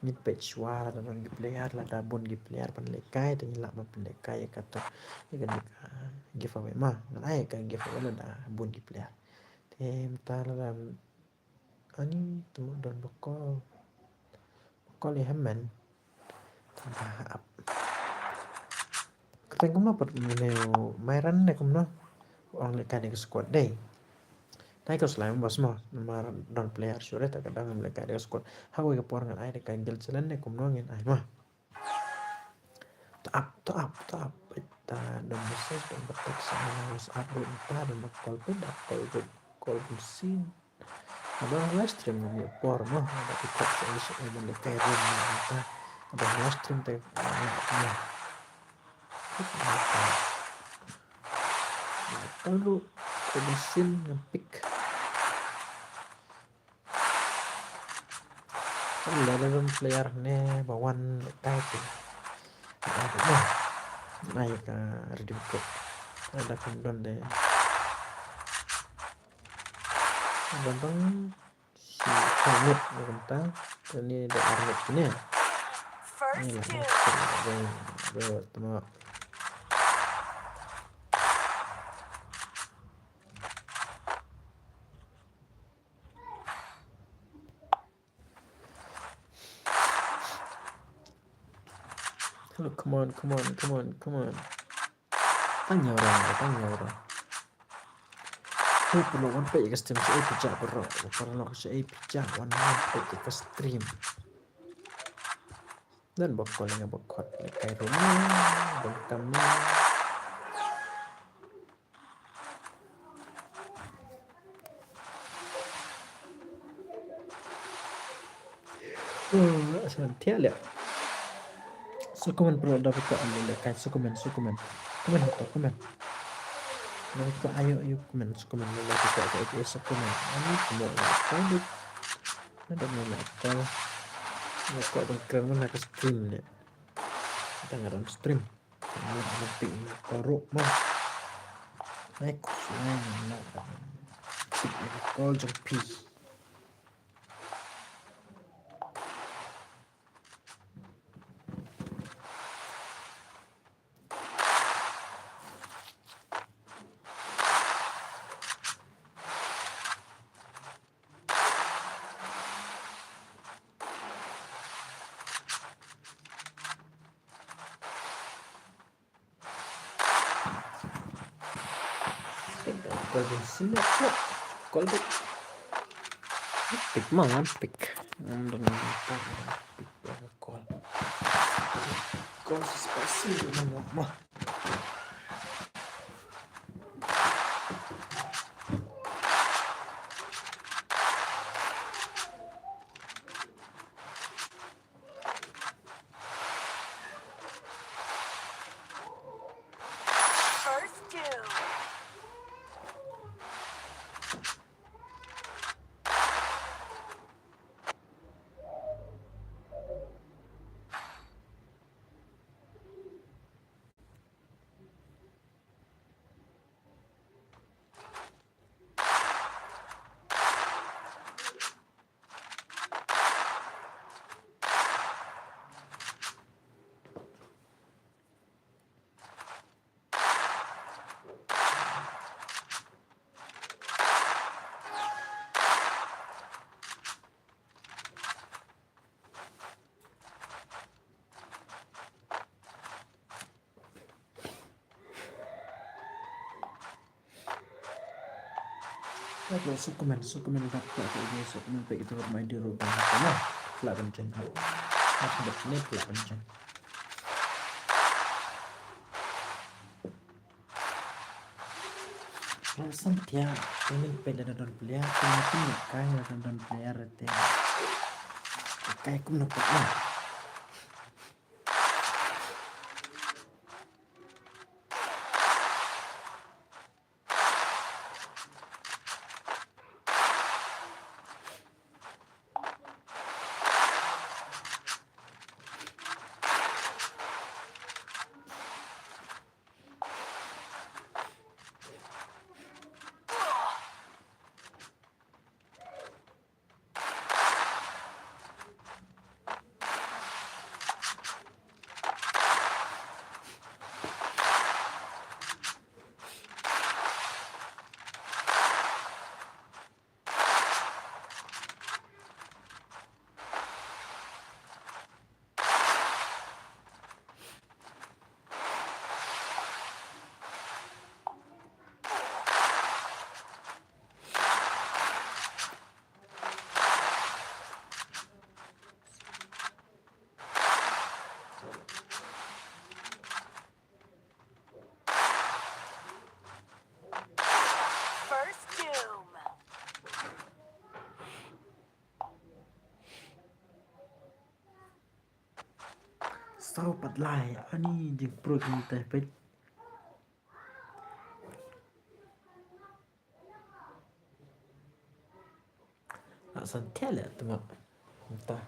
ni page suara dan di player lah dabun di player pan lekai tinggal lah pan lekai kata ini kan giveaway mah ngan ai kan giveaway lah dah bun di player tem dalam ani temu dan bokol ya hemen tahap katanya kamu dapat meneu mainan nih kamu orang lekai di squad deh tapi kalau selain bos mah nomor don player sure tak kadang lekai di squad aku ke porang ai lekai gel jalan nih kamu ngin ai mah top kita dan message dan betek sama WhatsApp entah dan bokol beda call mesin abang live stream ni por mah ada tiktok saya ada lekai room apa ada live stream teh kalau mesin ngepick kalau dalam player nih bawan lekai tuh ada naik ke redeem code ada kundon deh gampang si Arnold gampang ini ada Arnold ini ya ini First lah doom. teman hello come on tanya orang perlu one page ke stream saya pijak bro kalau saya pijak one page ke stream dan bokolnya bokot kayak rumah bengkamnya santia lihat sukuman perlu dapat ke ambil kayak sukuman komen Mereka ayo komen mulai kita episode komen ini mau lanjut ada mau nakal kok keren mana ke stream ya kita ngaran stream mau nanti korup mah naik lain nak call jepi call di sini kok call pick mana pick dengan pick call spasi mana mah First doom. Kalau sukumen tak ini sukumen baik itu bermain di rumah sama pelak kencang masih begini pelak kencang alasan dia ini beda dan player ini pun kaya dan player itu kayak aku mendapat lah First doom. sau bật lại ani jeung pro kita pe santiala teman entah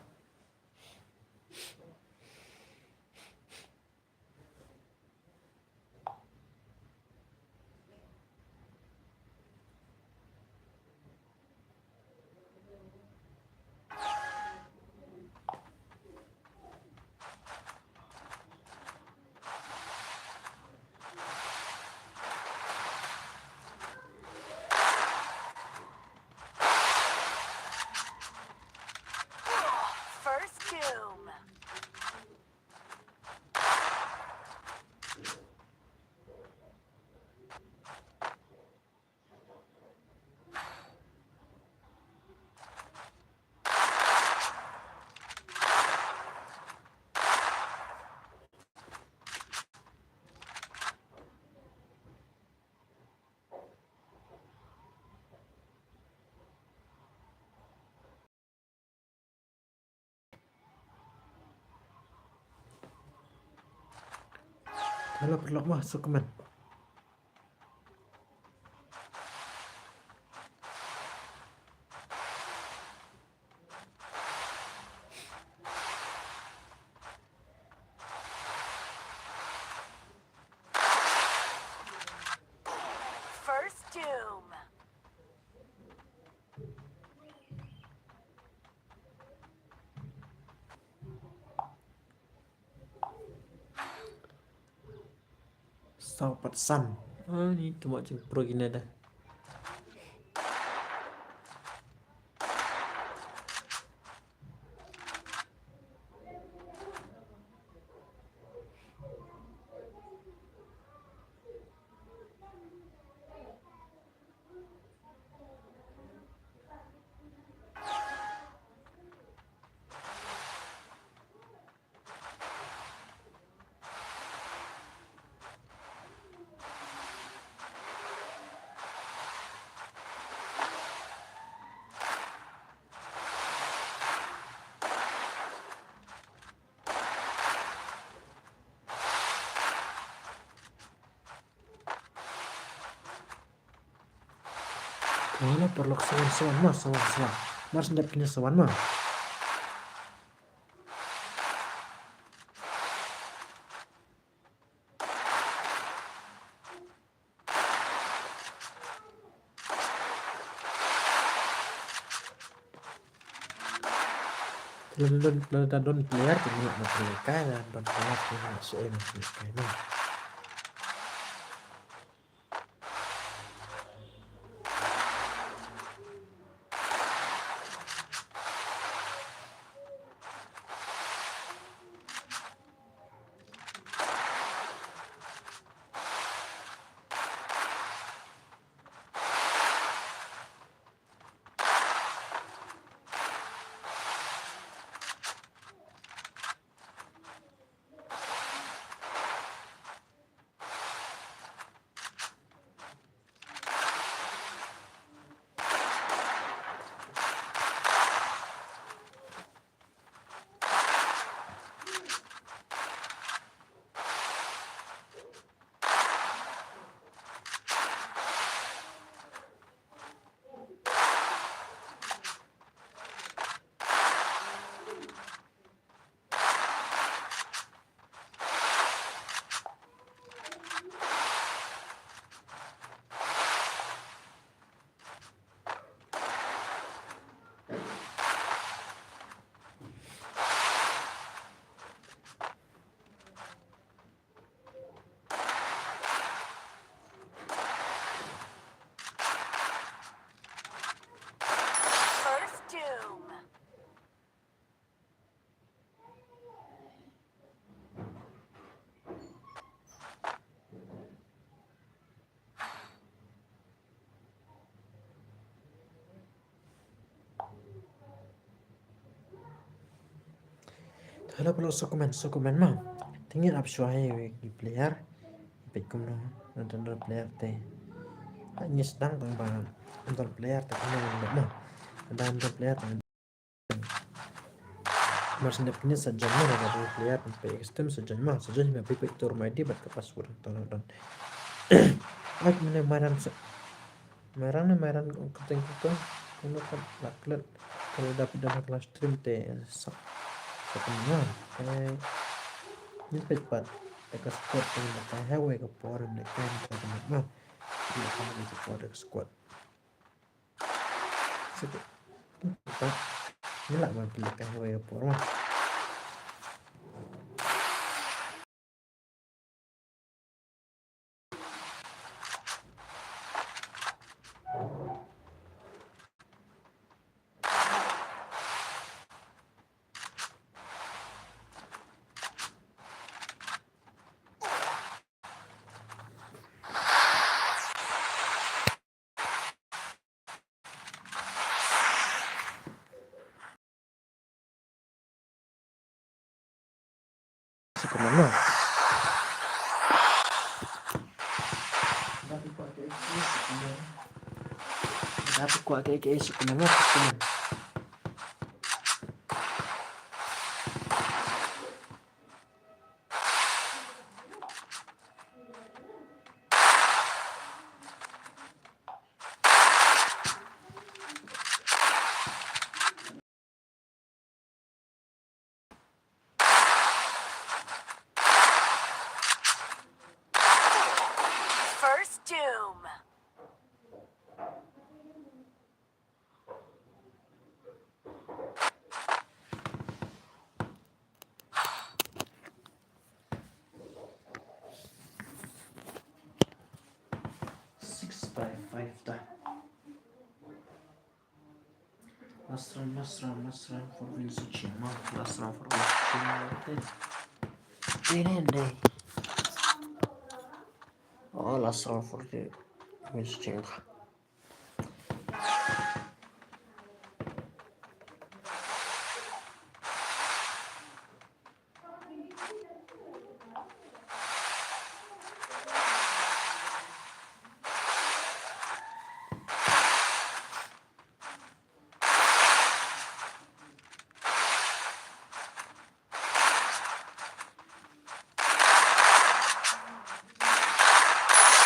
First doom. kalau perlu masuk kemen Sao Patsan. Oh, ni cuma pro gini dah. Wala perlu sawan mah sawan. Mars ndak punya sawan mah. Don player thì một người cái là don player thì là sẽ một cái này. First doom. Kalau perlu sokomen mah. Tinggal absuai di player. Ipikum no. Nonton player teh. Hanya sedang tambah nonton player teh kena mah. Ada nonton player teh. Mars ndak punya saja mah ada player sampai extreme saja mah. Saja sampai pipi tur main di bat kepas kurang tolong dan. Ay mana maran maran keteng kuno kan laklet kalau dapat dalam kelas stream teh sak sepenuhnya kayak nyepet pat dekat squad dengan kayak hewe ke por dan kayak teman mah dia kamu di squad dekat squad sedih kita nyelak mah pilih kayak hewe ke por mah sepenuhnya mah tapi kuat kayak sepenuhnya mah First doom. 5 dah. Last round for Win Sucheng mah. Last round for Win Sucheng. Ini deh. Oh, last round for the Win Sucheng.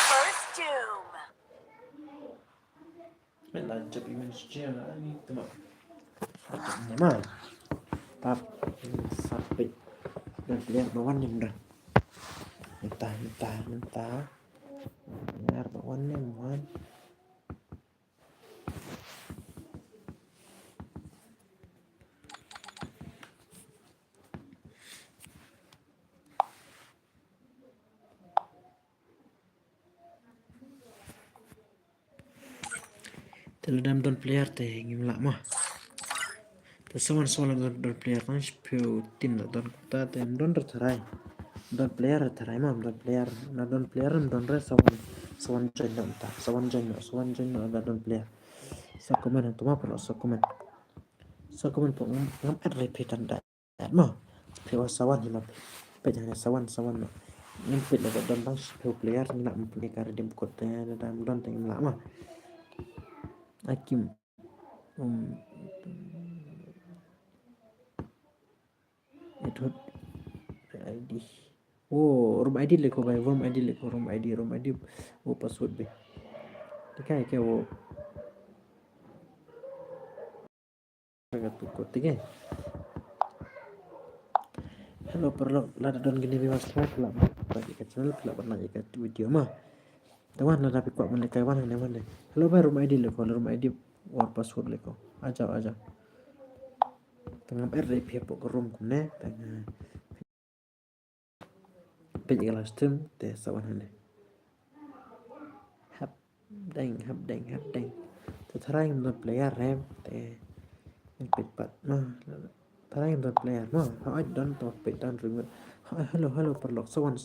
First doom. Lanjut Win Sucheng lah ni teman. Memang. Tap sampai dan lihat bawaan ni dah. Mentah. Biar bawaan ni man. Teledam don player teh ngimla mah. Tesawan soalan don player kan spiu tim la don kuta teh don tercerai. Don player tercerai mah don player na don player don re sawan join ta sawan join ada don player. Sakuman tu mah perlu sakuman pun ngam repeat anda mah. Pewa sawan hima pe jangan sawan mah. Ngempit la don bang spiu player nak mempunyai kar dim kota dalam don teh ngimla mah. Hakim itu ID room ID leko bay room ID password be dikai ke agak tukut tiga hello perlu lada don gini bebas lah bagi ke channel kelak pernah ikat video mah teman lada pikuk menekai wan hello bay room ID password leko aja tengah pihak ke room kune tengah page kelas stream teh sawan hane hap deng terang untuk player rem teh page pat mah terang untuk player mah how don to page don ring hello perlok sawan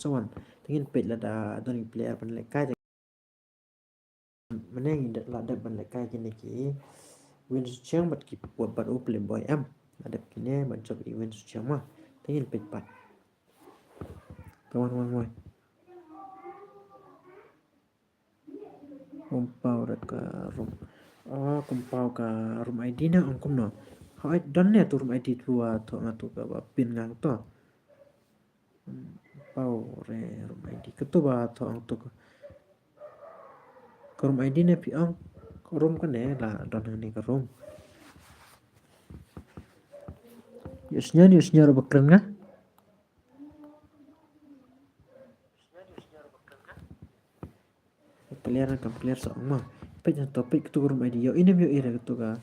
tingin page lada don player pan lekai meneng lada pan lekai kini ki win sucheng bat ki bat play boy am ada kini bat job event sucheng mah tingin page pat kawan kumpau ka room kumpau ka room ID na angkum no how don ne tu room ID tua to ngatu ka pin ngang to pau re room ID ketua to ang to ka room ID ne pi ang room ka ne la don ni ka room yusnya ro bakran nga player sa ma page topik tu room ID yo inem yo ira tu ka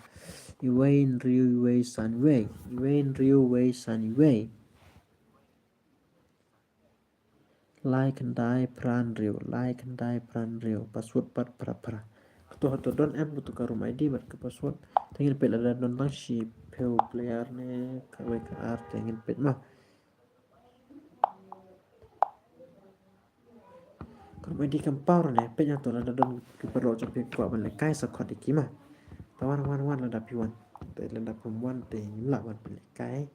Iwain Ryu Wei Sunway like and die pran Ryu password pat pra ketua don em tu ka room ID bat ke password tengil pe la don bang si peu player ne ka we ka art tengil pe mah room ID kampar ne pe tu la don ki perlu capai kwa ban le kai sa khot iki mah tawan la da piwan te la da pemwan te ngimla ban le kai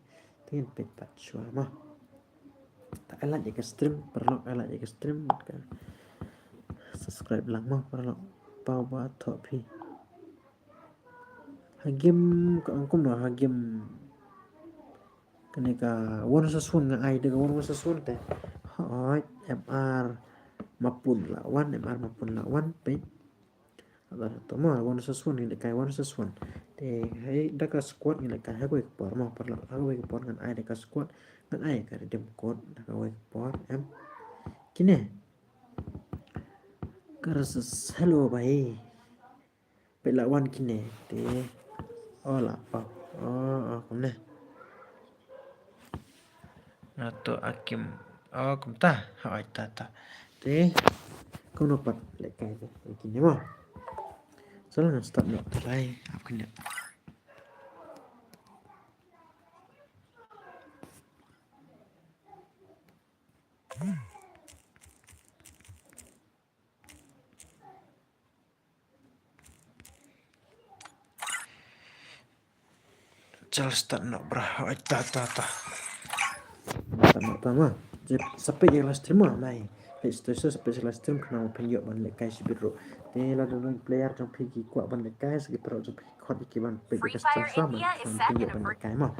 tengil pe pat shua mah tak elak je ke stream perlu elak je ke stream ka subscribe lang mah perlu pau ba tho phi hagim ka angkum no hagim kene ka won sasun nga ai de won sasun te hoi MR mapun lawan pe ada to ma won sasun ni kai won sasun te hai da ka squad ni kai ha ko por ma perlu ha ko por ngan ai de ka squad ngan ai ka dem code da ka we por em kine Karas hello bhai pela wan kine te ola pa kumne nato akim kumta hai ta te kono pat le kai kine mo Salah nggak start nggak terlai apa kena. Chal start nggak berah. Ta. Start nggak tama. Sampai yang last stream mah mai. Itu sampai last stream kena penjok ban lekai si biru. Te la don player trong pigi kuat ban lekai segi pro trong pigi kuat ikiban pigi Free custom Fire sama India is set penjok in a ban lekai mah.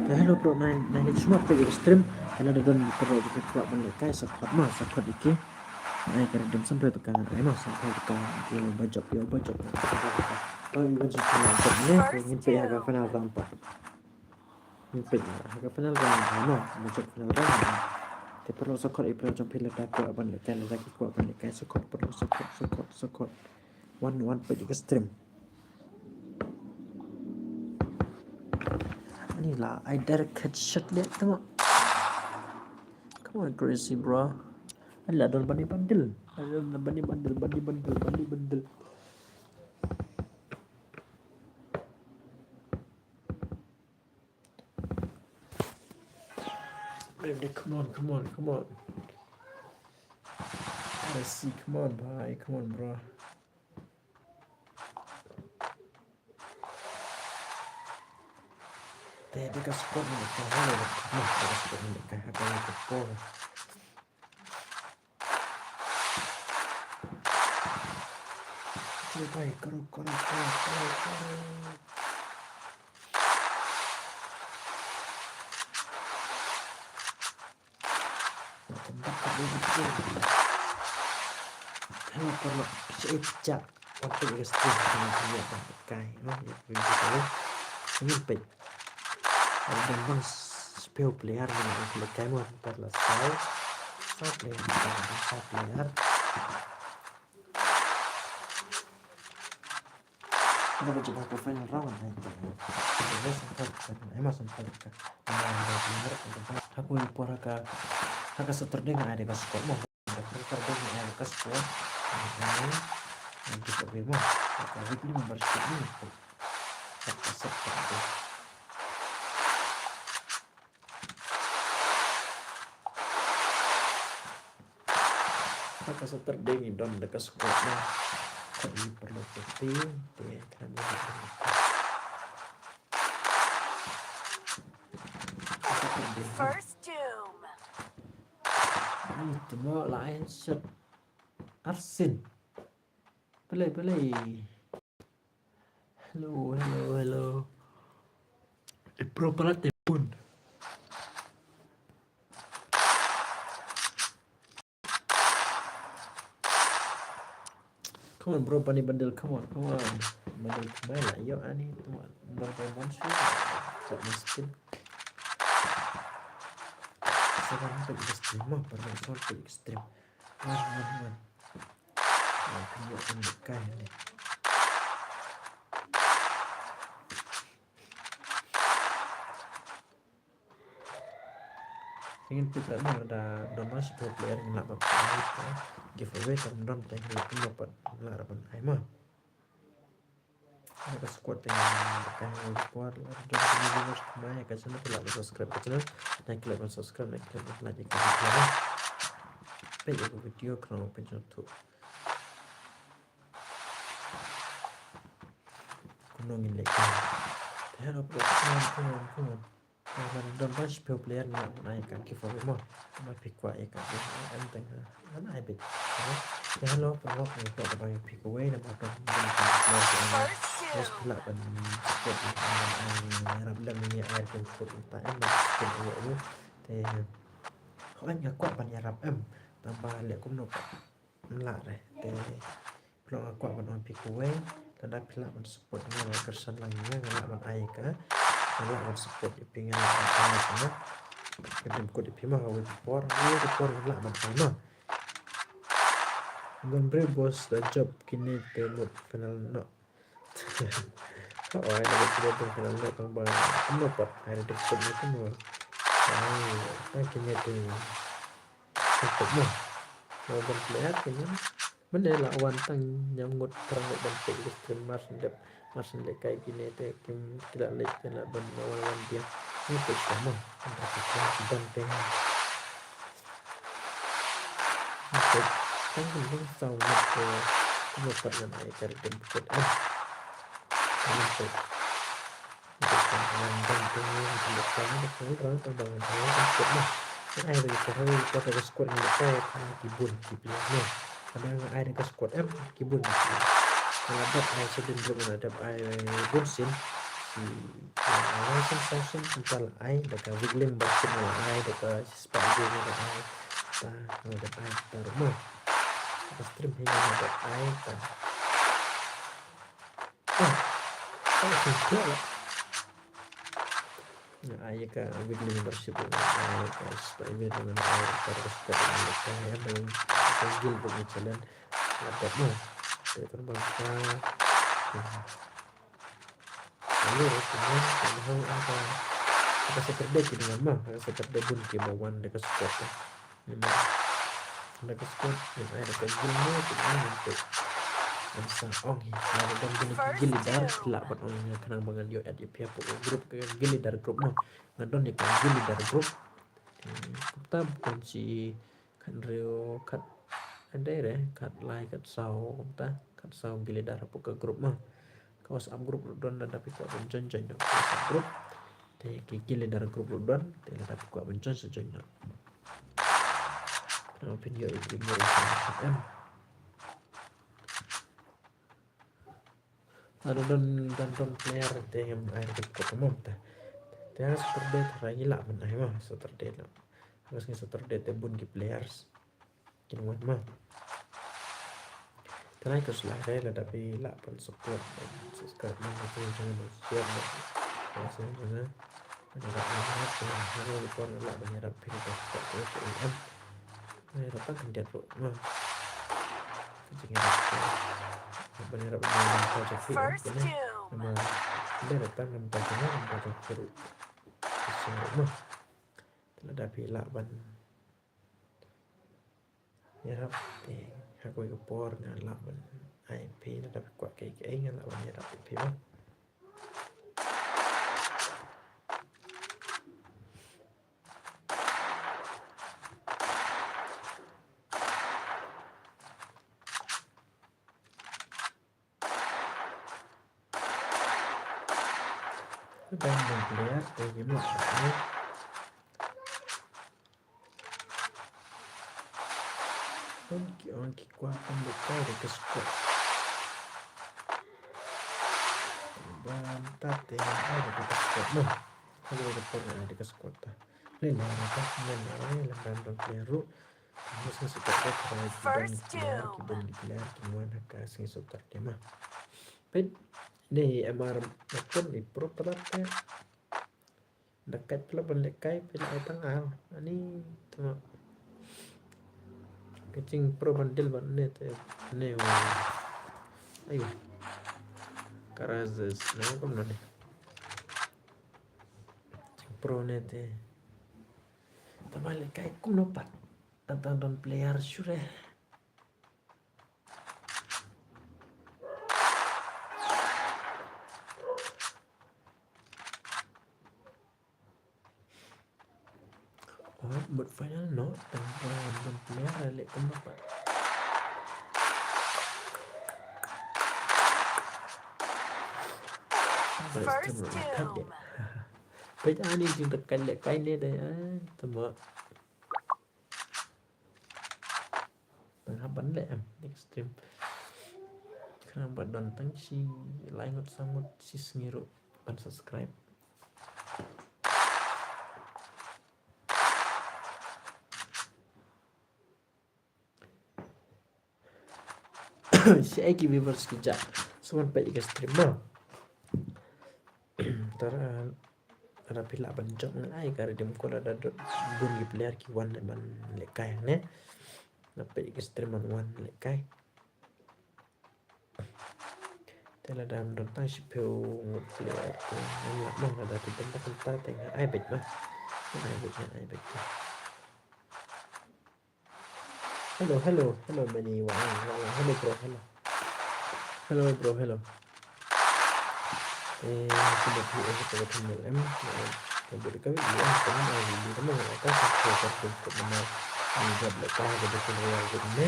Hello bro, naik semua pergi stream. Karena ada don perlu juga kuat ban lekai support iki. Naik kerja dan sampai tekan, emang sampai tekan yo bajak. Oh iya sih ini ingin pilih harga final tanpa. Ingin harga final tanpa, no, bajak final tanpa. Tapi perlu support ibu macam pilih tak kuat ban lekai lagi kuat ban lekai support perlu support. One pergi ke stream. Inilah I direct headshot lihat tengok. Come on crazy bro. Alah don bandil. Baby, come on. Let's see, come on bro. Tadi ka sport ni ka halo ka sport ni ka halo ka po. Coba karo. Hello perlu sejak waktu ke stream dengan dia pakai no ya begitu. Ini pet. Ada bang spell player dengan pakai mo perlu saya player. Kita coba ke final round nanti. Kita sempat kan. Aku impor haka seterdeng ada ka skor mo. Seterdeng ada ka skor. Ini kita bemo. Haka weekly membership ni. Haka seterdeng. Haka seterdeng ni don ada ka skor mo. Ini perlu penting dia kan First doom. Ini tengok lain shot Arsin. Play. Hello. Proper pun. Come on bro, pani bandel, come on. Bandel kembali lah, yuk ani tengok nonton monster. Tak miskin. Sekarang pergi ekstrim mah, pernah soal pergi ekstrim. Wan. Kaya pendekan ni. Ingin kita mah ada donasi per player nak apa giveaway kan don tanya itu dapat harapan ai mah. Ada squad dengan kan squad don viewers kembali ke channel like subscribe ke channel like subscribe like video. Baik video kerana penjuru tu. Kunongin like. Hello bro, come on. Don pas player nak naikkan giveaway mah. Pick kuat ikan enteng mana habit. Hello perlu untuk dapat pick away dan dapat terus pula kan sport harap dalam ini air dan sport tak sport itu orang yang kuat ban harap tambah lek kum nak lah Pelong aku ban pi kuwe tada pila ban support nga kersan langnya ngala ban ai ka ngala ban support ipingan ai sana kedem ko dipima hawe por ngala ban ai no Gombre bos the job kini temut final no oh ai dapat tidak final no kang bang no pat ai dapat itu no ai kini tu cukup no mau berlihat ini mana lawan tang nyamut terang ban pe stream mas ndep kayak gini teh kim tidak lek kena ban lawan dia itu sama untuk ban pe untuk kan penting tahu ke tempat dengan ai cari tempat untuk dan penting untuk kamu orang terbangun tempat mah ai dari cara kita ada squad ni saya kan kibun kipilnya ada ai ada squad kibun kalau ada ai sedang belum ada ai bunsin si langsung langsung tentang ai dekat wiggling basin ai dekat sepatu ni ai ada ai terus stream hingga ada ai kalau sudah lah ai ka weekly membership ai ka supaya dengan ai terus mereka yang panggil berjalan dapat no terbang lalu kemudian kalau apa seperti dengan mah seperti pun ke bawah dekat spot memang dekat spot yang ada kejilnya kemudian untuk Masa ada dan gili dar lapat orangnya kenang bangan yo at pihak grup gili dar grup mah ngadon ya gili dar grup kita bukan si kan rio kat ada ya kat like kat sau kita kat sau gili dar ke grup mah kawas up grup don dan tapi kok bencon yo grup teh gili dar grup don teh tapi kok bencon sejonyo kenapa video itu ngurus ada dan player yang air ketemu teh Saturday lagi lah men mah Saturday lah harusnya Saturday teh bun ki players kinuan mah karena itu selesai lah tapi lah pun support dan subscribe mah itu jangan share maksudnya jangan ada banyak yang harus dipon lah banyak pilih dapat terus ini dapat kendiat mah jangan benar project ini memang dia datang dan tajamnya project seru mah ada pila ban ya rap aku por ngan ban IP ada kuat kayak ngan ban ya rap IP mah dan player game ini Onki kuat pembuka ke squad bantat yang ada di squad mah kalau ada di squad lain apa main dan player harus support dan player kemudian kasih support dia mah pet deh emar betul di pro pelate dekat pula belekai pila tengah ini tuh kecing pro bandel banget ne ayo karazes nah kok mana pro nete tabale kai kum nopat tentang don player sure buat final no tentang don player lek kum nopat First doom. bây giờ đi chúng ta canh lại canh lên đây tầm mở bắn lại next stream karena badan tangsi lain sangat sis ngiru ban subscribe si Eki viewers kita semua baik ke stream mah tara ada pila banjok ngai kare dem ko ada bun gi player ki wan ban lekai ne na baik ke stream man wan lekai tela dam don ta si peu ngut player ko ya mong ada tu tempat tempat tengah ai bet mah ai bet hello mani wang hello bro hello sudah kita ketemu Kabur kami dia kami mau di rumah mereka satu untuk mengenal menjadi lekas jadi real ini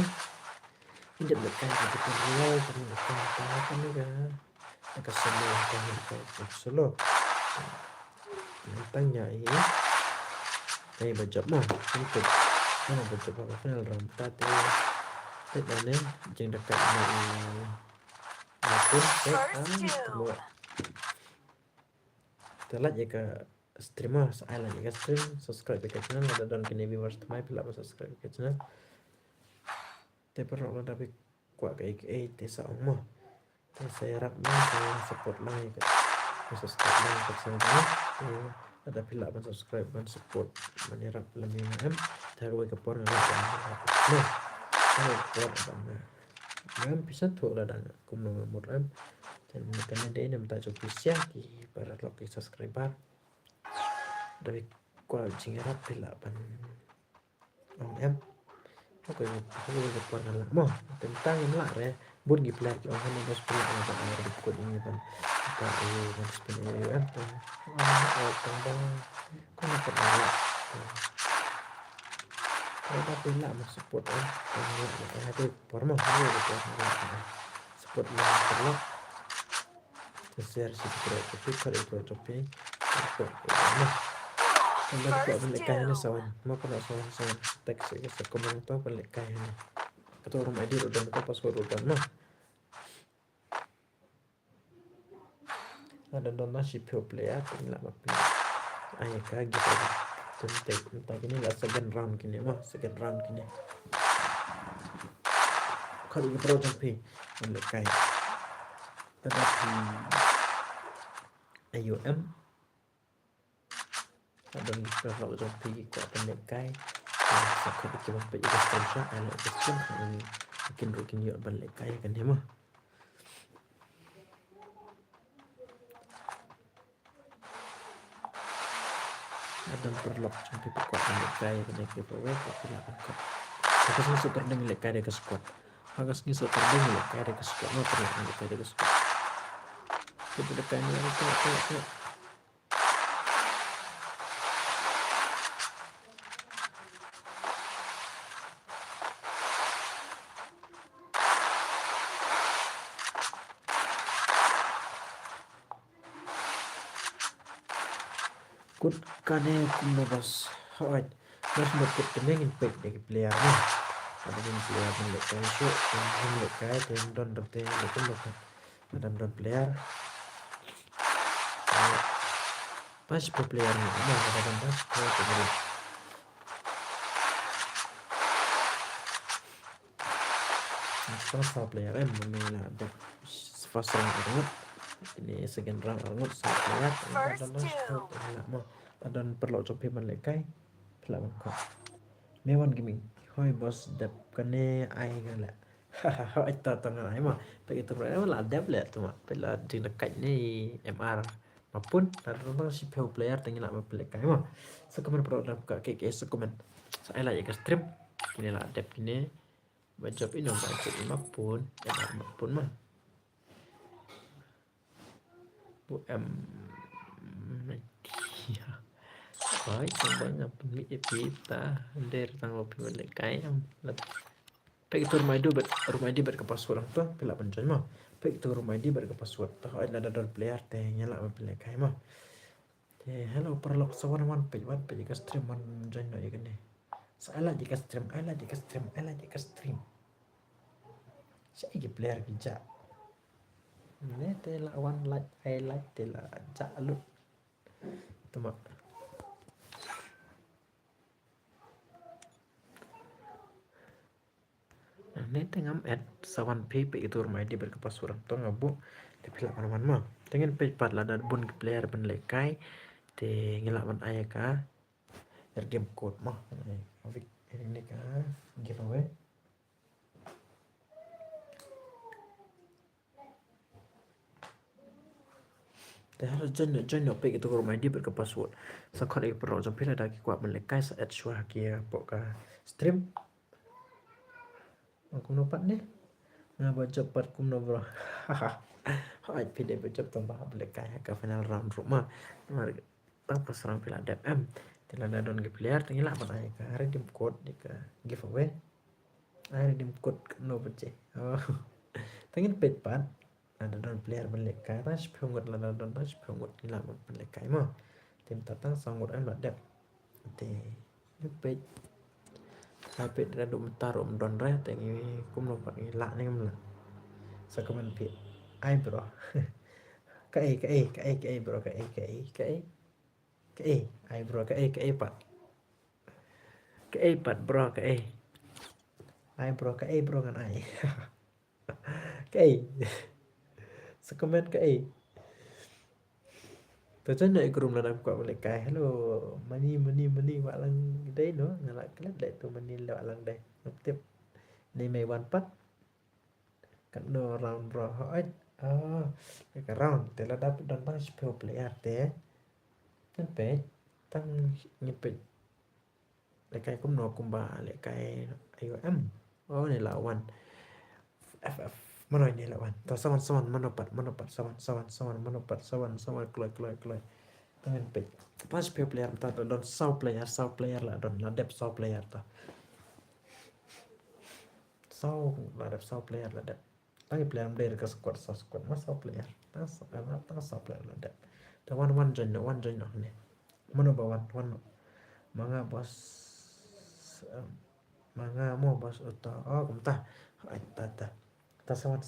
menjadi lekas jadi real jadi lekas apa nih kan lekas semua kan lekas solo tanya ini saya baca mah untuk mana baca apa final ram tadi mana yang dekat ini aku semua telah jika streamer saya lagi stream subscribe ke channel ada dan kini viewers temai pila subscribe ke channel te perlu tapi kuat ke te sama saya harap saya support lagi ke subscribe lagi ke channel ini ada pila subscribe dan support menyerap lebih em tahu ke por no em bisa tuh lah dan kum nomor em dan karena dia nem tak cukup siap di para lagi subscriber dari kual cingerap pila pan em aku ke por lah mo tentang lah re bun gi plak orang ini bos pula ada ada kod ini pan kita harus sebenarnya em tentang kau pernah kita pila support em ada por mo support lah perlu share si tapi kalau tapi Anda juga balik ini sawan, mau kena sawan teks ya, komentar balik ini. Atau rumah dia udah buka password udah nah. Ada dona si player tinggal apa? Ayah kaget aja. Tentek entah ini lah second round kini mah second round kini. Kalau ini perlu sampai balik kain. Tetapi AUM ada bisa kalau sampai kok pendek kai sakit cuma pergi ke stasiun ada stasiun ini mungkin yuk balik kai kan dia mah ada perlu sampai kok pendek kai kan dia bawa kok tidak kok harus ngisi terdeng balik kai ke squad harus ngisi terdeng balik kai ke squad mau perlu balik kai ke squad itu dekat ini itu kut kane kumabas hawat mas mukut tenengin pek dari player ni ada yang player yang lekai show yang lekai dan don dote lekai lekai ada don player pas player ni ada don pas kemudian pas player memang ada fast rank ini second round angot saya ada perlu coba melekai pelan kok mewan gaming hoi bos dap kane ai gala hahaha itu tengah ai mah begitu berapa lah dap lah tu mah pela di dekat ni MR maupun ada orang si player tinggal nak melekai mah sekomen program ke KKS sekomen saya lah ya stream ini lah dap ini bajop ini bajop ini maupun MR maupun mah ya baik banyak pemilik kita dari tanggal pemilik kayam baik itu rumah dia berkepassword orang tua pila pencet mah baik itu rumah dia berkepassword tahu ada player teh nyala pemilik kayam mah hello perlu seorang man jika stream man join ya gini saya jika stream saya player bijak ini tela one like highlight tela jalu teman ini tengam at sawan pp itu rumah dia berkepasuran tuh ngabu di pilak mana mah tengen pepat lah dan bun player ben lekai te ngelak man ayah ka game code mah ini ka giveawayแต่ถ้าเราjoinเอาไปกับตัวrumah dia berkepasuran sakot ay perlu jam pila dah kuat ben lekai saat syuah kia pok ka stream aku nampak ni ngapa cepat kum no bro hai pide becap tambah lekai ka final round rumah mari tang pasrang pila dm tila da don ge player tinggal apa ay ka redeem code di ka giveaway ay redeem code no bace oh tangin pet pan ada don player lekai tas phungut la don tas phungut ila man lekai mo tim tatang sangut am la dep te ni pet hai pet ra dum tarum don re tengi kum no pak ni la ni ngam la sakomen pet ai bro cái bro cái ai bro cái pat bro cái ai bro cái bro kan ai cái sa comment cái tôi chân này group là đam quạ lại cái hello money vạ lăng đấy nữa lại cái để tụi mình vạ lăng đây tiếp này mày one pat kan no round bro hỏi cái round te la dapat dan bang spell player te kan pe tang nyepet lekai kum no kum ba lekai IOM oh ni lawan FF mana ni lawan ta sawan manopat sawan manopat kloy tangan pe pas spell player ta don saw player la don la dep saw player ta saw la dep saw player la dep tang player player ka squad mas saw player tang saw player la dep ta one join no ni mana ba one mga bos mga mo bos uto oh kumta ay ta sawan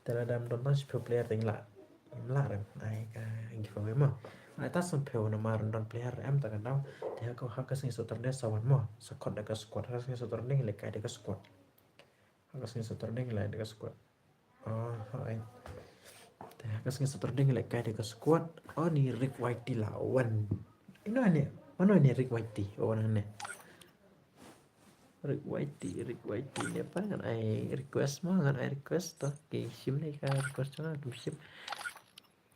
tela dam don tas player ting la rem ai ka giveaway mo ai ta son peu na mar don player em ta kan daw dia ko hakas ni sotor de sawan mo squad de ka squad hakas ni sotor de le kai de ka squad hakas ni sotor de le de ka squad oh ai ta hakas ni sotor de le kai de ka squad oh ni Rick Whitey lawan ini ane mana ni Rick Whitey orang ni Rick Whitey ni apa kan ai request mah kan ai request toh ke sim ni ka request sana tu sim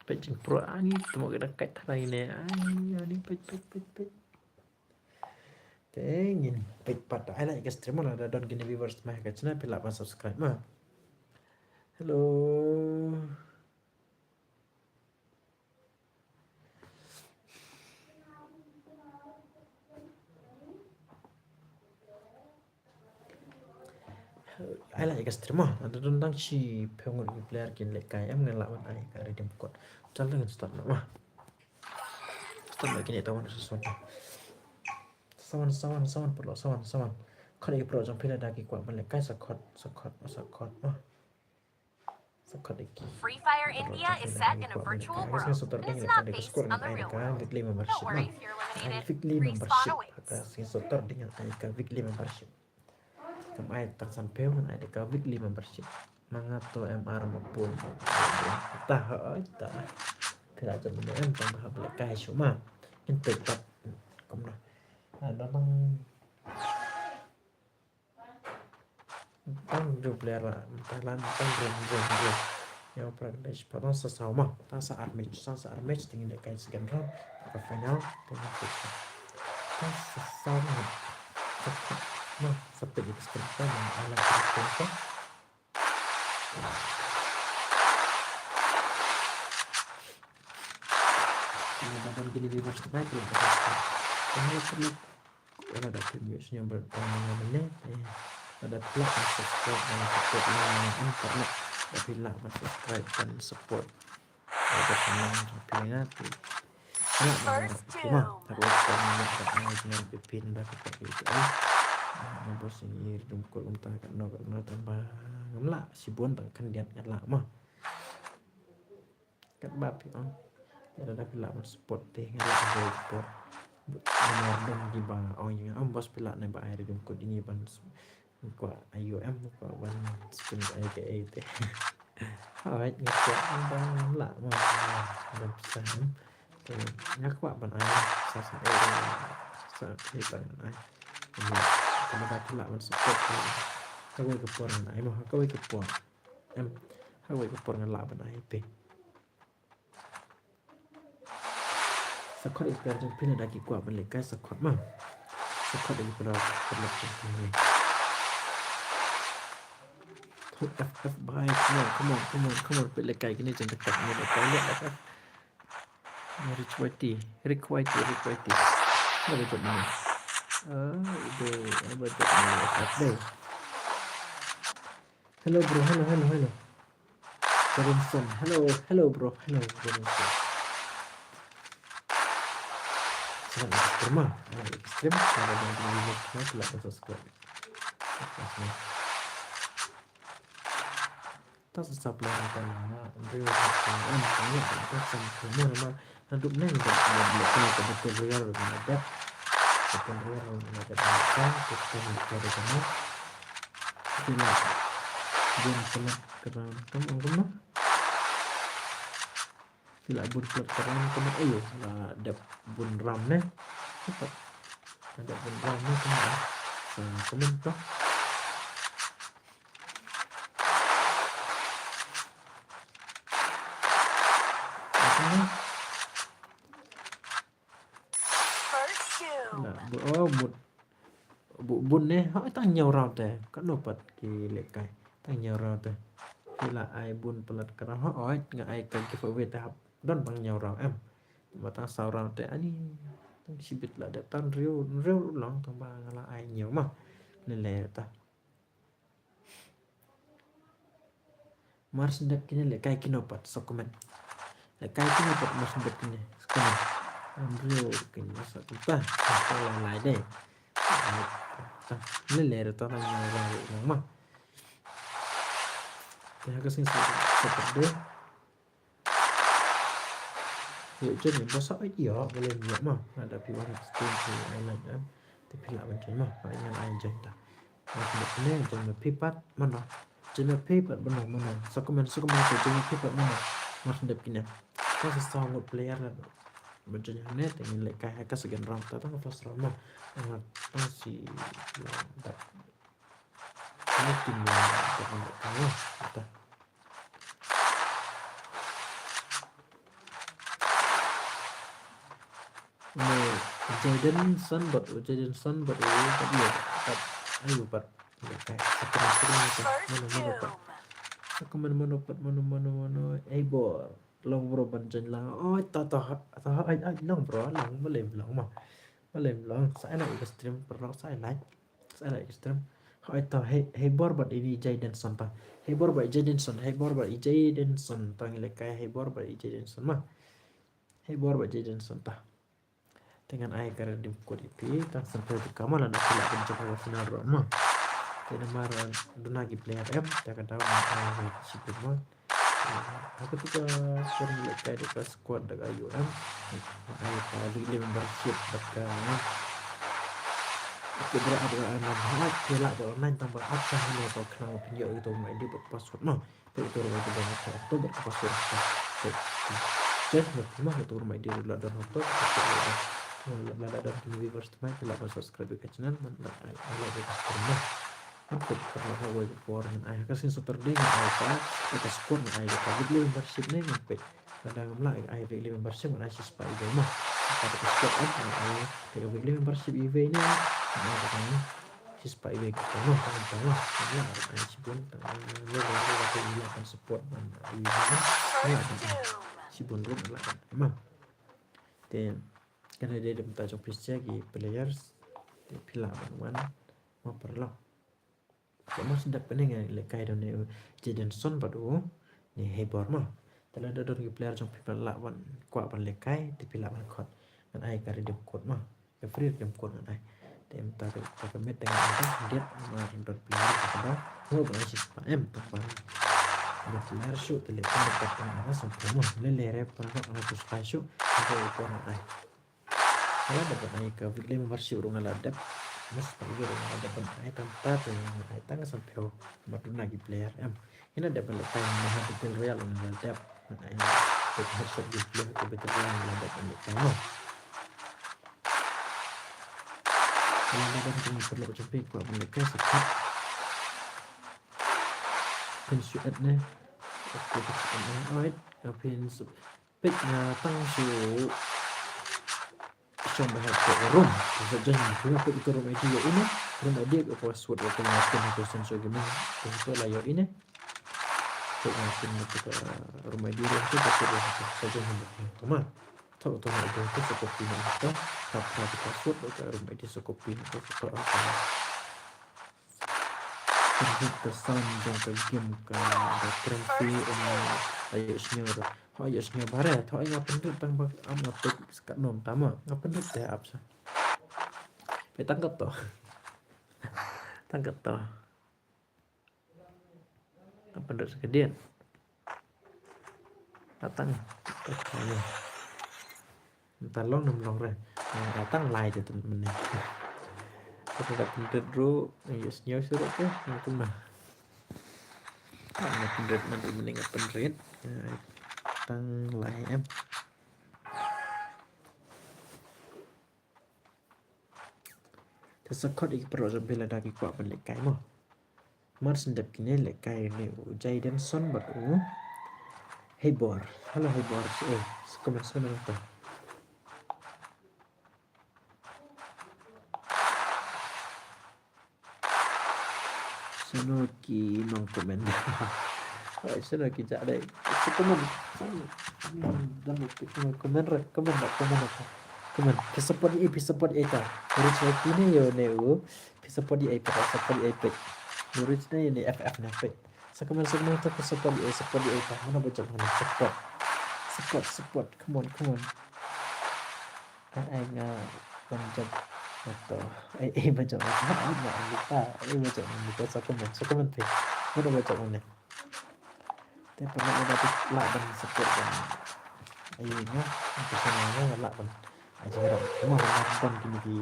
pejing pro ani tu mau kita kait hari ni ani pej tengin pej pat ai like stream lah ada don gini viewers mah ka channel pila pa subscribe mah hello ai lại cái stream mà ada tentang si pengen player kin lekai em ngelak man ai ka redeem code chal dengan start nama start lagi ni tahu sesuatu sawan perlu sawan kalau ikut program pilih lagi kuat man lekai sakot mah sakot iki Free Fire India is set in a virtual world. It is not based on the real world. Don't worry if you're eliminated. Respawn awaits. Sotor dengan ka weekly membership kam ai tak sampai man ai ka weekly membership mangato MR maupun tah ta tidak ada em tambah lekai cuma itu tetap kamu ada tang player lah Thailand tang rum yang praktis pada sesama tak saat match tinggal lekai sekian round ke final dengan kita sesama nah seperti seperti yang alat tertentu ini dalam gini viewers terbaik ini perlu ada videonya bertanya ada plug dan subscribe dan support yang internet tapi lah subscribe dan support ada senang tapi nanti cuma harus terus dengan pipin dan seperti itu bos ini dungkul untah karena tambah ngemla si buan tak kan dia ngelak mah kat bapi ada pila support teh ngelak support nomor dan di bang yang bos pila ne ba air dungkul ini ban qua IOM qua ban skin aka te hỏi ngekuat bang lạ mà làm sáng thì nhắc qua ban ai sa sa sa thì ban ai mà kalau dah pula man support kau ke por ban ai mah kau ke por em kau ke por ngan lạ ban ai pe sakot ikar jeng pina daki kuat ban lekai sakot mah sakot lagi pada perlu ni F bye come on pe lekai kini jeng dekat ni lekai lihat F requite ada job ni ide ada job ni F deh hello bro hello Robinson hello bro Robinson selamat ekstrem ekstrem ada yang di telah subscribe tak supply kan real kan ini ada semua nama hidup ni ada betul real ada betul real ada kan kita ada kamu tidak bun pelat keran kamu tidak bun pelat keran kamu ayo ada bun ram ni cepat ada bun ram ni kamu toh một bún này họ tăng nhiều rau tè có nộp bật kỳ lệ cày tăng nhiều rau tè thì là ai bún pelat karena họ oi nggak ai kan ke fwe tahap don bang nhiều rau em mà tăng sao rau tè ani tăng sibit là đẹp tăng riu long tăng bang là ai nhiều mà nên lệ ta mars ndak kini lệ cày kino pat so comment lệ cày kino pat mars ndak kini comment riu kini sa ta ta lại đây nilai itu orang yang orang mah ya ke sini seperti deh trên những bosak iya boleh buat mah ada piwan steam di island kan tapi lah macam mah banyak lain jenda macam ni jangan pipat mana jangan pipat mana sukuman tu jangan pipat mana macam dapinnya kan sesuatu player macam ni dengan lekai hacker segan ram tak tahu apa serama masih tak mungkin jangan kalah kita ini Jaden Sun buat ini tadi ya ayo buat lekai sekarang mana bor long bro ban chân là ôi ta ai long bro long mà lem long saya nak extreme perlu saya like extreme hỏi ta hey bor bat ini Jadenson ta hey bor bat Jadenson ta ngile kai hey bor bat Jadenson mah hey bor bat Jadenson ta dengan ai karena di kod IP tak sampai di kamar ada pula pencoba final round mah tidak marah dunagi player M tak tahu apa si pemain aku juga sering lihat dekat squad dekat UM ay weekly membership dekat aku berada anak kelak online tambah apa hal atau kenal pinjau itu main di password mah itu rumah itu banyak Oktober password jadi mah itu rumah di luar dan Oktober lada dan viewers teman telah subscribe ke channel mana ala de aku pernah hawa foreign ay kasi Saturday ng ay pa ito score ng ay weekly membership na yung pe kadang mula ay weekly membership ng ay si spy game mo kapag score ang ay pero weekly membership event niya ay kadang si spy game ko no tama wala ay si bun wala akan support man ay si bun ro wala emang then karena dia minta job lagi players di pila mana mau perlu kamu sudah pening ya lekai dan Jadenson baru ni hebor mah telah ada dari player jong people lawan kuat ban lekai di lawan kot dan ai kari dem kot mah ke free dem kot dan ai dem tak met dengan dia mar dan player kepada oh ban si em tempat ada player shoot lekai dekat dengan sampai mah lelere pernah aku spy shoot aku ikut ai kalau dapat ai ke weekly membership urung ala dep mas pagi ada pun ai tempat yang ai tang sampai maduna gi player ini ada balik time mah betul royal on dap ai headshot di player betul yang ada balik time kalau ada yang perlu cepet kok mereka sikap pensuat nih oke pensuat alright pensuat pick na tang su trong bài học của room dẫn dần chúng ta tự room ID ya ini room ID của password của pengasih itu sensor gaming itu lah ya ini pengasih itu ke room ID itu password saja teman tahu tahu itu seperti itu tapi password ke room ID seperti itu seperti apa untuk kesan yang ke game ke trophy ayo senior ayo senior bare thôi ngapain tuh tang bak ngapain sekat nom tama ngapain tuh teh apa phải tăng cấp to apa ndak segedean datang ya entar long nem long rồi datang lại cho tụi mình này kita dapat pendek dulu ya senyum suruh tuh itu mah ada pendek nanti mending pendek datang lại em thế sao có đi pro rồi bây giờ đã qua bên lại cái mà mất sinh đẹp cái này lại cái này dây đen son bật hey bor hello hey bor comment tuh Sanoki non comment Sanoki chả đây comment dan comment rồi comment apa comment support itu urus ini yo neu support di iPad urus ini FF nape sekemen tuh support di iPad mana baca mana support come on anh baca atau baca mana lupa baca sekemen tuh mana baca mana tapi pernah ada lah dan support dan ayunya pesanannya lah ban ajaran cuma nonton gini di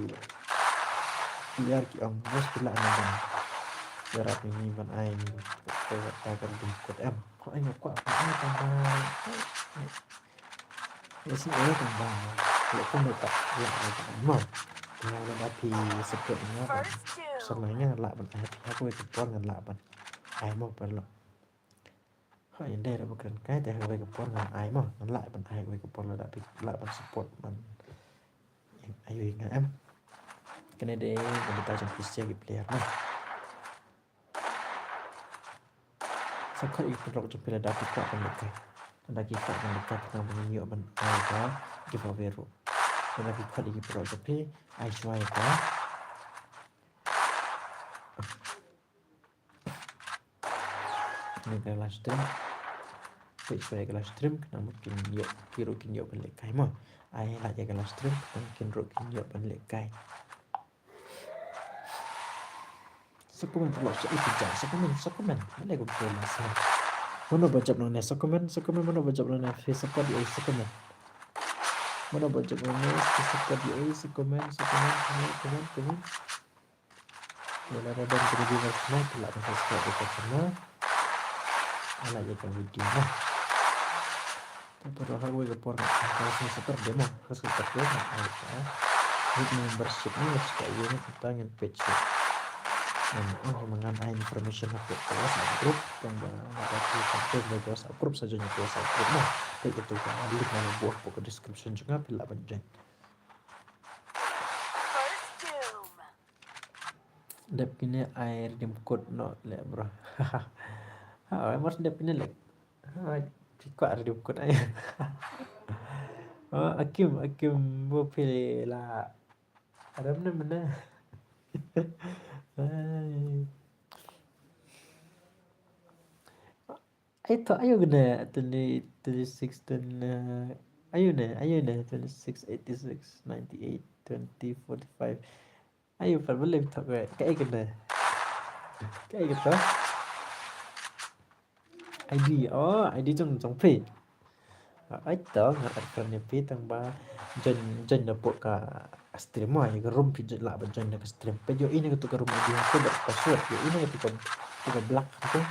biar ki om bos bila nonton jarak ini ban aing agar jemput kok aing kok apa tambah ya sih tambah kalau pun tak ya mau tinggal ada di sebutnya sebenarnya lah ban aku itu pon ngan lah ban aing mau perlu kok yang đây là một cái tại hơi cái con là ai mà nó lại bằng ai với cái con là đã bị lại bằng support bằng ai vì em cái này để người ta trong PC cái player này sao có ít phần trong player đã bị quạ bằng cái đã bị quạ bằng cái tentang penyiar bằng ai đó giveaway rồi đã bị quạ di pro trong play ai chơi đó ini ke live stream supaya ke live stream kena mungkin yuk kirukin yuk balik kai mah ai lah ya ke live stream mungkin rukin yuk balik kai sekomen perlu itu jangan sekomen mana gue boleh masih mana baca nona sekomen mana baca nona Facebook di sekomen mana baca nona Facebook di sekomen mana ada dan kedua semua telah subscribe ke channel ala ya video nah terus aku ke porno kalau sekitar demo sekitar demo with membership ini suka ini kita ingin page mengenai information update kelas grup yang ada di konten kelas grup saja nya kelas grup nah kayak gitu kan link mana buah pokok description juga bila penjeng dep ini air di code no le bro mas dep ini le kok ada di code aja Akim mau pilih lah ada mana ayo guna 26 dan ayo na 26 86 98 20 45 ayo boleh tak kayak guna kayak gitu ID ID trong page Ito nga alternative tang ba jen na po ka stream mo ay room pijit la ba jen na ka stream pe yo ini to ka room ID ko ba password yo ini to ka black ko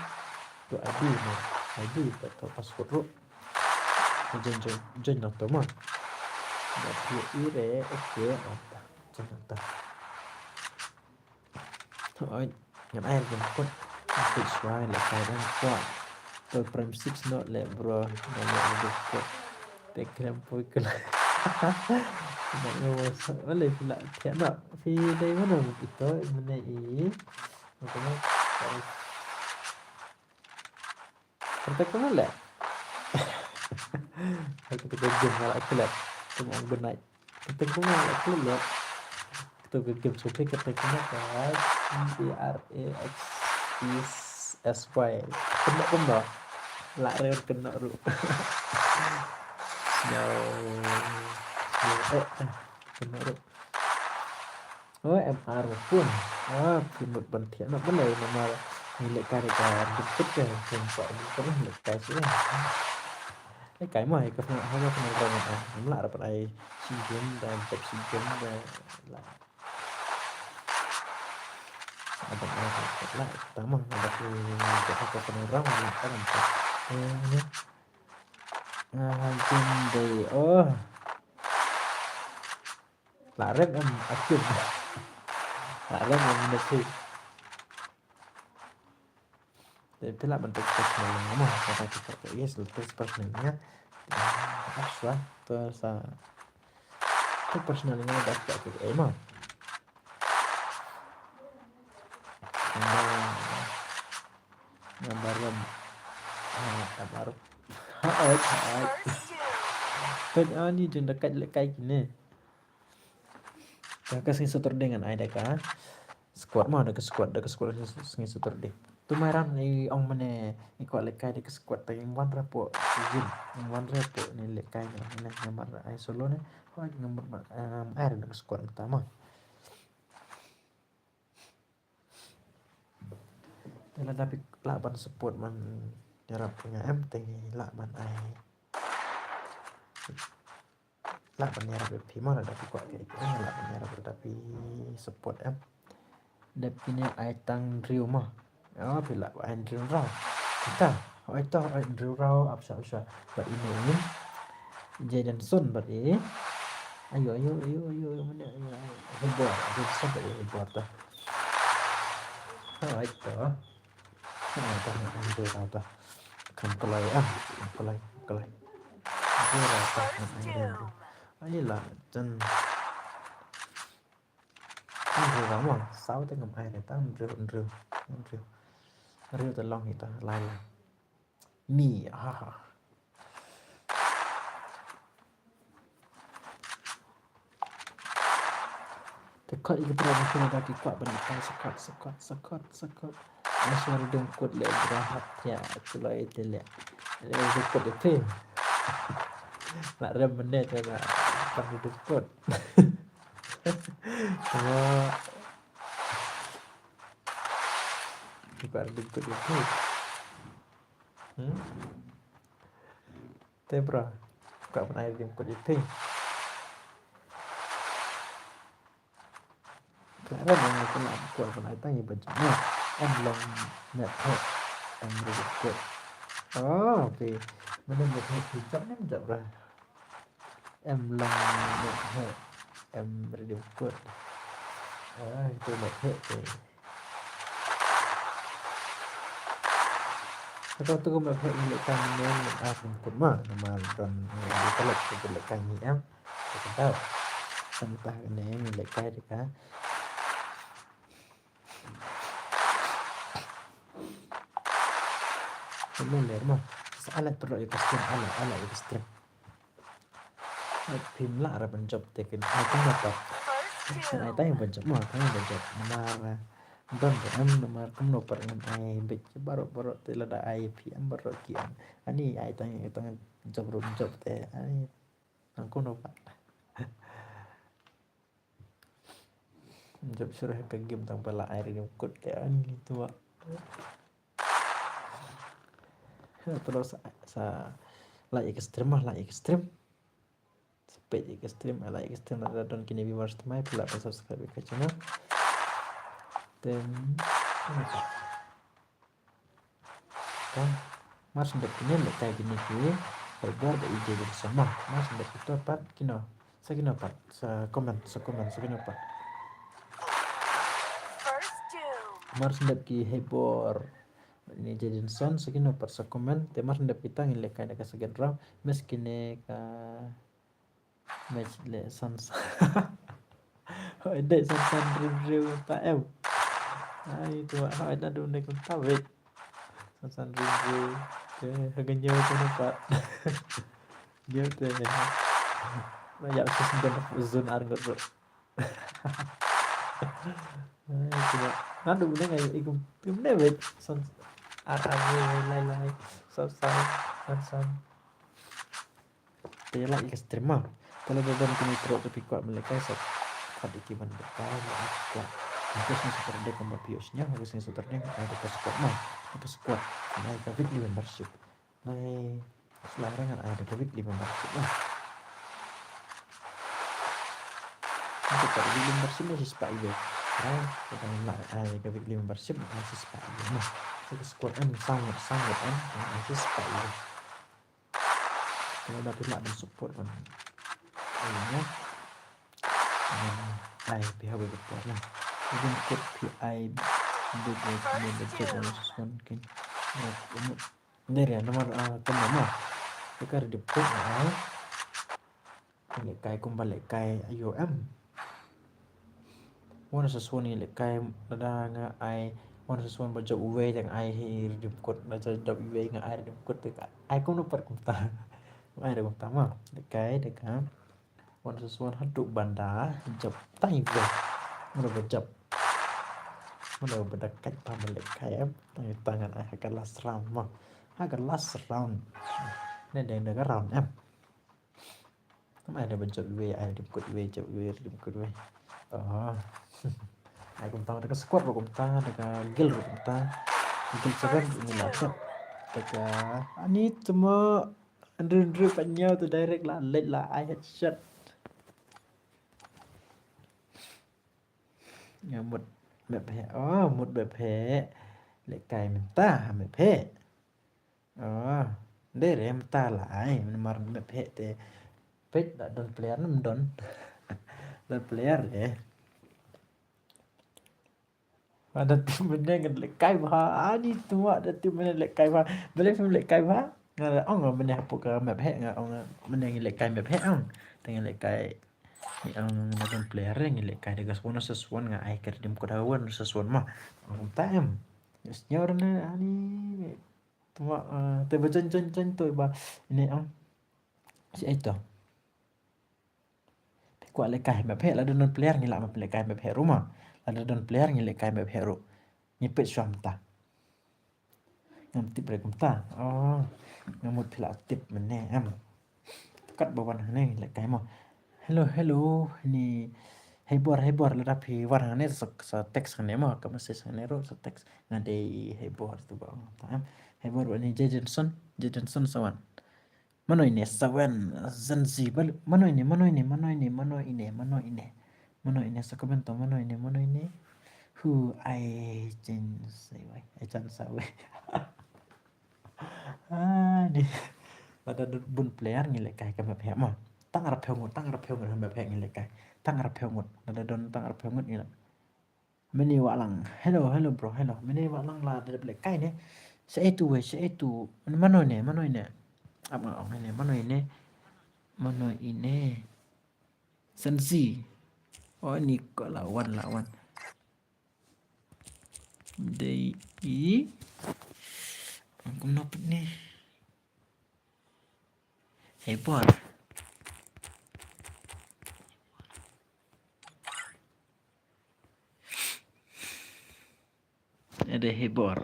to ID mo ID ba to password ro jen na to mo ba yo ire oke apa jen na to thôi ngam ai cũng có fix right là cái đó qua tôi prime 6 not le bro nó le được có để kram poi cái nó nggak mau le pula tiap nak fi dari mana itu mana ini makanya harus sampai ke mana aku kita game malah aku lihat semua benar kita ke mana aku lihat kita game sampai kita ke mana kan DRAXSY kena lạ reo kena ru no kena ru oh MR pun thì một bản thiện nó vấn đề mà mình lại cài được cả được tất cả thành quả mình có được cái chữ cái mà cái phần hay cái phần này đúng là phần này sinh viên đang tập sinh viên là ada lại tám mà ada cái phần này rất là các bạn nhé trên đây là rất em aktif là rất em được thì itu lah bentuk personalnya mah kata kita kayak terus personalnya apa terus itu personalnya udah kayak emang gambaran baru ini jeng dekat gini kakak sing setor dengan ada kan squad mah ada ke squad sing setor deh tu maran ni ong mana ni kuat lekai de ke squad tayang wan rapo jin wan rapo ni lekai ni nomor ai solo ni ho nomor air de squad utama Tela tapi laban support man jarap punya MT laban ai laban jarap pimon ada tapi kuat kayak gitu laban jarap tapi support M dapine ai tang riu mah bila ai riu rau kita ai tau ai riu rau apsa ber ini Jaden Sun ber ayo mana heboh ada sampai heboh dah ai tau Andrew rata kan pelai Andrew rata kan Andrew lah chân Andrew rama sáu tới ngầm ai này ta Andrew từ long thì ta lại là miแต่ก็อีกประมาณคนละกี่กว่าบันทึกสกอตAsal dongkot le berahat ya itulah itu le dongkot itu nak rem benda tu nak panggil dongkot bukan dongkot itu tebra bukan pernah dongkot itu kerana yang kena buat pernah tanya baju em lòng nhật hệ em được cuộn ok mình một hệ thì chấm em chậm ra em lòng nhật hệ em được cuộn tôi một hệ thì kalau tôi một hệ mình lại càng nên mình mình cũng mà còn cái lực thì lại càng nhẹ em chúng ta xong ta cái này mình lại cay được cả Benar mah salah terlalu ekstrem phim lạ là bên chụp thì cái ai cũng là tập ai tay bên chụp mà thấy bên chụp mà don em mà cũng nộp dengan ai bị baru thì là ai phim baru kian ani ai tay chụp thì ai aku nộp chụp suruh ke game tang pala air yang kut kayak gitu terus like ekstrem speed ekstrem like ekstrem ada don kini viewers temai pula subscribe ke channel then kan mas ndak kini lek kayak gini ki buat ada ide dari sama mas ndak itu apa kino sa komen apa mas ndak ki hebor ini jadi son segini apa sa komen te mas ndak kita ngilek kayak ka segan ram meskine ka match le son hỏi đệ san review tại em ai tụi bạn hỏi đã đủ này cũng tao vậy san review cái hơi nhiều cho nó bạn nhiều thế này mà dạo sẽ xin được zone ăn gật rồi tụi bạn nó đủ này ngày cũng này vậy san ăn lai san dia lagi ekstrem mah kalau dalam kini teruk tapi kuat mereka pada kiban berkah kuat harusnya seperti pembabiosnya harusnya seperti ada kesekuat mah itu sekuat naik ke weekly membership naik selarangan ada ke weekly membership lah untuk ke weekly membership masih sepak itu kan kita nak ada ke weekly membership masih sepak itu nah itu sekuat sangat masih sepak itu kalau dapat nak dan support kan ini I pihak betul lah. Mungkin kod PI budget sesuatu mungkin. Dari nomor teman sekarang di put ini kai kumbal kai IOM. Wana sesuatu ni kai ada nga ai wana sesuatu baca uwe yang ai di kod baca job uwe nga ai di kod dekat. Ai kau nuper kumta. Ai ada kumta mah kai dekat. Wan sesuatu haduk banda jab tay về mana berjab mana berdekat pamilik kayak tangan akan last round mah akan last round nên đang cái round em không ai được berjab về ai được cột về jab về được cột về ai cũng tahu dekat squad của chúng ta dekat guild của chúng ta guild seven ini lah chat dekat ani cuma andru panjang tu direct lah late lah I headshot mộtแบบแพ้mộtแบบแพ้lại cài mình taแบบแพ้ได้เรียมตาหลายมันมาแบบแพ้แต่เป็ดโดนเปลี่ยนมันโดนเปลี่ยนเลยada tim mana yang lek kai bah ni tua ada tim mana lek kai bah boleh film lek kai bah ngala ong mana apa ke map hack ngala ong mana yang lek kai map hack ong dengan lek kai ang naging player yang lek kai degas bonus sesuatu nga ai ker dim kodawan sesuatu mah ong taem yes nyor na ani tua te bejen tu ba ini ong si itu kuat lek kai map hack la don player ni la map lek kai map hack rumah ada don player ngilek kai map hero nyepet syamta ngam tip rekumta ngamut pila tip mene am kat bawan hane ngilek kai mo hello ni hebor la rapi war hane sa text hane mo ka message hane ro sa text ngade hebor tu ba tam hebor ni Jadenson sawan mano ini sawan zanzibar mano ini sa komento mano ini who I jen say why I chan sa we ni ada bun player ngilek kai ka map mo tang arap ngot map ngilek kai tang arap ngot ada don tang arap ngot ni meni walang hello bro hello meni walang la ada black kai ni saya itu mano ini apa ini mano ini sensi oh ini kok lawan Day aku dapat nih hebat ada hebat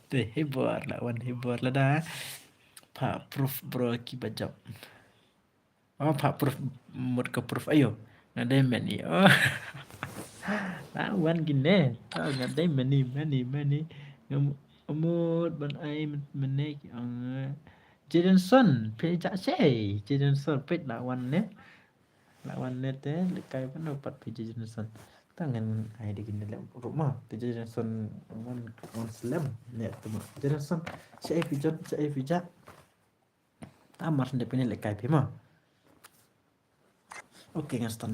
ada hebat lawan hebat lah dah Pak Prof bro kibajab Pak Prof mod ke Prof ayo ada men ni lawan gini tahu nggak ada mani ngamut ban ai menek Jadon Son pijak saya. Jadon Son pit lawan net lekai pun dapat Jadon Son. Tangan ai digini lem rumah. Jadon Son on slam net tu. Jadon Son saya pijak. Amar sendiri ni lekai pima. Okey ngan start.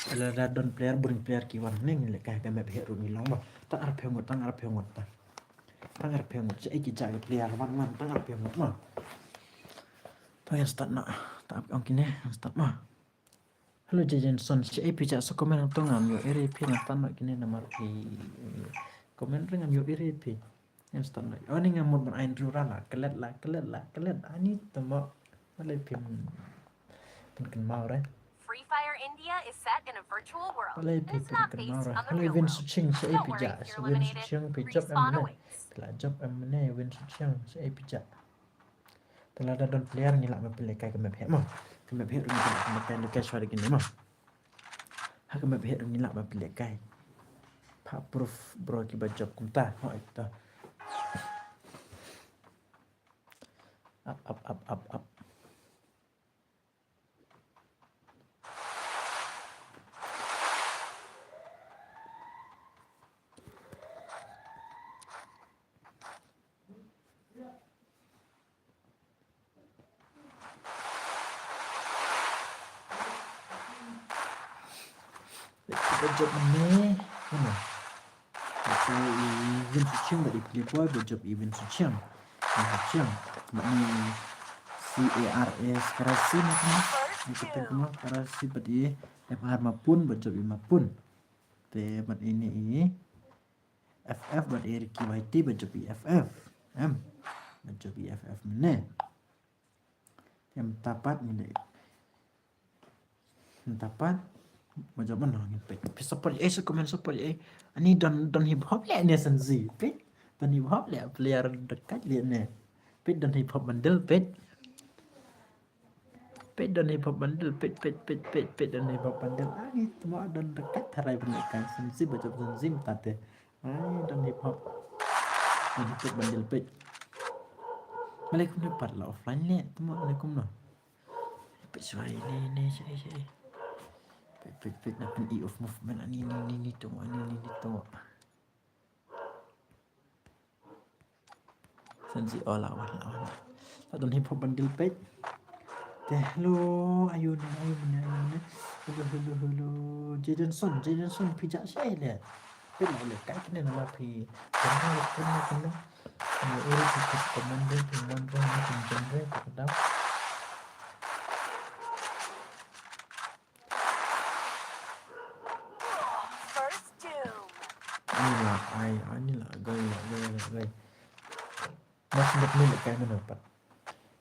Ala don player buring player kiwan ning lekai ka map hero ni long ba. Tang ar phengot. Saya kijak player man tang ar phengot ma. Tang start na. Tak ong kini start ma. Hello Jason, saya pijak so komen tong ngam yo RP na tan kini nomor komen ngam yo RP. Yang start na. Oh ni ngam mon Andrew rana kelet la. Ani temo malai pin mau re. Free Fire India is set in a virtual world. Malai And it's not based on the Hello real Win world. Suching saya Don't worry pijak. if you're Win eliminated. Suching pijak Respawn amne. awaits. Telah job amne Win Suching saya pijak. Telah ada don player ngilak mapilai kai ke map hek mah. Ke map hek ngilak ke map yang dekat suara gini mah. Hak map hek ngilak mapilai kai. Pak proof bro ki job kumta. Oh itu. Up. Kita job ni mana? Aku Win Suching dari pilih boy berjob Win Suching. Makni CARS karasi macam kita kena karasi badi FR mapun berjob mapun. Te mat ini FF badi Ricky YT berjob FF. Berjob FF mana? Yang tapat ni macam mana ni support support ani don hip hop le ni senzi pet don hip hop le player dekat le ni pet don hip hop bundle pet don hip hop bundle pet don hip hop bundle ani semua don dekat tarai berikan senzi baca senzi tate ai don hip hop bundle pet Assalamualaikum ni part la offline le Assalamualaikum no pet suai ni saya pet nak E of movement ni tengok ni tengok sensi lawan tak don hip hop bundle pet hello ayun hello Jadon Son pijak saya le pet le kai kena nama pi kena urus komander dengan genre kedap inilah gay. Mas hendak ni lekai mendapat.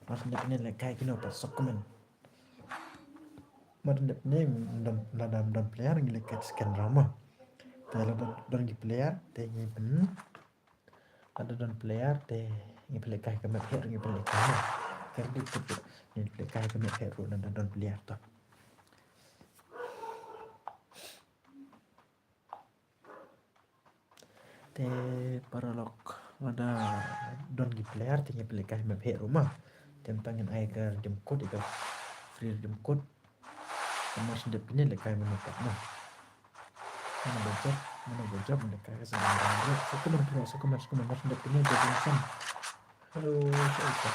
Mas hendak ni lekai kena dapat sokomen. Mas hendak ni dalam player ni lekai scan drama. Dalam player te ni ben. Ada dalam player te ni lekai ke map hero ni lekai. Kerja tu ni lekai ke map hero dan dalam player tu. Te paralog ada don gi player tinggi pelekah map hero mah tentang yang air redeem code itu free redeem code sama sudah punya lekai menutup mah mana bocor mendekat ke sana sekumar sudah punya jadi sam halo siapa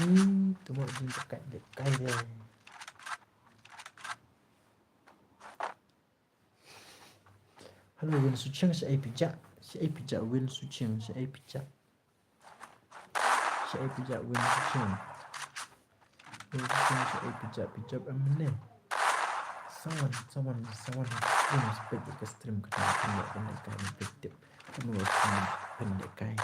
ini tunggu dekat dia Hello Win Suching saya pijak Win Suching saya pijak Win Suching saya pijak amne someone spek ke stream ke pendekai tip kamu pendekai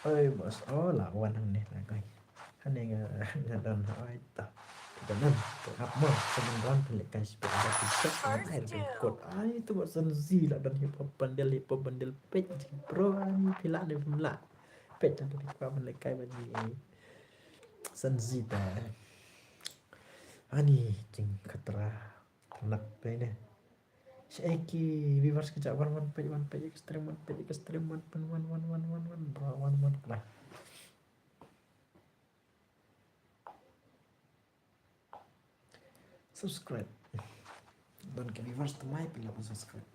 oi bos lawan ni lah guys kan yang ngadon oi tak kanan up mo semen ron pelik kai spek ada bisa air bengkot itu buat senzi lah dan hip hop bandel pet bro ani pila ni pula pet dan di kwa pelik kai bani senzi ta ani jing katra nak pe ne Shaiki viewers kejap one page extreme one bro one lah subscribe don't get viewers to my pila pun subscribe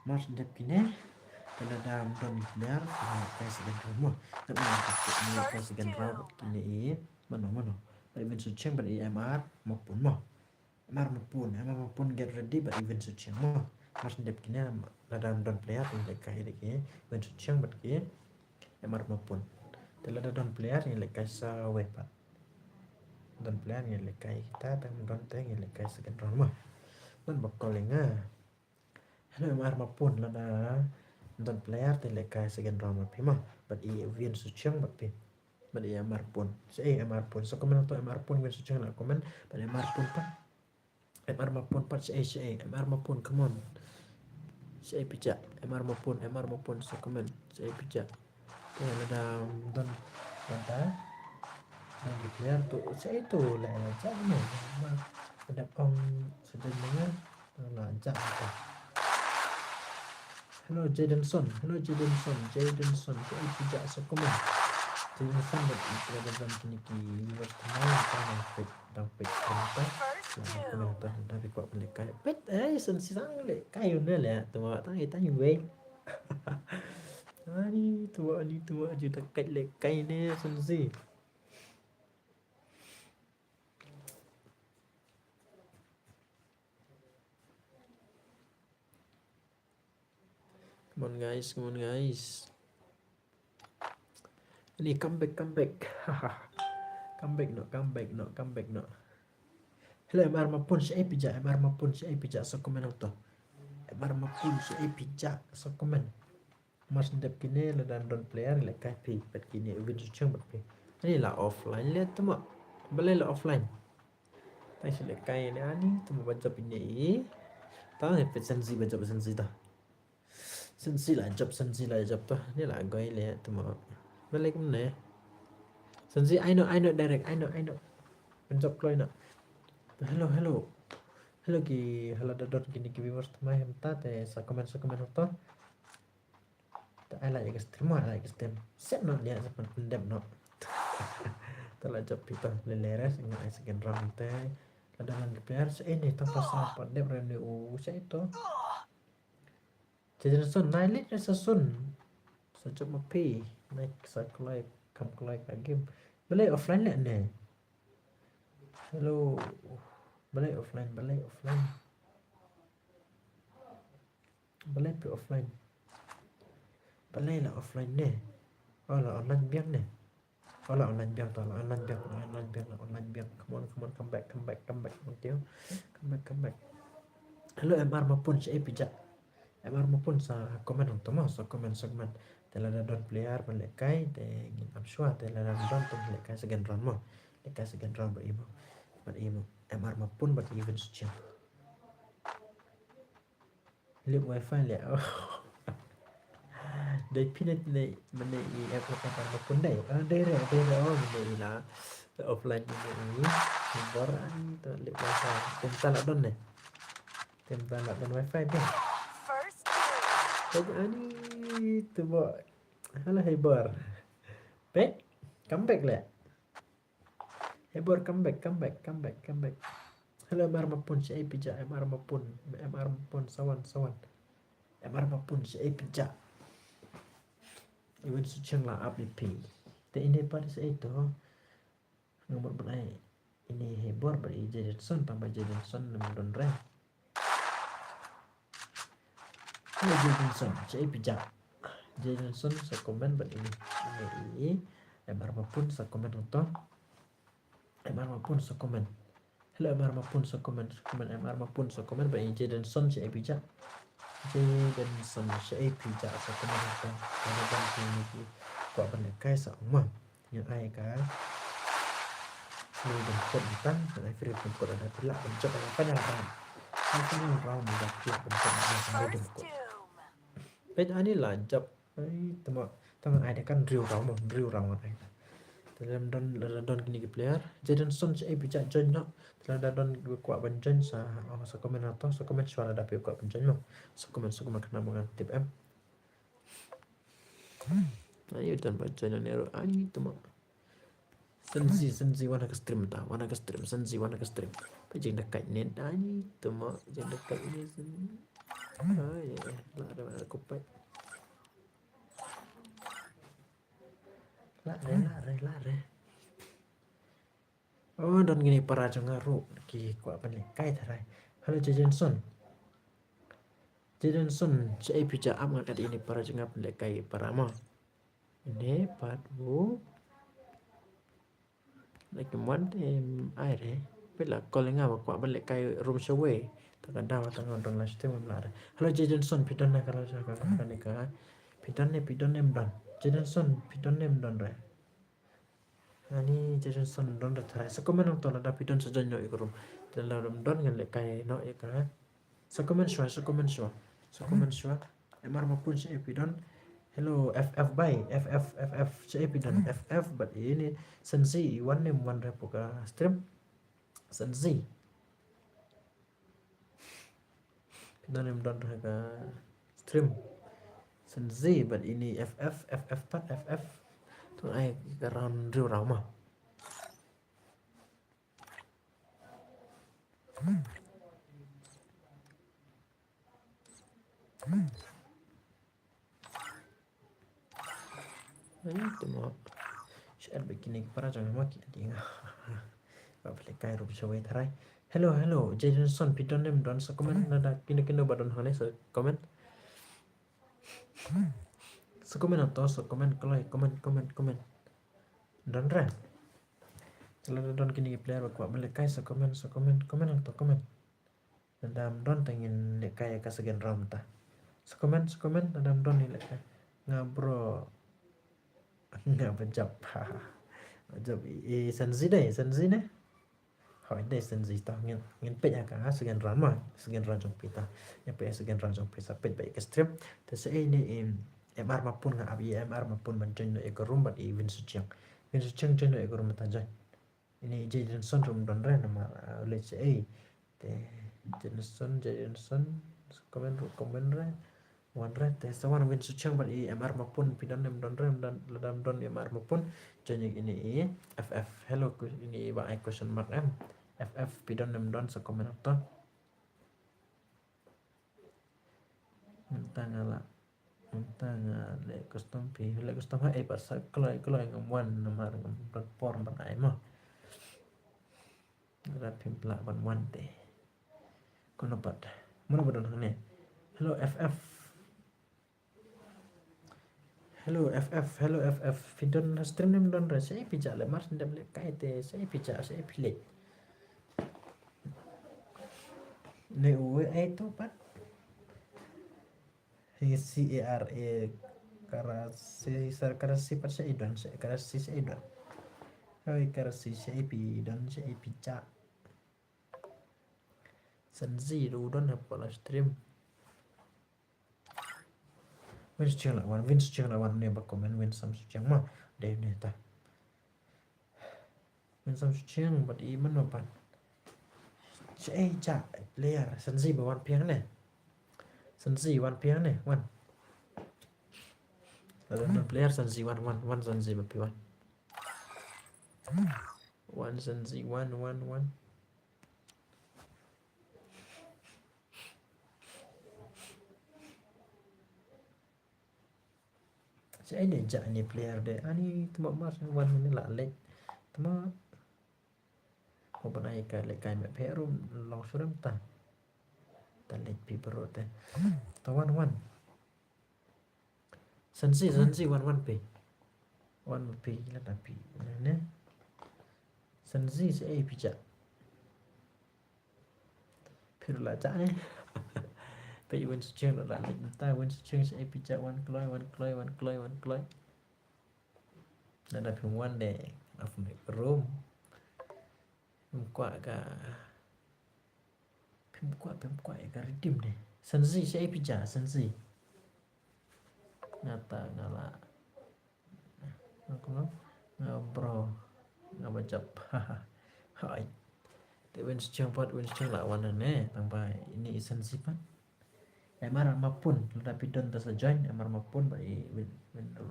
Mas dep kini kalau dalam don biar kai segan rumah tapi nak kai segan rumah kini mana but even suceng but MR maupun get ready but even suceng mas dep kini dalam don player yang kai lagi even suceng but kini MR maupun kalau don player yang kai sa wepat don player yang kai kita tang don teng yang kai segan rumah dan bakal hello MR mapun lada don player te lekai second round mapima but win suchang but MR pun MR pun so komen to MR pun win suchang la komen but MR pun pa MR mapun pa MR mapun come on pija MR mapun so komen pija te lada don lada dan player tu itu lah jangan ada ong sedang dengar lah jangan Hello Jadenson, pijak so komen. Jadenson berada kini viewers tenang dapat kontak. Komentar dari kuat pendekai. Bet sensi sang le kayu ne le tu tanya we. Ani tu aja dekat le kai ne sensi. Come on guys. Ini comeback. comeback no. Hello MR mapun si pija so komen auto. MR mapun si pija so komen. Mas ndep kini le dan don player le kai pi bet kini win suchang bet pi. Ini lah offline le tu mak. Boleh lah offline. Tai si le kai ni ani tu baca ini. Tahu ni sensi baca sensi dah. Sensi lah job tu ni lah goi le tu mau balik mana sensi I know direct I know penjob kloi nak hello dadot gini ki viewers mai hemta te sa komen tu ta I like stream set no dia sepan pendem no telah job kita leres ngai second round te kadang player ini tanpa sa pendem rene saya itu Jadenson naik sun sejak mapi naik cycle kam collect game boleh offline lah ne hello boleh offline boleh lah offline ne lah online biang ne online biang come on come back hello MR maupun si pijak MR maupun sa komen untuk mau sa komen segmen telada don player melekai te ngin amshua telada don tu melekai segan round mo lekai segan round berimo MR maupun but even suci lip wifi le dai pinit ne mene app MR maupun dai dai mene la offline ini boran tu lip wifi tempat don ne tempat don wifi deh ani tu buat halah hebar back comeback le hebar comeback hello MR mapun si pija MR mapun sawan MR mapun si pija even suchang la up pi te ini pada sa itu nomor berai ini hebar beri Jadenson tambah Jadenson nomor re Jadenson saya pijak Jadenson sa komen buat ini MR maupun sa komen untuk MR maupun sa komen hello MR mapun so comment MR mapun so comment ba Jaden Son si Epija Jaden Son si Epija so comment ka ada bang ni ko ban kai sa ma yang ai ka ni dan ko tan ai free pun ko ada pula pun coba apa yang kan ini round ni dah pula pun ko ada First ko doom. bet ani lanjap ai tama ai kan drill round ai dalam don kini ke player Jaden Son si Epija join no dalam don kuat banjon sa komen atau sa komen suara dapat kuat banjon mo sa komen kena mengan tip m ayo dan banjon nero ani tu mo senzi wana ke stream senzi wana ke stream pejeng dekat net ani tu mo pejeng dekat ini ay lah ada kupai lare oh dan gini para jangaru ki kuat balik kai tarai halo Jaden Son saya bija amat ada ini para jengap balik kai para mo ini padu like one ai re bila calling apa kuat balik kai room shaway takkan dawa tangan don last time melara halo Jaden Son pidon na kalau saya kan ka pidon ne mdan Jaden Son pidon ne mdan re ani Jaden Son don tarai sa komen on tola da pidon sa janyo ikurum dalam don ngan le kai no ya ka sa komen shwa emar mapun si pidon hello FF by FF si pidon FF but ini sensi one name one repoka stream sensi pidon name don ka stream sensi but ini FF pat FF tu ai karan riu rau ma ini tu mo share begini para jangan maki adinga boleh kai rup shawai tarai hello Jaden Son pidon nem don sa comment nada kini badon hane sa comment atau sa comment comment don re kalau don kini player ko boleh kai sa comment atau comment dan don tengin le kai ka segan ram ta sa comment dan don ni le ngabro nggak bejap bejap senzi ne hỏi đây senzi tao ngin pe ya ka segan rama segan ranjong pita ya pe segan ranjong pita pe baik strip te se ini MR mapun nga abi MR mapun banjin no ekorum bat even suciang jen no ekorum tajan ini Jaden Son rum don re nama let's say te Jaden Son komen re one red te sawan win suciang bat MR mapun pidon nem don re dan ladam don MR mapun jadi ini FF hello ini ba question mark m FF pidon nem don sa komen atau mentang le custom hai pasal kalau yang one nomor platform banai mah rapim pula one teh kono pat mana badon hane hello FF pidon stream nem don re saya pijak le mas ndem le kai te saya pijak saya pilih ne uwe ai tu pat CARA karasi pat sa idon karasi sa idon hai karasi sa ipidon sa ipica senzi lu don apa stream Vince Chiang lawan ne ba komen Vince Sam Chiang mah de ne ta Vince Sam Chiang bat i man apa cha player senzi ba wan piang ne senzi wan piang ne wan ada player senzi wan senzi ba pi wan senzi wan saya ini jak ni player de ani tuma mas wan ni la lek tuma ko banai ka lek kai me perum long suram ta lek pi perut te tawan sensi wan pi la tapi ne sensi saya pijak Phir la cha ni. Pe wen cheng la la ta wen cheng sẽ pizza one cloy. Nada phim one de of my room. Phim qua ka redeem de. Senzi sẽ pizza senzi. Ngata ngala. Aku bro ngabacap. Hai. Te wen cheng la one ne tambah ini senzi pan. Emar mapun tapi don ta join emar mapun bai win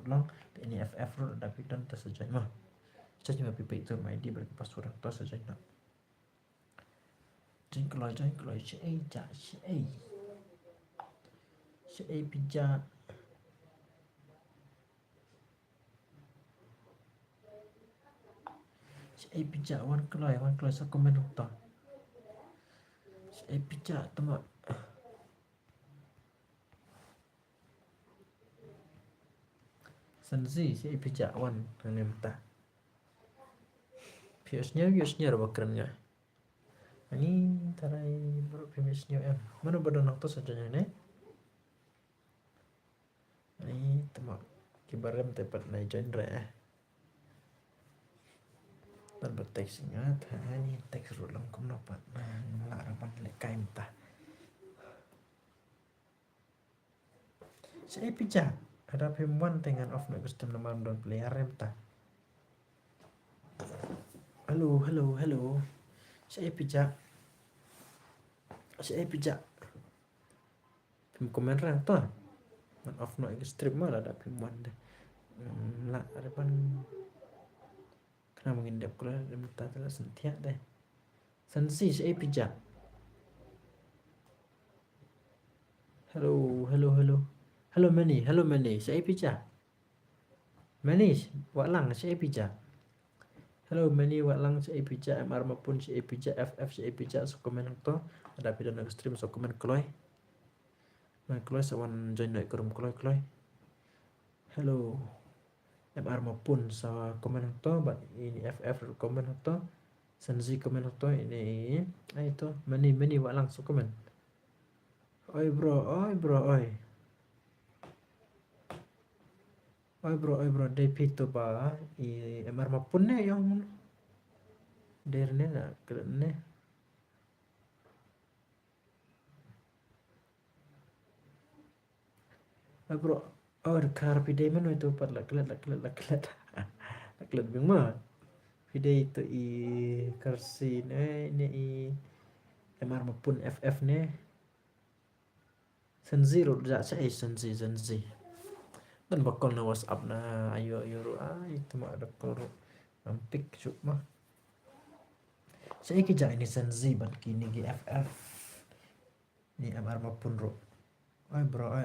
long ini FF ro tapi don ta join mah saya cuma pipi itu mai di berkepas surat ta join nak join kalau si pijak si pijak wan kelai sa komen ta si pijak temak Senzi si pijak wan ni mata. Viewsnya bakrannya. Ini tarai bro viewsnya mana badan waktu saja ni. Ini temak kibaram tepat naik genre. Dan berteks ingat ini teks rulang kum dapat. Lah harapan lekai mata. Si pijak ada PM1 dengan off no custom nama don player remta. Halo. Saya pijak. Film komen rang tu. Man off no extreme malah ada PM1 deh. Lah ada pan. Kena mengindap kula remta telah sentiak deh. Sensi saya pijak. Halo Mani, saya pijak. Mani, waklang saya pijak. Halo Mani, waklang saya pijak. MR maupun saya pijak, FF saya pijak. So komen to, ada video nak stream so komen kloy. Nah kloy sawan join naik kerum kloy. Halo MR maupun sa komen to, ini FF komen to, Senzi komen to ini. Itu Mani waklang so komen. Oi bro. Oi bro, DP tu ba MR mapun ne yang derne na kene. Oi bro, kar pide mana itu par laklet. Laklet bima. Pide itu karsi ne ini MR mapun FF ne. Senzi ro ja saya senzi. Dan bakal na WhatsApp na ayo itu mah ada koro nampik cuk mah saya kerja ini senzi ban kini GFF ni MR mapun ro ai bro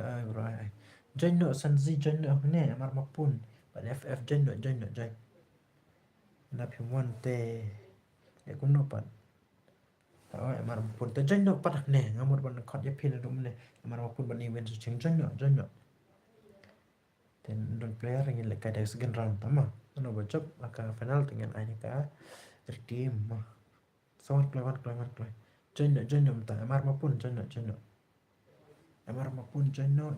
join no senzi join no ne MR mapun ban FF join na PM1 te ya kuno pan MR mapun te join no pan ne ngamur ban khot ya pin rum ne MR mapun ban event ching join no dan don player ingin lekai dari second round tama ano bacop maka final dengan ini ka redeem mah sawat klewan join no mta MR maupun join no MR maupun join no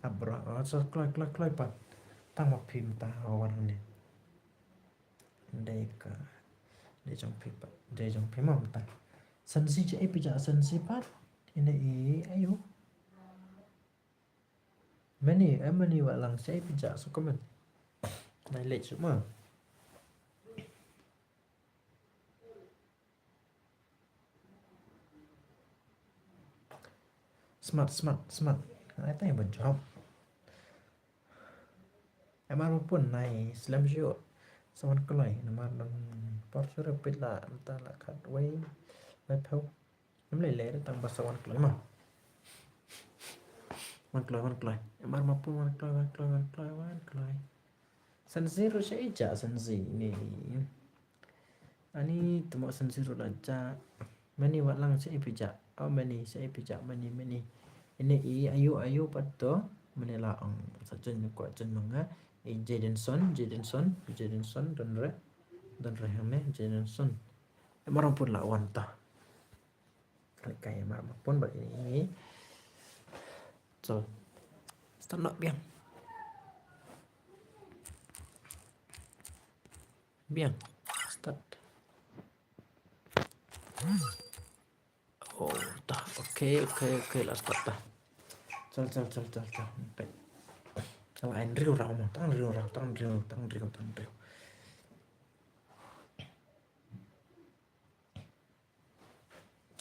abra so kloi pan tang ma phim ta awan ni dei jong phim ma mta sensi je pija sensi pat ini ayo Mani waklang saya pijak so komen. Naik semua. Smart. Ai tay bên job. MR pun naik slam shoot. Sawan kelai nama dan porsche rapid lah entah lah kat way mai pau. Nam lele tang basawan kelai mah. Wan kelai. MR maupun wan kelai. Senzi ro saya ija senzi ni. Ani temu senzi ro aja. Mani waklang saya pijak. Mani saya pijak mani. Ini ayu pato menela ang sajen kuat jen manga. Jadenson dan re hame Jadenson. Marang pun lawan ta. Klik kayak marang pun ini. So, start not bien. Bien, start. Oh, dah. Okay, lah start dah. Chal. Baik. Chal anh riu rau mà, tang riu.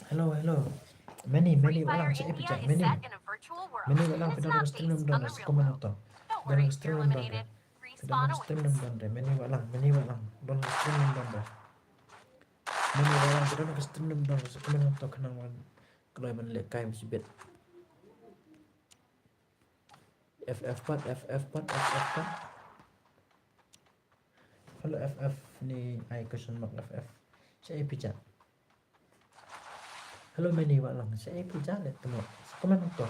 Hello. Many Free walang Fire sa India epicak is many. set in a virtual world, Many and walang it's pindah not ke stream based dan on the sa real komen world. to. Don't Dan worry, sa you're stream dan eliminated. dan Respawn sa stream awaits. dan many walang don sa stream dan many walang pindah ke stream dan sa komen to kenangan kalau man le kai msibet. FF4. Hello FF ni I question mark FF. Sa epicak. Hello many walang sa epicak le temo. Sa komen to.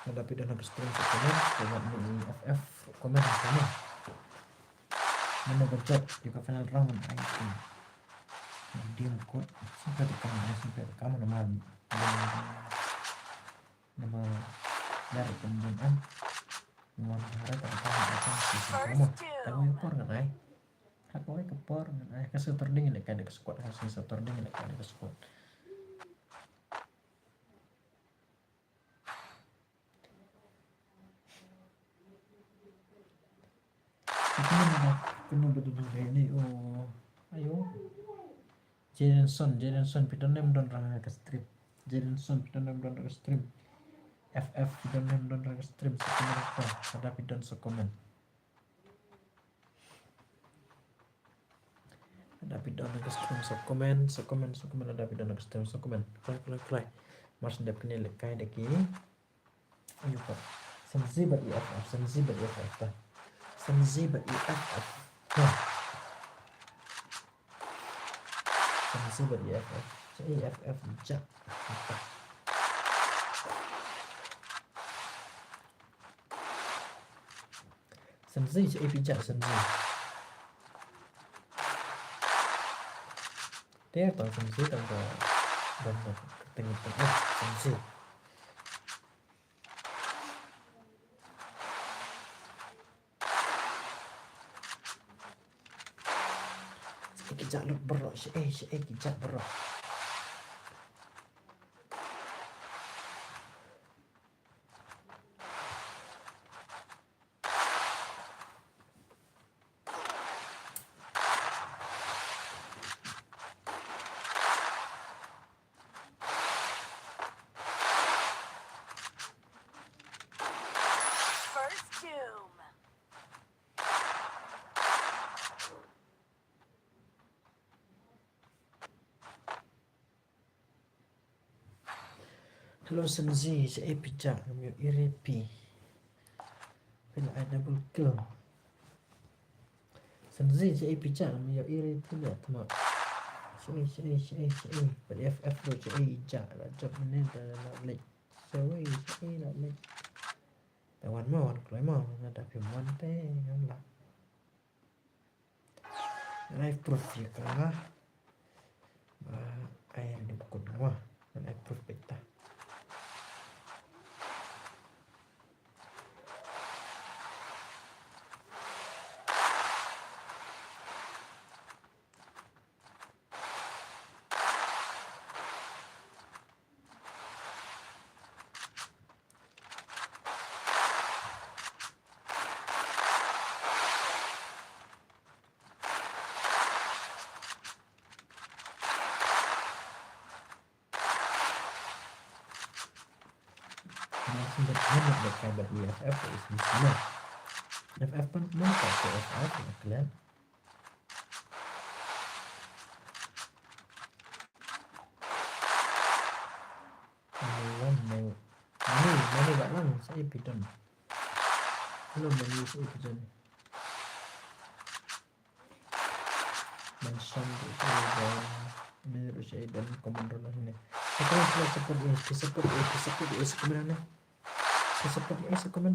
Ada pindah ke stream sa komen dengan ni FF komen sama. Mana berjat juga final round I think. Dia kod sampai tekan nama dari kemudian nama harap akan sisi kamu tahu ekor nggak ay aku ekor nggak ay kasih terding ini kayak squad kasih terding ini kayak squad kena betul-betul ini oh ayo Jadenson piton nem don ranga ke strip Jadenson piton nem don ranga stream FF piton nem don ranga stream sekomen apa ada piton sekomen ada piton ranga stream sekomen ada piton ranga stream sekomen klay mas ndep kene lekay deki ayo pak senzibat IFF ta senzibat IFF senzibat IFF IFF jak senzi si epijak senzi dia tang senzi tang dan tengah senzi kijak lu berok si kijak berok First doom. Hello senzi si epijak kami iripi bila I double kill senzi si epijak kami iripi lihat teman si pada FF lo si ijak lah job ini dah lek si lah lek tawan mau kalau mau ada pimuan teh lah live proof ya kah air di buku nama live proof beta banyak berkabar di FF di sana FF pun mau pakai FF ya kalian Many bạn saya bidon belum menu saya bidon mention menurut saya dan komando ini sekarang sudah seperti sebenarnya seperti komen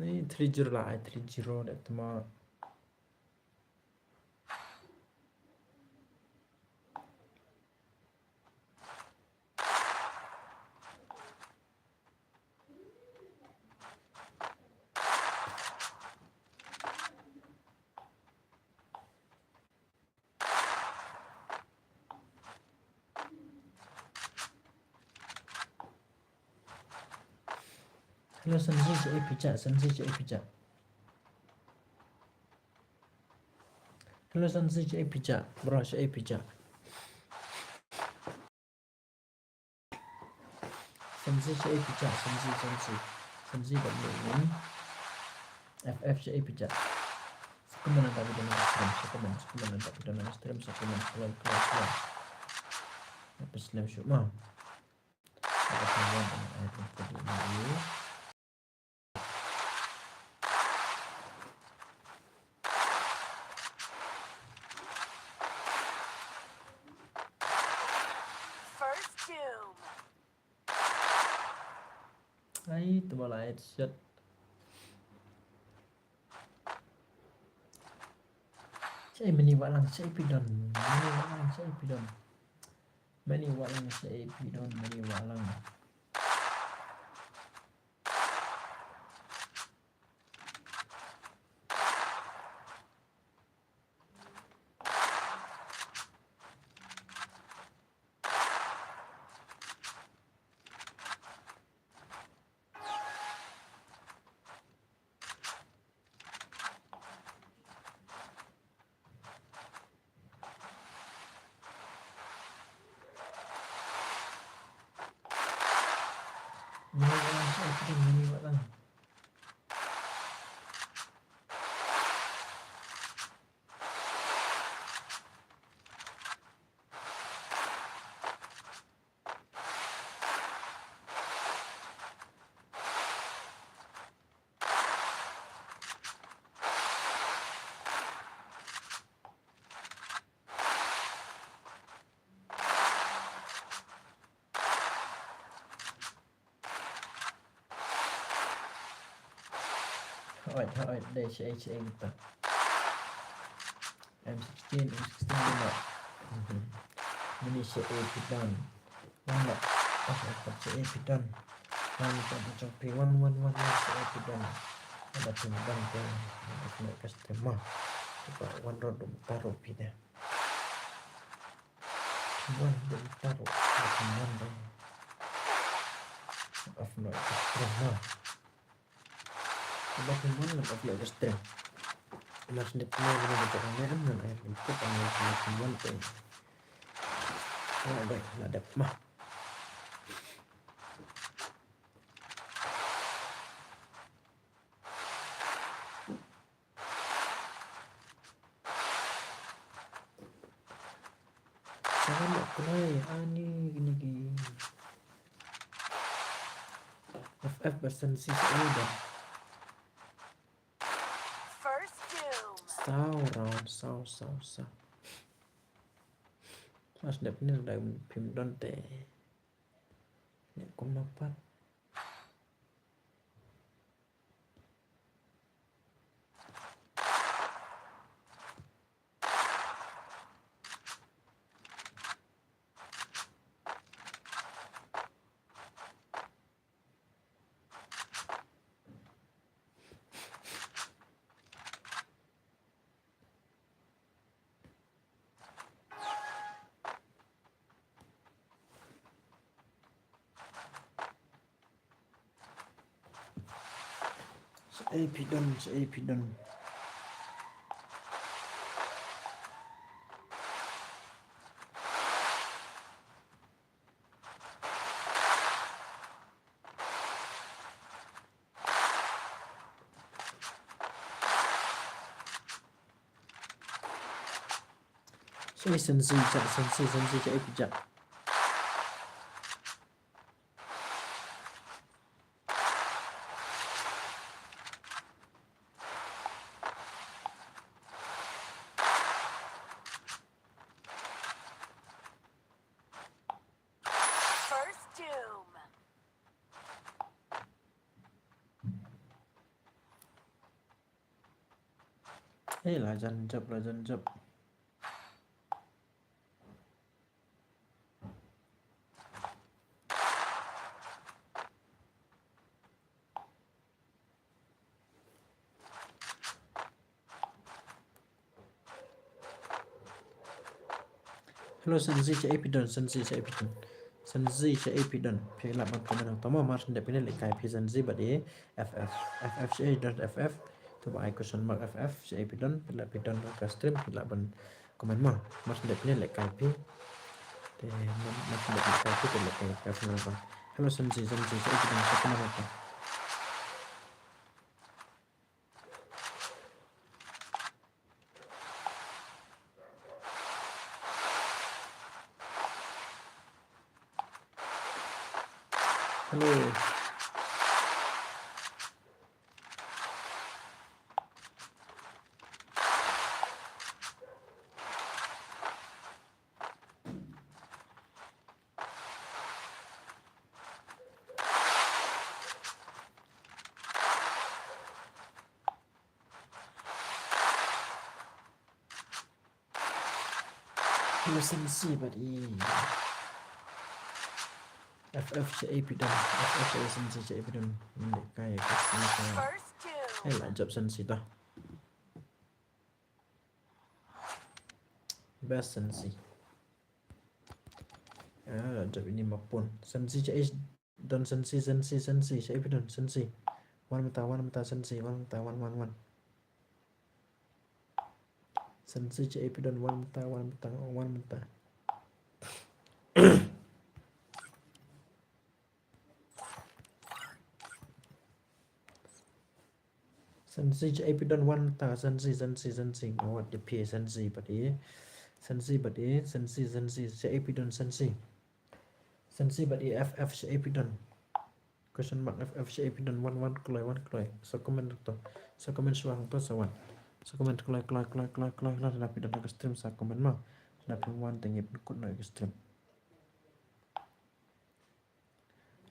Ni 30 lah, 30 that tomorrow. Hello, Sanji cho pizza, Sanji cho pizza. Hello, Sanji cho pizza, bro cho pizza. Sanji cho pizza, Sanji bạn mình. FF cho pizza. Sekarang ada di dalam stream, sekarang ada di dalam stream, sekarang keluar. Apa Islam syuk mah? Ada kawan dengan ayat yang tadi ini. First doom. Ay, itu malah headshot. Saya meniwak lang, saya pidon. Meniwak lang, saya pidon. Meniwak lang, saya pidon. Meniwak lang. Meniwak lang, saya pidon. Meniwak lang. Thôi, đây sẽ kita. M16 juga. Ini CA pidon. Mana? Apa CA pidon? Mana macam P111 CA pidon. Ada pidon tu. Ada customer. Coba one road taruh pidon. One road taruh. One road. Maaf nak customer. Coba teman nak upload ke stream. Mas net mau guna caranya kan dan air itu panggil teman tu. Ada mah. Jangan nak play ani gini. FF version 6 udah. Sao. Mas đẹp ni là phim đơn tệ. Nhận cũng dapat. Saya pidon. Saya sensi saya pijak. lah jangan jawab. Hello Senzi cha epidon phi la ban comment tamo mar nde pine le kai phi Senzi ba de ff cha.ff to ba question mark ff cha epidon la epidon ka stream la ban comment ma mar nde pine le kai phi te mar nde pine kai phi le kai ka final ba hello Senzi cha epidon sa comment ba hello Senzi ba de ff cha epidon ff cha Senzi cha epidon le kai ka final First two. lah jawab Senzi ta best Senzi jawab ini mapun Senzi cha is don Senzi cha epidon Senzi one mata Senzi one Senzi cha epidon one mata Senzi cha epidon one mata Senzi ngawat de p Senzi ba de Senzi cha epidon Senzi ba de ff cha epidon question mark ff cha epidon one kloy so comment suang to sawan so comment kloy la pidon ka stream sa comment ma na pin one tengip kut no stream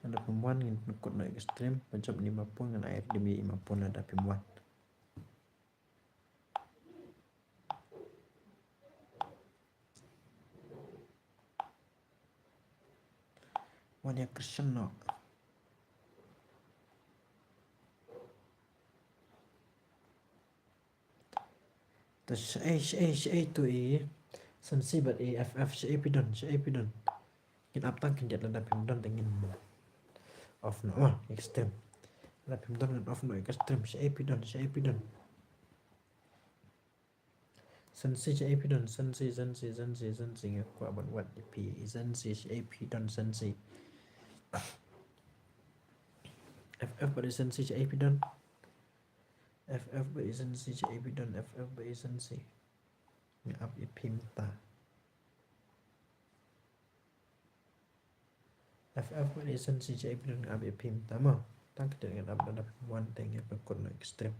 ada pembuan ngin kut no stream pencap 50 ngan air demi 50 ada pembuan one ya Christian no the shay to e Senzi but ff cha epidon in aptang kin jat la pemdon tengin off no extreme la pemdon off no extreme cha epidon Senzi cha epidon Senzi kwa ban wat p Senzi cha epidon Senzi ff but Senzi cha epidon ff but Senzi cha epidon ff but Senzi ni up epimta ff but Senzi cha epidon up epimta ma tang kita dengan up one thing yang berkut no extreme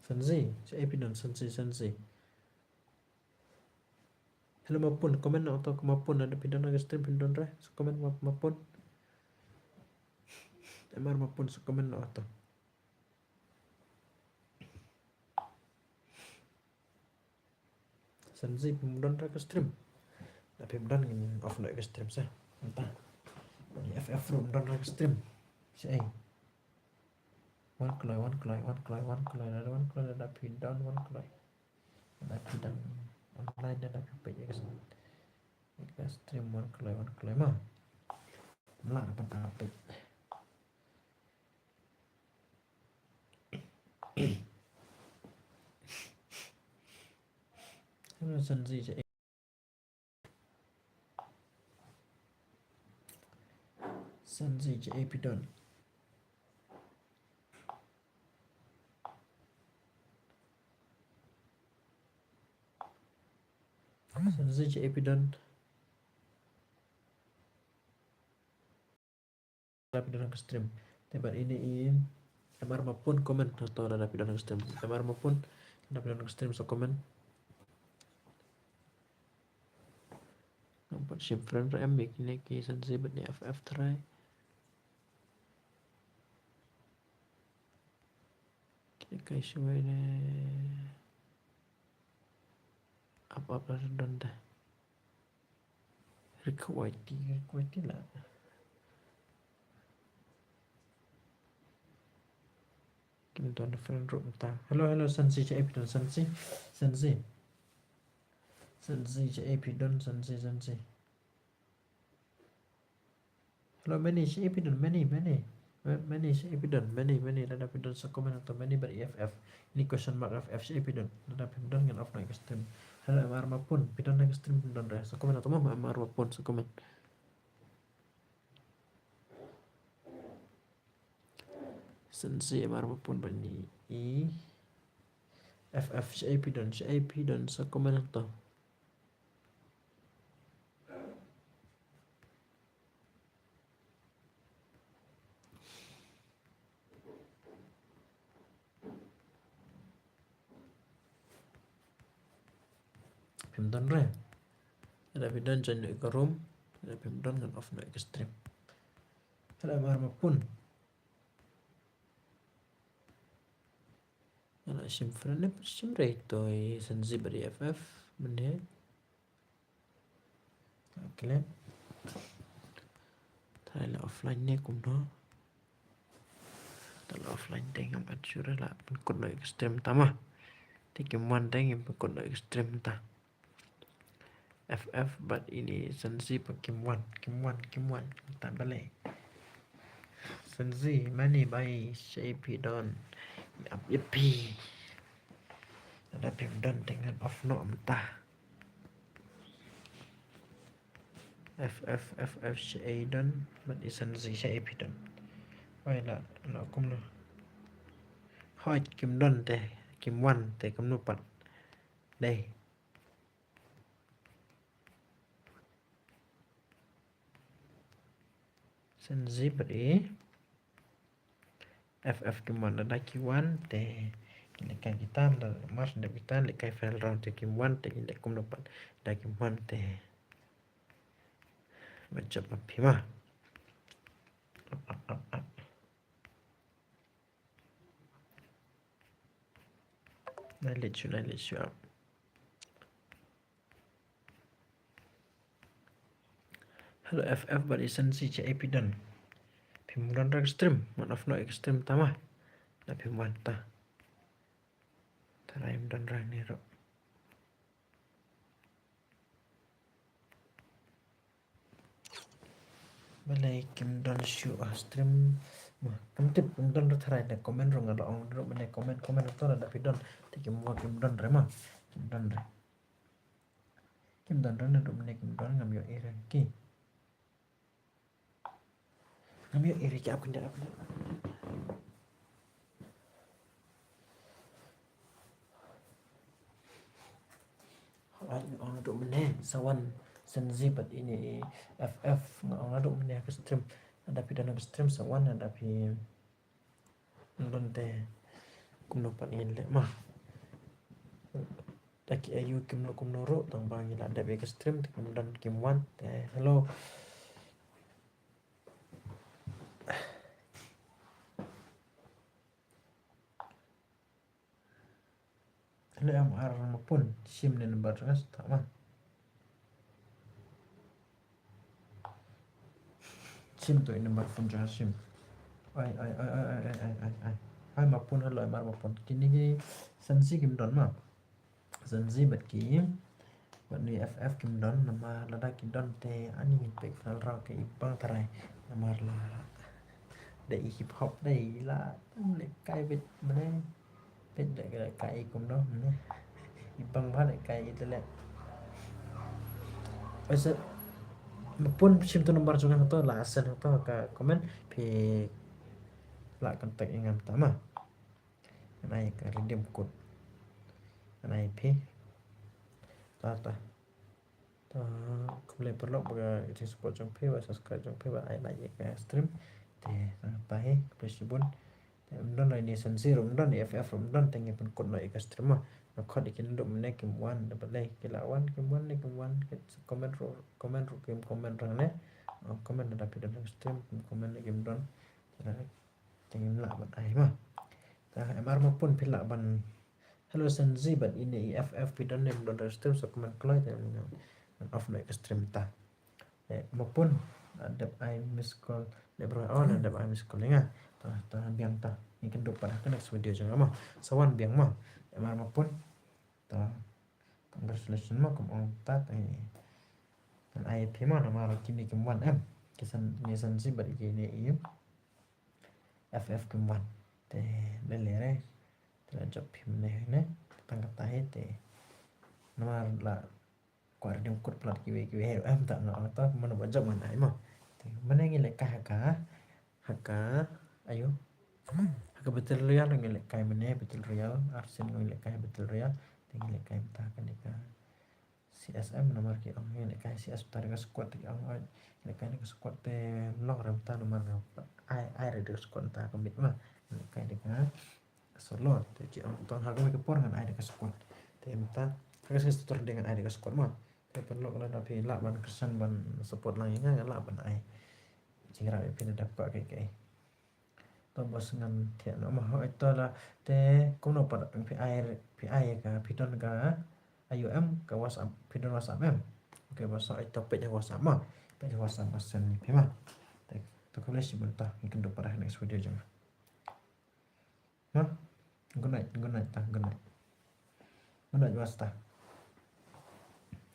Senzi cha epidon Senzi hello mapun komen atau kemapun ada pidon agak stream pidon re so komen mapun emar mapun so komen atau Senzi pemudon re ke stream tapi pemudon ingin off no ke stream sa entah di ff pemudon re ke stream si one kloy ada pidon one kloy ada pidon online ada page ke stream one kloy mah lah apa Senzi cha epidon Senzi cha epidon epidon ke stream tebar ini emar maupun komen atau ada epidon ke stream emar maupun ada epidon ke stream so komen Nampak shifran ram begini ki sensi bani FF try. Kai suai ne apa don dah. Requite lah. Kim don friend room ta. Hello sensi cak epi don sensi. Sensi cak epi don sensi. Hello many cak epi don many cak epi don many ada epi don sekomen atau many ber EFF. Ini question mark FF cak epi don. Ada epi don dengan off naik stream. Hello MR mapun pidon naik stream don dah. Sekomen atau mah MR mapun sekomen. Sensi MR mapun bani I FF cak epi don sekomen atau. Pimdon re. Ada pimdon join ke room. Ada pimdon dengan off naik stream. Ada MR mapun. Ada shimfran ne shimre itu sensi beri FF benda. Okey. Try offline ni kumno. Kalau offline tengam adsura lah pun naik stream tama. Tikiman tengam pun naik stream ta. FF but ini sensi pakai Kim Wan tak balik. Sensi mani by shape don. Yapi. Ada pimdon dengan off no mentah. FF Shadon but sensi shape don. Oi lah kum lo. Hoi Kim Don teh Kim Wan teh kum nupat. Đây. Sensi beri FF Kim Wan ada Q1 teh lekai kita mas ndak kita lekai file round teh Kim Wan teh indek kum nupat da Kim Wan teh macam apa mah. Nah, let you up. Hello FF bari sensi cak epidan. Pimuran rak stream, maaf no ekstrem tamah. Na pimuran ta. Taraim dan rak ni ro. Balai kim don show stream. Mah, kamtip kim don tarai na komen rong ada ong ro bane komen atau ada pidon. Tikim wa kim don re mah. Kim don re. Kim don na ro bane kim don ngam yo iran ki. Ngam yo iri ki apa ndak apa. Orang ro bane sawan sensi bat ini FF orang ro bane ke stream. Ada pidana ke stream sawan ada pi don teh kum no pan in le mah. Taki ayu kum no ro tang bang ila ada ke stream kum dan Kim Wan teh hello. Hello MR maupun sim dan nomor ras tak mah. Sim tu ini nomor phone jah sim. Ai. Ai maupun hello MR maupun kini sensi Kim Don mah. Sensi bat Kim bat ni FF Kim Don nama lada Kim Don te ani pek fal ra ke ibang tarai nomor la. Dei hip hop dei la le kai bet mana. Biết để cái cày cùng đó nữa băng phát lại cày itu lihat bisa pun sim tu nomor juga atau lasan atau ke komen pi lah kontak yang pertama naik ke redeem code naik pi ta kembali perlu baga itu support jong pi subscribe jong pi ai naik ke stream teh tahi presibun Mdon ini sensi mdon FF mdon tengi pun kod no ikas terima no kod ikin duk mene kim wan dapat lay kilawan kim wan comment kim comment rane comment ada pidan stream kim comment kim don tengi la ban ai mah ta MR maupun pila ban hello sensi ban ini FF pidan nem don stream so comment kloy dan off no ikas stream ta maupun ada I miss call lebro on ada I miss call nga ta biang ta ikan duk pada next video jangan mah sawan biang mah emar maupun ta congratulations mah kum ta dan IP mah nama kini kemuan kisan nisan si bari kini iu FF kemuan te lelere te job him ne tangkap tahe te nama la kuar dem kut plat kiwe hero tak no ta mana bajak mana mah te mana ngile haka ayo haka betul real ngile kai mana betul real arsen ngile kai betul real ngile kai ta kan deka CSM nomor ki ang ngile kai CS tar ka squad ki ang ngile kai ka squad te long ram ta nomor ai re squad ta komit mah ngile kai deka solo te ki ang ton harga ke por ngan ai deka squad te mta ka setor dengan ai deka squad mah te perlu kalau tapi la ban kesan ban support lang nga la ban ai jingra pin dapat kai to bos ngan thian no ma hoi to la te cũng no pat PI ka pidon ka IOM ka WhatsApp pidon WhatsApp oke bos ai to pe WhatsApp ma pe WhatsApp masen pe ma te to ka les bentar mungkin do pada next video jang ha good night good night wasta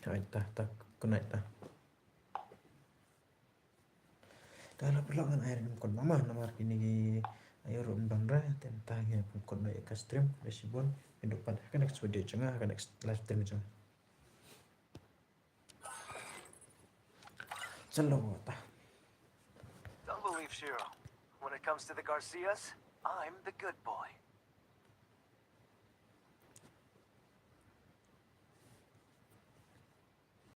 hai ta good night ta Kalau perlahan air dalam kon mama nomor kini ayo rum bandra tentang yang kon no ka stream resibon hidup pada kan next video cenga kan next live stream cenga Selalu ta Don't believe Shiro. When it comes to the Garcias, I'm the good boy.